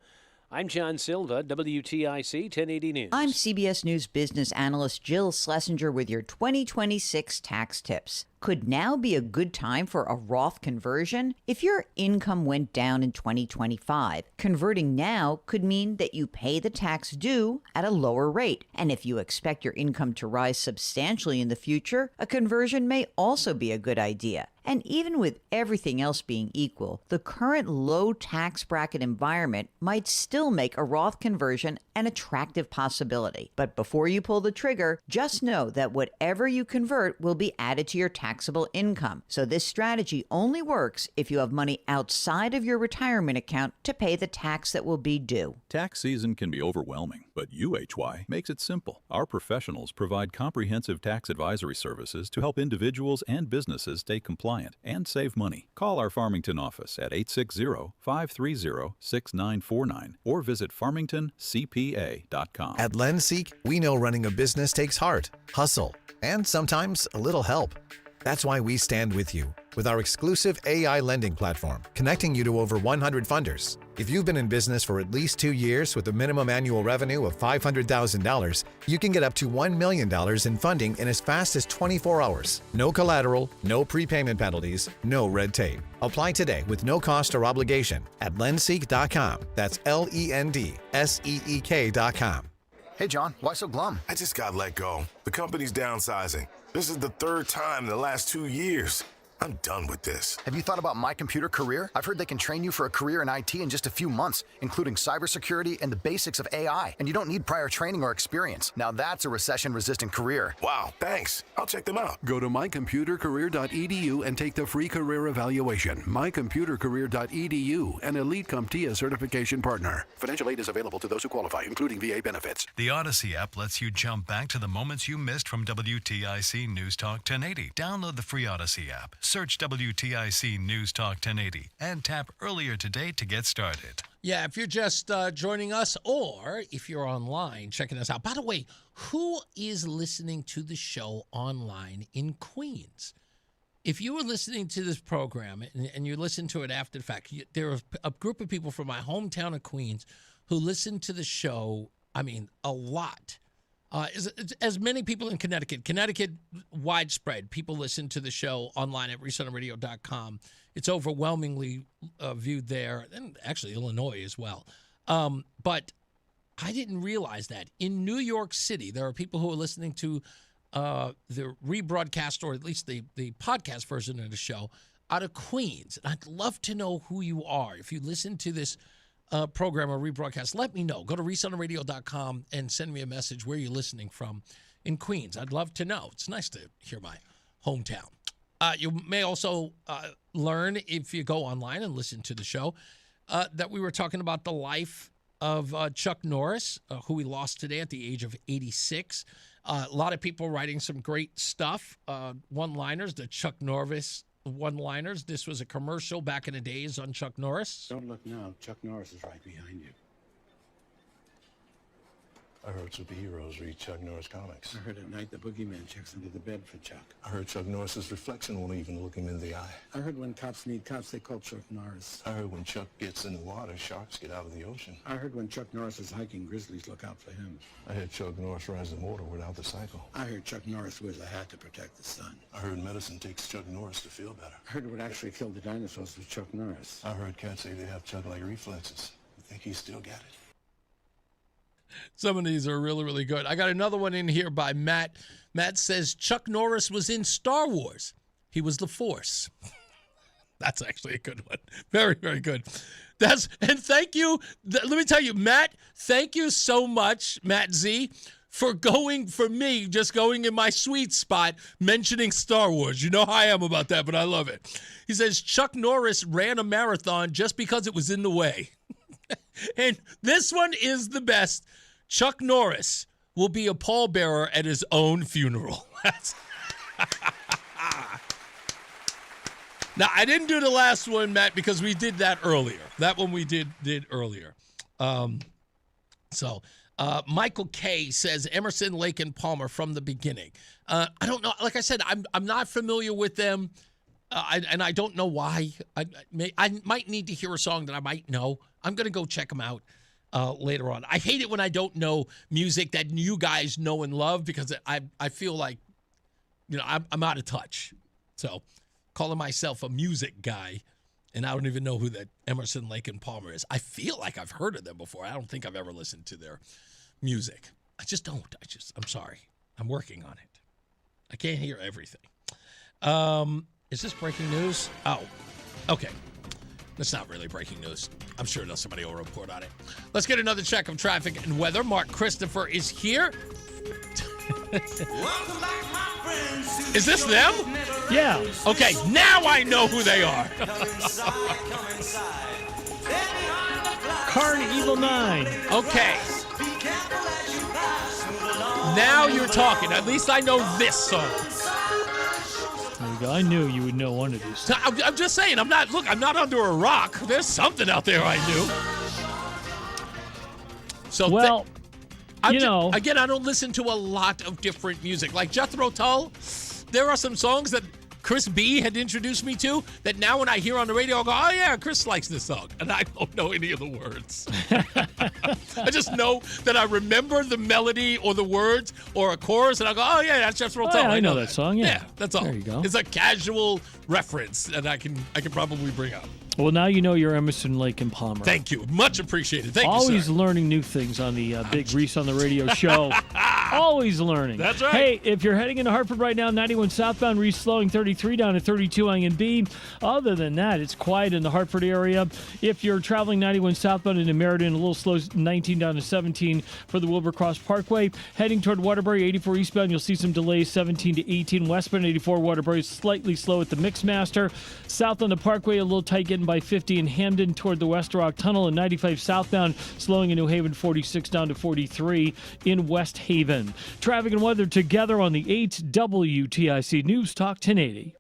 I'm John Silva, WTIC 1080 News. I'm CBS News business analyst Jill Schlesinger with your 2026 tax tips. Could now be a good time for a Roth conversion? If your income went down in 2025, converting now could mean that you pay the tax due at a lower rate. And if you expect your income to rise substantially in the future, a conversion may also be a good idea. And even with everything else being equal, the current low tax bracket environment might still make a Roth conversion an attractive possibility. But before you pull the trigger, just know that whatever you convert will be added to your taxable income. So this strategy only works if you have money outside of your retirement account to pay the tax that will be due. Tax season can be overwhelming, but UHY makes it simple. Our professionals provide comprehensive tax advisory services to help individuals and businesses stay compliant and save money. Call our Farmington office at 860-530-6949 or visit farmingtoncpa.com. At LendSeek, we know running a business takes heart, hustle, and sometimes a little help. That's why we stand with you with our exclusive AI lending platform, connecting you to over 100 funders. If you've been in business for at least 2 years with a minimum annual revenue of $500,000, you can get up to $1 million in funding in as fast as 24 hours. No collateral, no prepayment penalties, no red tape. Apply today with no cost or obligation at lendseek.com. That's LENDSEEK.com. Hey, John, why so glum? I just got let go. The company's downsizing. This is the third time in the last 2 years. I'm done with this. Have you thought about My Computer Career? I've heard they can train you for a career in IT in just a few months, including cybersecurity and the basics of AI. And you don't need prior training or experience. Now that's a recession-resistant career. Wow, thanks. I'll check them out. Go to mycomputercareer.edu and take the free career evaluation. mycomputercareer.edu, an Elite CompTIA certification partner. Financial aid is available to those who qualify, including VA benefits. The Odyssey app lets you jump back to the moments you missed from WTIC News Talk 1080. Download the free Odyssey app. Search WTIC News Talk 1080 and tap earlier today to get started. Yeah, if you're just joining us or if you're online checking us out. By the way, who is listening to the show online in Queens? If you were listening to this program and you listen to it after the fact, there are a group of people from my hometown of Queens who listen to the show, I mean, a lot. As many people in Connecticut, widespread. People listen to the show online at reasonoradio.com. It's overwhelmingly viewed there, and actually Illinois as well. But I didn't realize that. In New York City, there are people who are listening to the rebroadcast, or at least the podcast version of the show, out of Queens. And I'd love to know who you are. If you listen to this program or rebroadcast, let me know. Go to reasonoradio.com and send me a message where you're listening from in Queens. I'd love to know. It's nice to hear my hometown. You may also learn, if you go online and listen to the show, that we were talking about the life of Chuck Norris, who we lost today at the age of 86. A lot of people writing some great stuff, one-liners, the Chuck Norris one-liners. This was a commercial back in the days on Chuck Norris. Don't look now. Chuck Norris is right behind you. I heard superheroes read Chuck Norris comics. I heard at night the boogeyman checks under the bed for Chuck. I heard Chuck Norris's reflection won't even look him in the eye. I heard when cops need cops, they call Chuck Norris. I heard when Chuck gets in the water, sharks get out of the ocean. I heard when Chuck Norris is hiking, grizzlies look out for him. I heard Chuck Norris rides in water without the cycle. I heard Chuck Norris wears a hat to protect the sun. I heard medicine takes Chuck Norris to feel better. I heard what actually killed the dinosaurs was Chuck Norris. I heard cats say they have Chuck-like reflexes. I think he's still got it. Some of these are really, really good. I got another one in here by Matt. Matt says Chuck Norris was in Star Wars. He was the Force. That's actually a good one. Very, very good. And thank you. Let me tell you, Matt, thank you so much, Matt Z, for going in my sweet spot, mentioning Star Wars. You know how I am about that, but I love it. He says Chuck Norris ran a marathon just because it was in the way. And this one is the best. Chuck Norris will be a pallbearer at his own funeral. Now, I didn't do the last one, Matt, because we did that earlier. That one we did earlier. Michael K. says Emerson, Lake, and Palmer from the beginning. I don't know. Like I said, I'm not familiar with them, and I don't know why. I might need to hear a song that I might know. I'm going to go check them out later on. I hate it when I don't know music that you guys know and love, because I feel like, I'm out of touch. So, calling myself a music guy, and I don't even know who that Emerson, Lake and Palmer is. I feel like I've heard of them before. I don't think I've ever listened to their music. I just don't. I'm sorry. I'm working on it. I can't hear everything. Is this breaking news? Oh, okay. That's not really breaking news. I'm sure somebody will report on it. Let's get another check of traffic and weather. Mark Christopher is here. Is this them? Yeah. Okay, now I know who they are. Karn Evil 9. Okay. Now you're talking. At least I know this song. There you go. I knew you would know one of these. I'm just saying. I'm not under a rock. There's something out there I knew. So well, again, I don't listen to a lot of different music. Like Jethro Tull, there are some songs that Chris B had introduced me to that now when I hear on the radio, I'll go, oh yeah, Chris likes this song. And I don't know any of the words. I just know that I remember the melody or the words or a chorus, and I go, oh yeah, that's Jethro Tull. Yeah, I know that song, yeah. That's all. There you go. It's a casual reference that I can probably bring up. Well, now you know you're Emerson, Lake and Palmer. Thank you. Much appreciated. Thank you, Always sir. learning new things on the big Reese on the Radio show. Always learning. That's right. Hey, if you're heading into Hartford right now, 91 southbound, Reese slowing 33 down to 32 INB. Other than that, it's quiet in the Hartford area. If you're traveling 91 southbound into Meriden, a little slow, 19 down to 17 for the Wilbercross Parkway. Heading toward Waterbury, 84 eastbound, you'll see some delays, 17 to 18. Westbound, 84 Waterbury, slightly slow at the Mixmaster. South on the Parkway, a little tight getting by 50 in Hamden toward the West Rock Tunnel, and 95 southbound, slowing in New Haven, 46 down to 43 in West Haven. Traffic and weather together on the 8 WTIC News Talk 1080.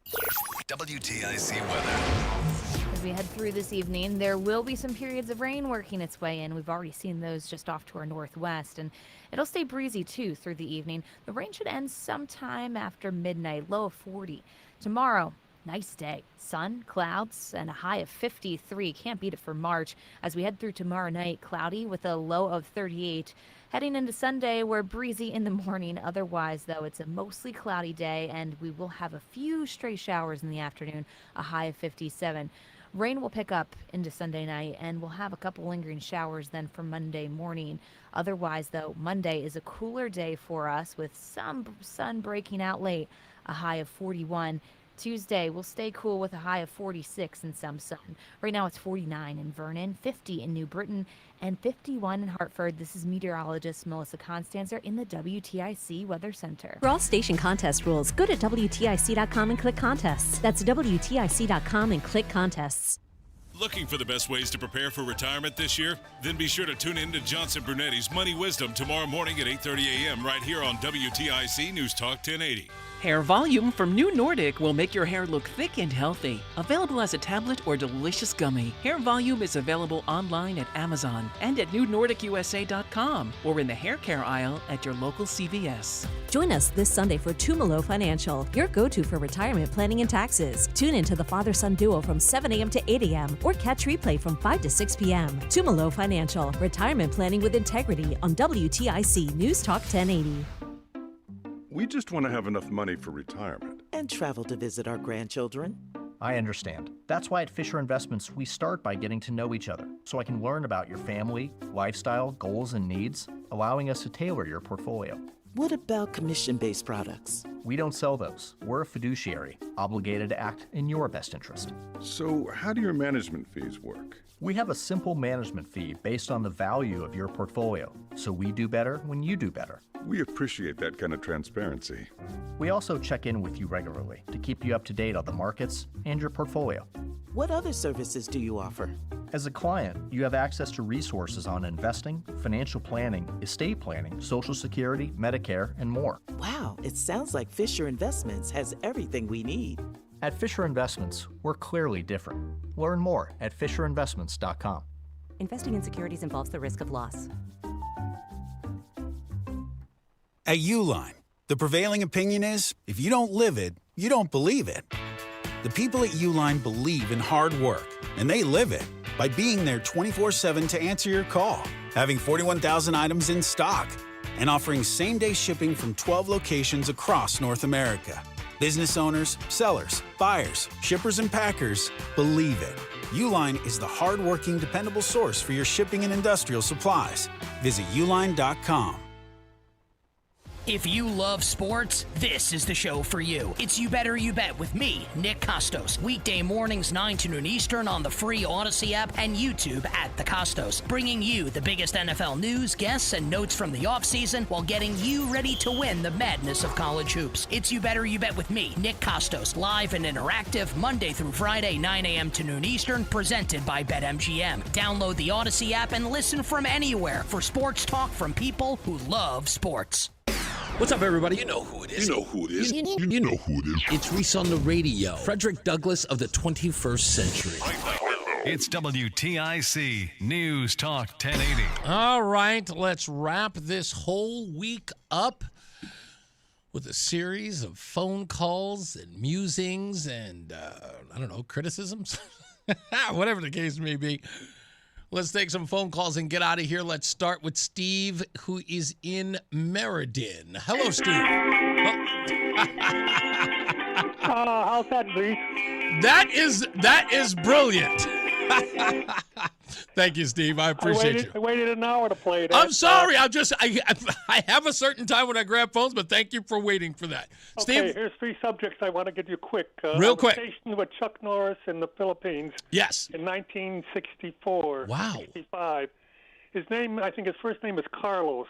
WTIC weather. As we head through this evening, there will be some periods of rain working its way in. We've already seen those just off to our northwest, and it'll stay breezy too through the evening. The rain should end sometime after midnight, low of 40. Tomorrow, nice day. Sun, clouds, and a high of 53. Can't beat it for March. As we head through tomorrow night, cloudy with a low of 38. Heading into Sunday, we're breezy in the morning. Otherwise, though, it's a mostly cloudy day, and we will have a few stray showers in the afternoon, a high of 57. Rain will pick up into Sunday night, and we'll have a couple lingering showers then for Monday morning. Otherwise, though, Monday is a cooler day for us with some sun breaking out late, a high of 41. Tuesday will stay cool with a high of 46 and some sun. Right now it's 49 in Vernon, 50 in New Britain, and 51 in Hartford. This is meteorologist Melissa Constanzer in the WTIC Weather Center. For all station contest rules, go to WTIC.com and click contests. That's WTIC.com and click contests. Looking for the best ways to prepare for retirement this year? Then be sure to tune in to Johnson Brunetti's Money Wisdom tomorrow morning at 8:30 a.m. right here on WTIC News Talk 1080. Hair Volume from New Nordic will make your hair look thick and healthy. Available as a tablet or delicious gummy. Hair Volume is available online at Amazon and at newnordicusa.com or in the hair care aisle at your local CVS. Join us this Sunday for Tumalo Financial, your go-to for retirement planning and taxes. Tune in to the father-son duo from 7 a.m. to 8 a.m. or catch replay from 5 to 6 p.m. Tumalo Financial, retirement planning with integrity on WTIC News Talk 1080. We just want to have enough money for retirement. And travel to visit our grandchildren. I understand. That's why at Fisher Investments, we start by getting to know each other, so I can learn about your family, lifestyle, goals, and needs, allowing us to tailor your portfolio. What about commission-based products? We don't sell those. We're a fiduciary, obligated to act in your best interest. So how do your management fees work? We have a simple management fee based on the value of your portfolio, so we do better when you do better. We appreciate that kind of transparency. We also check in with you regularly to keep you up to date on the markets and your portfolio. What other services do you offer? As a client, you have access to resources on investing, financial planning, estate planning, Social Security, Medicare, and more. Wow, it sounds like Fisher Investments has everything we need. At Fisher Investments, we're clearly different. Learn more at FisherInvestments.com. Investing in securities involves the risk of loss. At Uline, the prevailing opinion is, if you don't live it, you don't believe it. The people at Uline believe in hard work, and they live it by being there 24/7 to answer your call, having 41,000 items in stock, and offering same-day shipping from 12 locations across North America. Business owners, sellers, buyers, shippers, and packers believe it. Uline is the hardworking, dependable source for your shipping and industrial supplies. Visit uline.com. If you love sports, this is the show for you. It's You Better You Bet with me, Nick Costos. Weekday mornings 9 to noon Eastern on the free Odyssey app and YouTube at The Costos. Bringing you the biggest NFL news, guests, and notes from the offseason while getting you ready to win the madness of college hoops. It's You Better You Bet with me, Nick Costos. Live and interactive Monday through Friday, 9 a.m. to noon Eastern. Presented by BetMGM. Download the Odyssey app and listen from anywhere for sports talk from people who love sports. What's up, everybody? You know who it is. You know who it is. You know who it is. It's Reese on the Radio. Frederick Douglass of the 21st century. It's WTIC News Talk 1080. All right, let's wrap this whole week up with a series of phone calls and musings and, criticisms. Whatever the case may be. Let's take some phone calls and get out of here. Let's start with Steve, who is in Meriden. Hello, Steve. How's that, Reese? That is brilliant. Thank you, Steve. I appreciate you. I waited an hour to play that. I'm sorry. I have a certain time when I grab phones, but thank you for waiting for that. Okay, Steve, here's three subjects I want to get you quick. Real quick. I was stationed with Chuck Norris in the Philippines. Yes. In 1964. Wow. 65. His first name is Carlos.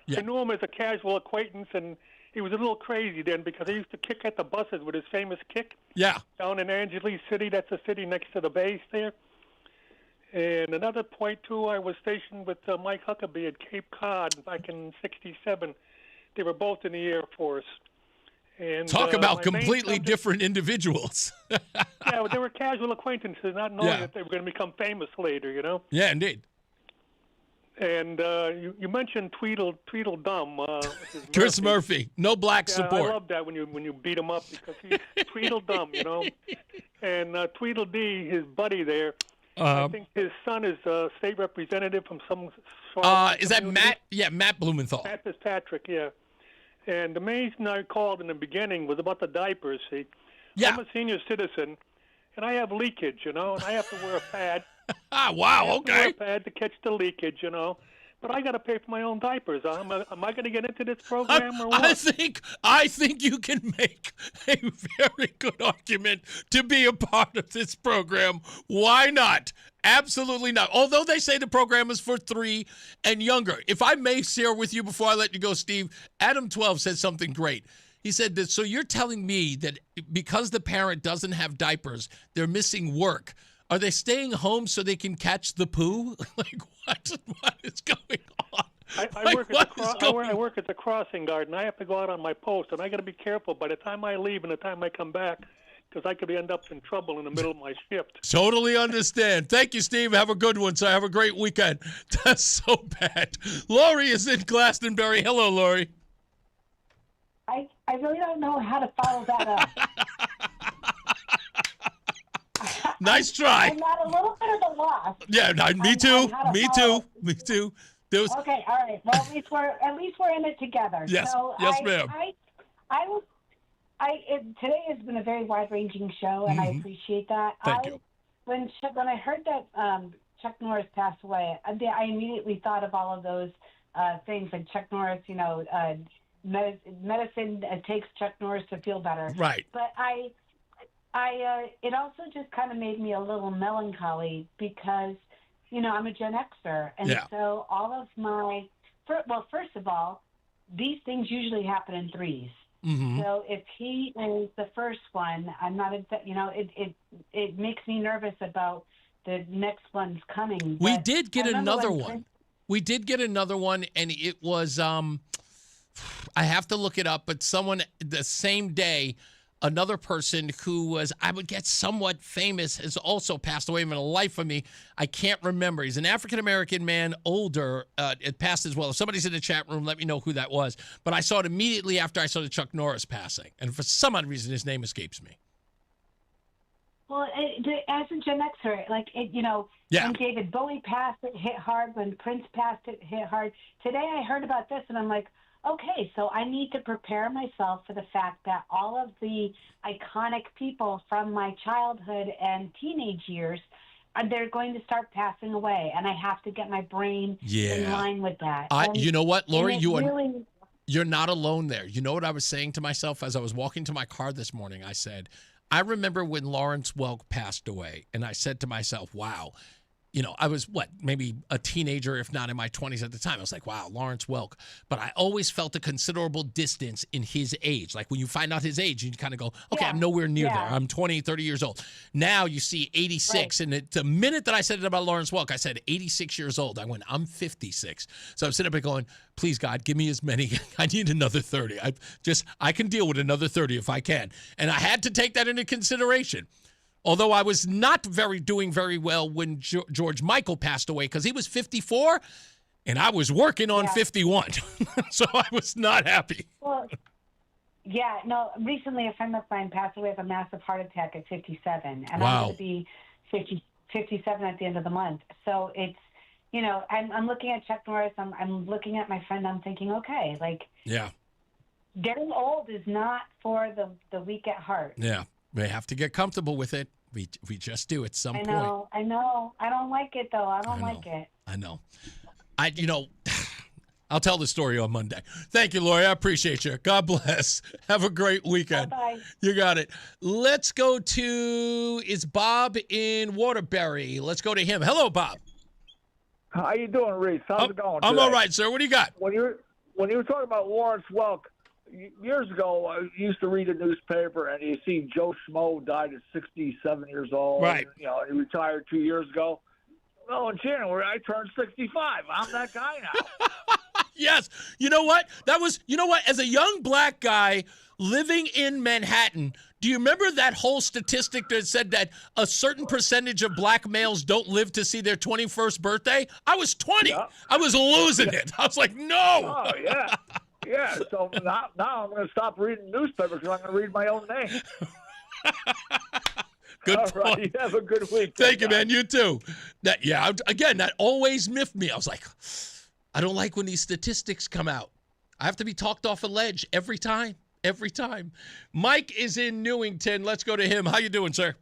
Yeah. I knew him as a casual acquaintance, and he was a little crazy then because he used to kick at the buses with his famous kick. Yeah. Down in Angeles City. That's a city next to the base there. And another point, too, I was stationed with Mike Huckabee at Cape Cod back in 67. They were both in the Air Force. And talk about completely different individuals. Yeah, they were casual acquaintances, not knowing that they were going to become famous later, you know? Yeah, indeed. And you mentioned Tweedledum. Chris Murphy, no black support. I love that when you beat him up because he's Tweedledum, you know? And Tweedledee, his buddy there, I think his son is a state representative from some. Is that Matt? Yeah, Matt Blumenthal. Matt Fitzpatrick, yeah. And the main reason I called in the beginning was about the diapers. See, I'm a senior citizen, and I have leakage, you know, and I have to wear a pad. Wow, okay. I have to wear a pad to catch the leakage, you know. But I got to pay for my own diapers. Am I going to get into this program or what? I think you can make a very good argument to be a part of this program. Why not? Absolutely not. Although they say the program is for 3 and younger. If I may share with you before I let you go, Steve, Adam 12 said something great. He said that, so you're telling me that because the parent doesn't have diapers, they're missing work. Are they staying home so they can catch the poo? Like, what is going on? I work at the crossing guard, and I have to go out on my post, and I got to be careful by the time I leave and the time I come back, because I could end up in trouble in the middle of my shift. Totally understand. Thank you, Steve. Have a good one, sir. Have a great weekend. That's so bad. Lori is in Glastonbury. Hello, Lori. I really don't know how to follow that up. Nice try. I'm at a little bit of a loss. Yeah, me too. Me too. Okay, all right. Well, at least we're in it together. Yes, so yes, ma'am. Today has been a very wide-ranging show, and I appreciate that. Thank you. When I heard that Chuck Norris passed away, I immediately thought of all of those things like Chuck Norris. You know, medicine takes Chuck Norris to feel better. Right. But it also just kind of made me a little melancholy because, you know, I'm a Gen Xer. And so all of first of all, these things usually happen in threes. Mm-hmm. So if he is the first one, I'm not, it makes me nervous about the next one's coming. We did get another one. We did get another one, and it was, I have to look it up, but someone the same day, another person who was, I would guess, somewhat famous has also passed away. From the life of me, I can't remember. He's an African-American man, older. It passed as well. If somebody's in the chat room, let me know who that was. But I saw it immediately after I saw the Chuck Norris passing. And for some odd reason, his name escapes me. Well, as a Gen Xer, when David Bowie passed, it hit hard. When Prince passed, it hit hard. Today I heard about this, and I'm like, okay, so I need to prepare myself for the fact that all of the iconic people from my childhood and teenage years, they're going to start passing away, and I have to get my brain in line with that. You know what, Lori? You're not alone there. You know what I was saying to myself as I was walking to my car this morning? I said, I remember when Lawrence Welk passed away, and I said to myself, wow, I was, maybe a teenager, if not in my 20s at the time. I was like, wow, Lawrence Welk. But I always felt a considerable distance in his age. Like when you find out his age, you kind of go, okay, I'm nowhere near there. I'm 20, 30 years old. Now you see 86. Right. And the minute that I said it about Lawrence Welk, I said 86 years old. I went, I'm 56. So I'm sitting up there going, please, God, give me as many. I need another 30. I can deal with another 30 if I can. And I had to take that into consideration. Although I was not doing very well when George Michael passed away because he was 54 and I was working on 51. So I was not happy. Well, recently a friend of mine passed away with a massive heart attack at 57. And I'm going to be 57 at the end of the month. So it's, I'm looking at Chuck Norris. I'm looking at my friend. I'm thinking, okay, getting old is not for the weak at heart. Yeah. We have to get comfortable with it. We just do at some point. I know. I don't like it, though. I don't like it. I know. I'll tell the story on Monday. Thank you, Lori. I appreciate you. God bless. Have a great weekend. Bye-bye. You got it. Let's go to, is Bob in Waterbury. Let's go to him. Hello, Bob. How you doing, Reese? How's it going I'm today? all right, sir. What do you got? When you were talking about Lawrence Welk, years ago, I used to read a newspaper, and you see Joe Schmo died at 67 years old. Right. And, he retired 2 years ago. Well, in January, I turned 65. I'm that guy now. Yes. You know what? As a young black guy living in Manhattan, do you remember that whole statistic that said that a certain percentage of black males don't live to see their 21st birthday? I was 20. Yeah. I was losing it. I was like, no. Oh, yeah. Yeah, so now I'm going to stop reading newspapers because I'm going to read my own name. Good All point. right, you have a good week. Thank you, man. You too. That always miffed me. I was like, I don't like when these statistics come out. I have to be talked off a ledge every time. Every time. Mike is in Newington. Let's go to him. How you doing, sir?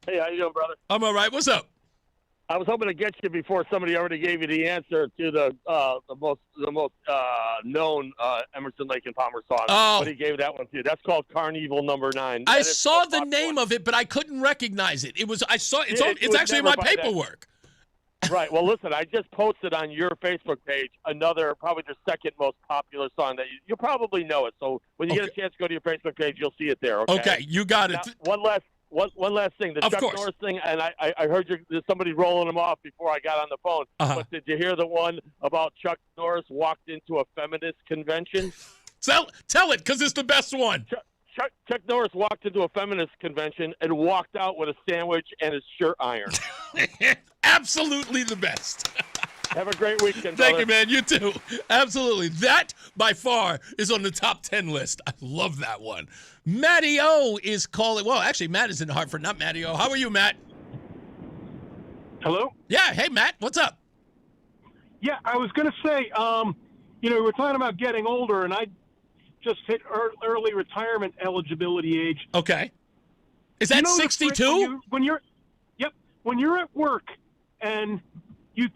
Hey, how you doing, brother? I'm all right. What's up? I was hoping to get you before somebody already gave you the answer to the most known Emerson, Lake and Palmer song. Oh. But he gave that one to you. That's called Carnival Number 9. I saw the name of it, but I couldn't recognize it. It's actually in my paperwork. Right. Well, listen, I just posted on your Facebook page probably the second most popular song that you probably know it. So when you get a chance to go to your Facebook page, you'll see it there. Okay, you got it. Now, one last thing, the Chuck Norris thing, and I heard there's somebody rolling them off before I got on the phone. But did you hear the one about Chuck Norris walked into a feminist convention? Tell it, because it's the best one. Chuck Norris walked into a feminist convention and walked out with a sandwich and his shirt ironed. Absolutely the best. Have a great weekend, Thank brother. you, man. You too. Absolutely. That, by far, is on the top 10 list. I love that one. Matty O is calling. Well, actually, Matt is in Hartford, not Matty O. How are you, Matt? Hello? Yeah. Hey, Matt. What's up? Yeah, I was going to say, we're talking about getting older, and I just hit early retirement eligibility age. Okay. Is that 62? When you're at work and you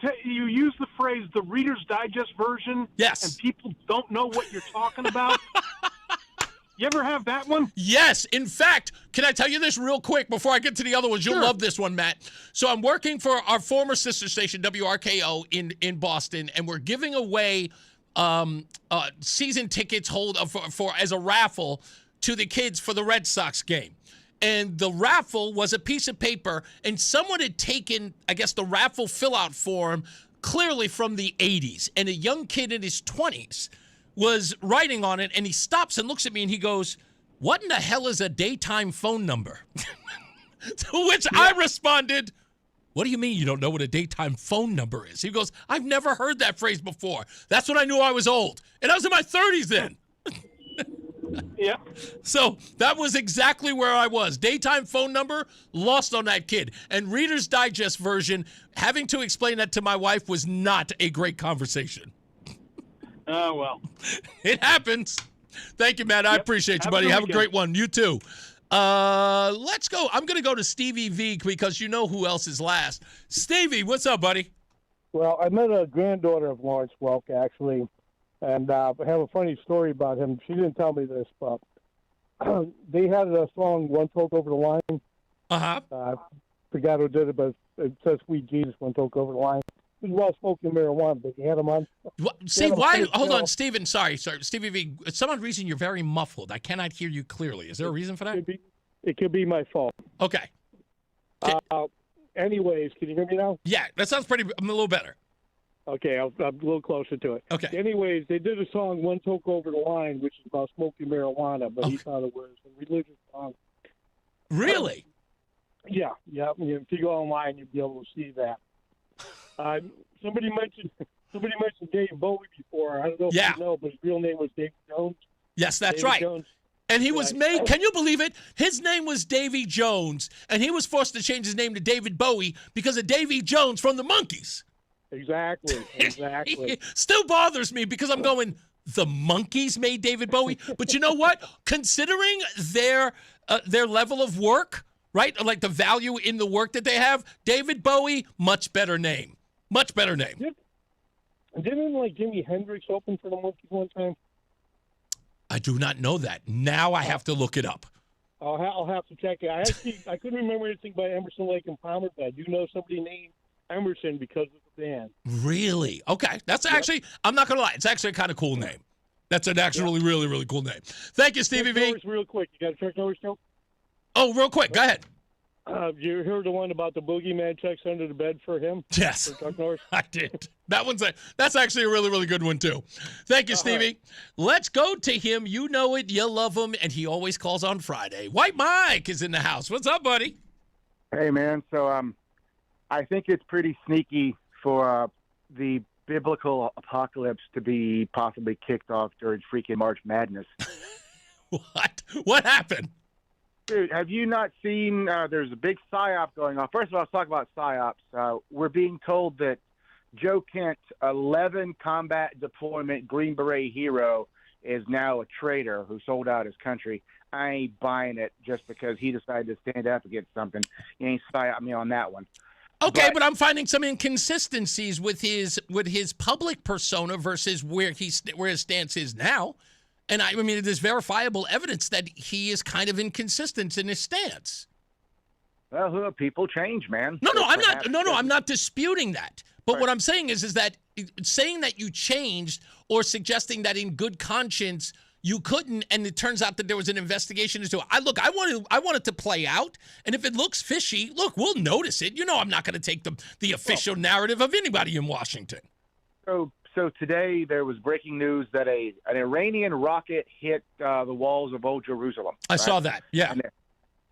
use the phrase the Reader's Digest version, yes, and people don't know what you're talking about. You ever have that one? Yes. In fact, can I tell you this real quick before I get to the other ones? You'll love this one, Matt. So I'm working for our former sister station, WRKO, in Boston, and we're giving away season tickets for as a raffle to the kids for the Red Sox game. And the raffle was a piece of paper, and someone had taken, I guess, the raffle fill-out form clearly from the 80s. And a young kid in his 20s was writing on it, and he stops and looks at me, and he goes, "What in the hell is a daytime phone number?" To which I responded, "What do you mean you don't know what a daytime phone number is?" He goes, "I've never heard that phrase before. That's when I knew I was old." And I was in my 30s then. Yeah. So that was exactly where I was. Daytime phone number, lost on that kid. And Reader's Digest version, having to explain that to my wife was not a great conversation. Oh, well. It happens. Thank you, Matt. I appreciate you, buddy. Have a great one. You too. Let's go. I'm going to go to Stevie V because you know who else is last. Stevie, what's up, buddy? Well, I met a granddaughter of Lawrence Welk, actually, and I have a funny story about him. She didn't tell me this, but they had a song, One Toke Over the Line. Uh-huh. Forgot who did it, but it says Sweet Jesus, One Toke Over the Line. It was well-spoken marijuana, but you had him on. See, why? Hold on, Steven. Sorry. Stevie V, for some odd reason, you're very muffled. I cannot hear you clearly. Is there a reason for that? It could be my phone. Okay. Anyways, can you hear me now? Yeah, that sounds I'm a little better. Okay, I'm a little closer to it. Okay. Anyways, they did a song, One Toke Over the Line, which is about smoking marijuana, but he thought it was a religious song. Really? Yeah. If you go online, you'll be able to see that. Somebody mentioned Dave Bowie before. I don't know if you know, but his real name was Davy Jones. Yes, that's Davy right. Jones. And he was made, can you believe it? His name was Davy Jones, and he was forced to change his name to David Bowie because of Davy Jones from the Monkees. Exactly. Still bothers me because I'm going, the Monkees made David Bowie? But you know what? Considering their level of work, right? Like the value in the work that they have, David Bowie, much better name. Much better name. Didn't Jimi Hendrix open for the Monkees one time? I do not know that. Now I have to look it up. I'll have to check it. I couldn't remember anything about Emerson, Lake and Palmer, but I do know somebody named Emerson because of the band. Really? Okay. That's actually, I'm not going to lie, it's actually a kind of cool name. That's an actually really, really cool name. Thank you, Stevie V. Real quick. You got a Chuck Norris joke? Oh, real quick. Go ahead. You heard the one about the boogeyman checks under the bed for him? Yes. For Chuck Norris? I did. That's actually a really, really good one, too. Thank you, Stevie. Right. Let's go to him. You know it. You love him. And he always calls on Friday. White Mike is in the house. What's up, buddy? Hey, man. So I think it's pretty sneaky for the biblical apocalypse to be possibly kicked off during freaking March Madness. What? What happened? Dude, have you not seen there's a big PSYOP going on? First of all, let's talk about PSYOPs. We're being told that Joe Kent, 11 combat deployment Green Beret hero, is now a traitor who sold out his country. I ain't buying it just because he decided to stand up against something. You ain't PSYOP me on that one. Okay, but I'm finding some inconsistencies with his public persona versus where his stance is now. And I mean, there's verifiable evidence that he is kind of inconsistent in his stance. Well, people change, man. I'm not disputing that. But what I'm saying is that saying that you changed or suggesting that in good conscience you couldn't, and it turns out that there was an investigation into it. I want it to play out, and if it looks fishy, look, we'll notice it. You know, I'm not going to take the official narrative of anybody in Washington. So today there was breaking news that an Iranian rocket hit the walls of Old Jerusalem. I saw that, yeah. And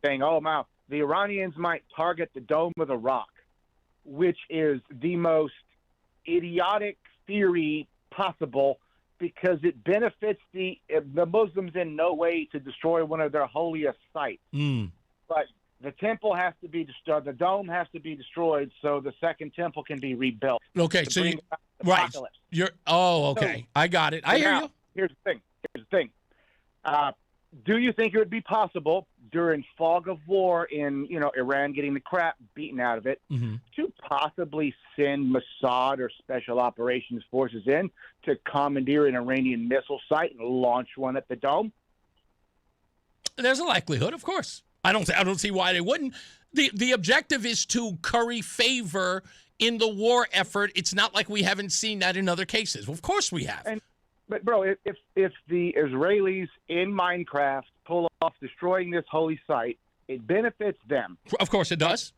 saying, oh, wow, the Iranians might target the Dome of the Rock, which is the most idiotic theory possible because it benefits the Muslims in no way to destroy one of their holiest sites. But the temple has to be destroyed. The dome has to be destroyed so the second temple can be rebuilt. Okay, so right. Okay. I got it. I hear you. Here's the thing. Do you think it would be possible during fog of war in, Iran getting the crap beaten out of it to possibly send Mossad or Special Operations Forces in to commandeer an Iranian missile site and launch one at the dome? There's a likelihood, of course. I don't see why they wouldn't. The objective is to curry favor in the war effort. It's not like we haven't seen that in other cases. Well, of course we have. But, bro, if the Israelis in Minecraft pull off destroying this holy site, it benefits them. Of course it does.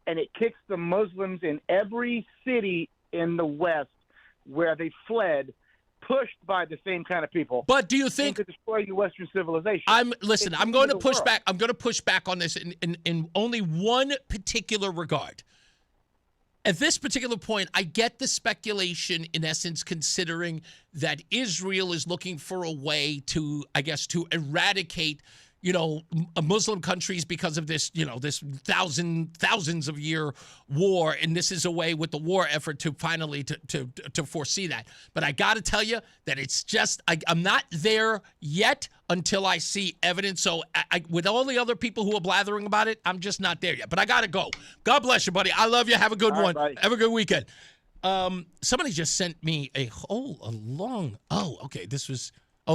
And it kicks the Muslims in every city in the West where they fled, pushed by the same kind of people. But do you think to destroy the Western civilization? I'm going to push back. I'm going to push back on this in only one particular regard. At this particular point, I get the speculation, in essence, considering that Israel is looking for a way to, I guess, to eradicate, Muslim countries because of this, this thousands of year war. And this is a way with the war effort to finally to foresee that. But I got to tell you that it's just, I'm not there yet until I see evidence. So with all the other people who are blathering about it, I'm just not there yet. But I got to go. God bless you, buddy. I love you. Have a good one. Buddy. Have a good weekend. Somebody just sent me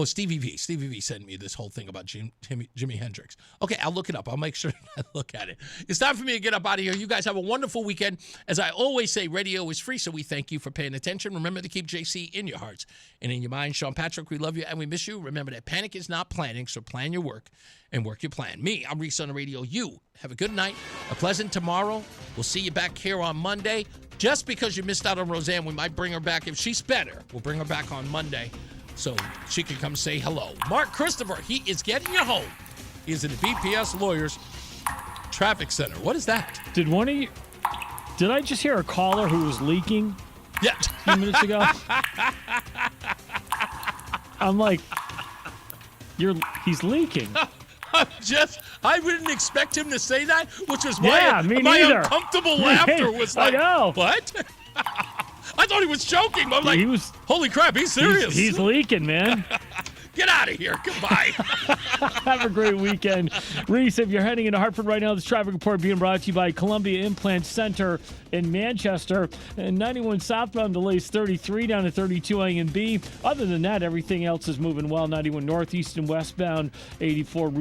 Stevie V. Stevie V sent me this whole thing about Jimi Hendrix. Okay, I'll look it up. I'll make sure I look at it. It's time for me to get up out of here. You guys have a wonderful weekend. As I always say, radio is free, so we thank you for paying attention. Remember to keep JC in your hearts and in your mind. Sean Patrick, we love you and we miss you. Remember that panic is not planning, so plan your work and work your plan. Me, I'm Reese on the Radio. You have a good night, a pleasant tomorrow. We'll see you back here on Monday. Just because you missed out on Roseanne, we might bring her back. If she's better, we'll bring her back on Monday, so she can come say hello. Mark Christopher, he is getting you home. He is in the BPS Lawyers Traffic Center. What is that? Did I just hear a caller who was leaking? Yeah. A few minutes ago? I'm like, he's leaking. I wouldn't expect him to say that, which was why my uncomfortable laughter was like, I know. What? I thought he was joking. I'm like, holy crap, he's serious. He's leaking, man. Get out of here. Goodbye. Have a great weekend. Reese, if you're heading into Hartford right now, this traffic report being brought to you by Columbia Implant Center in Manchester. And 91 southbound delays 33 down to 32 A and B. Other than that, everything else is moving well. 91 northeast and westbound, 84 route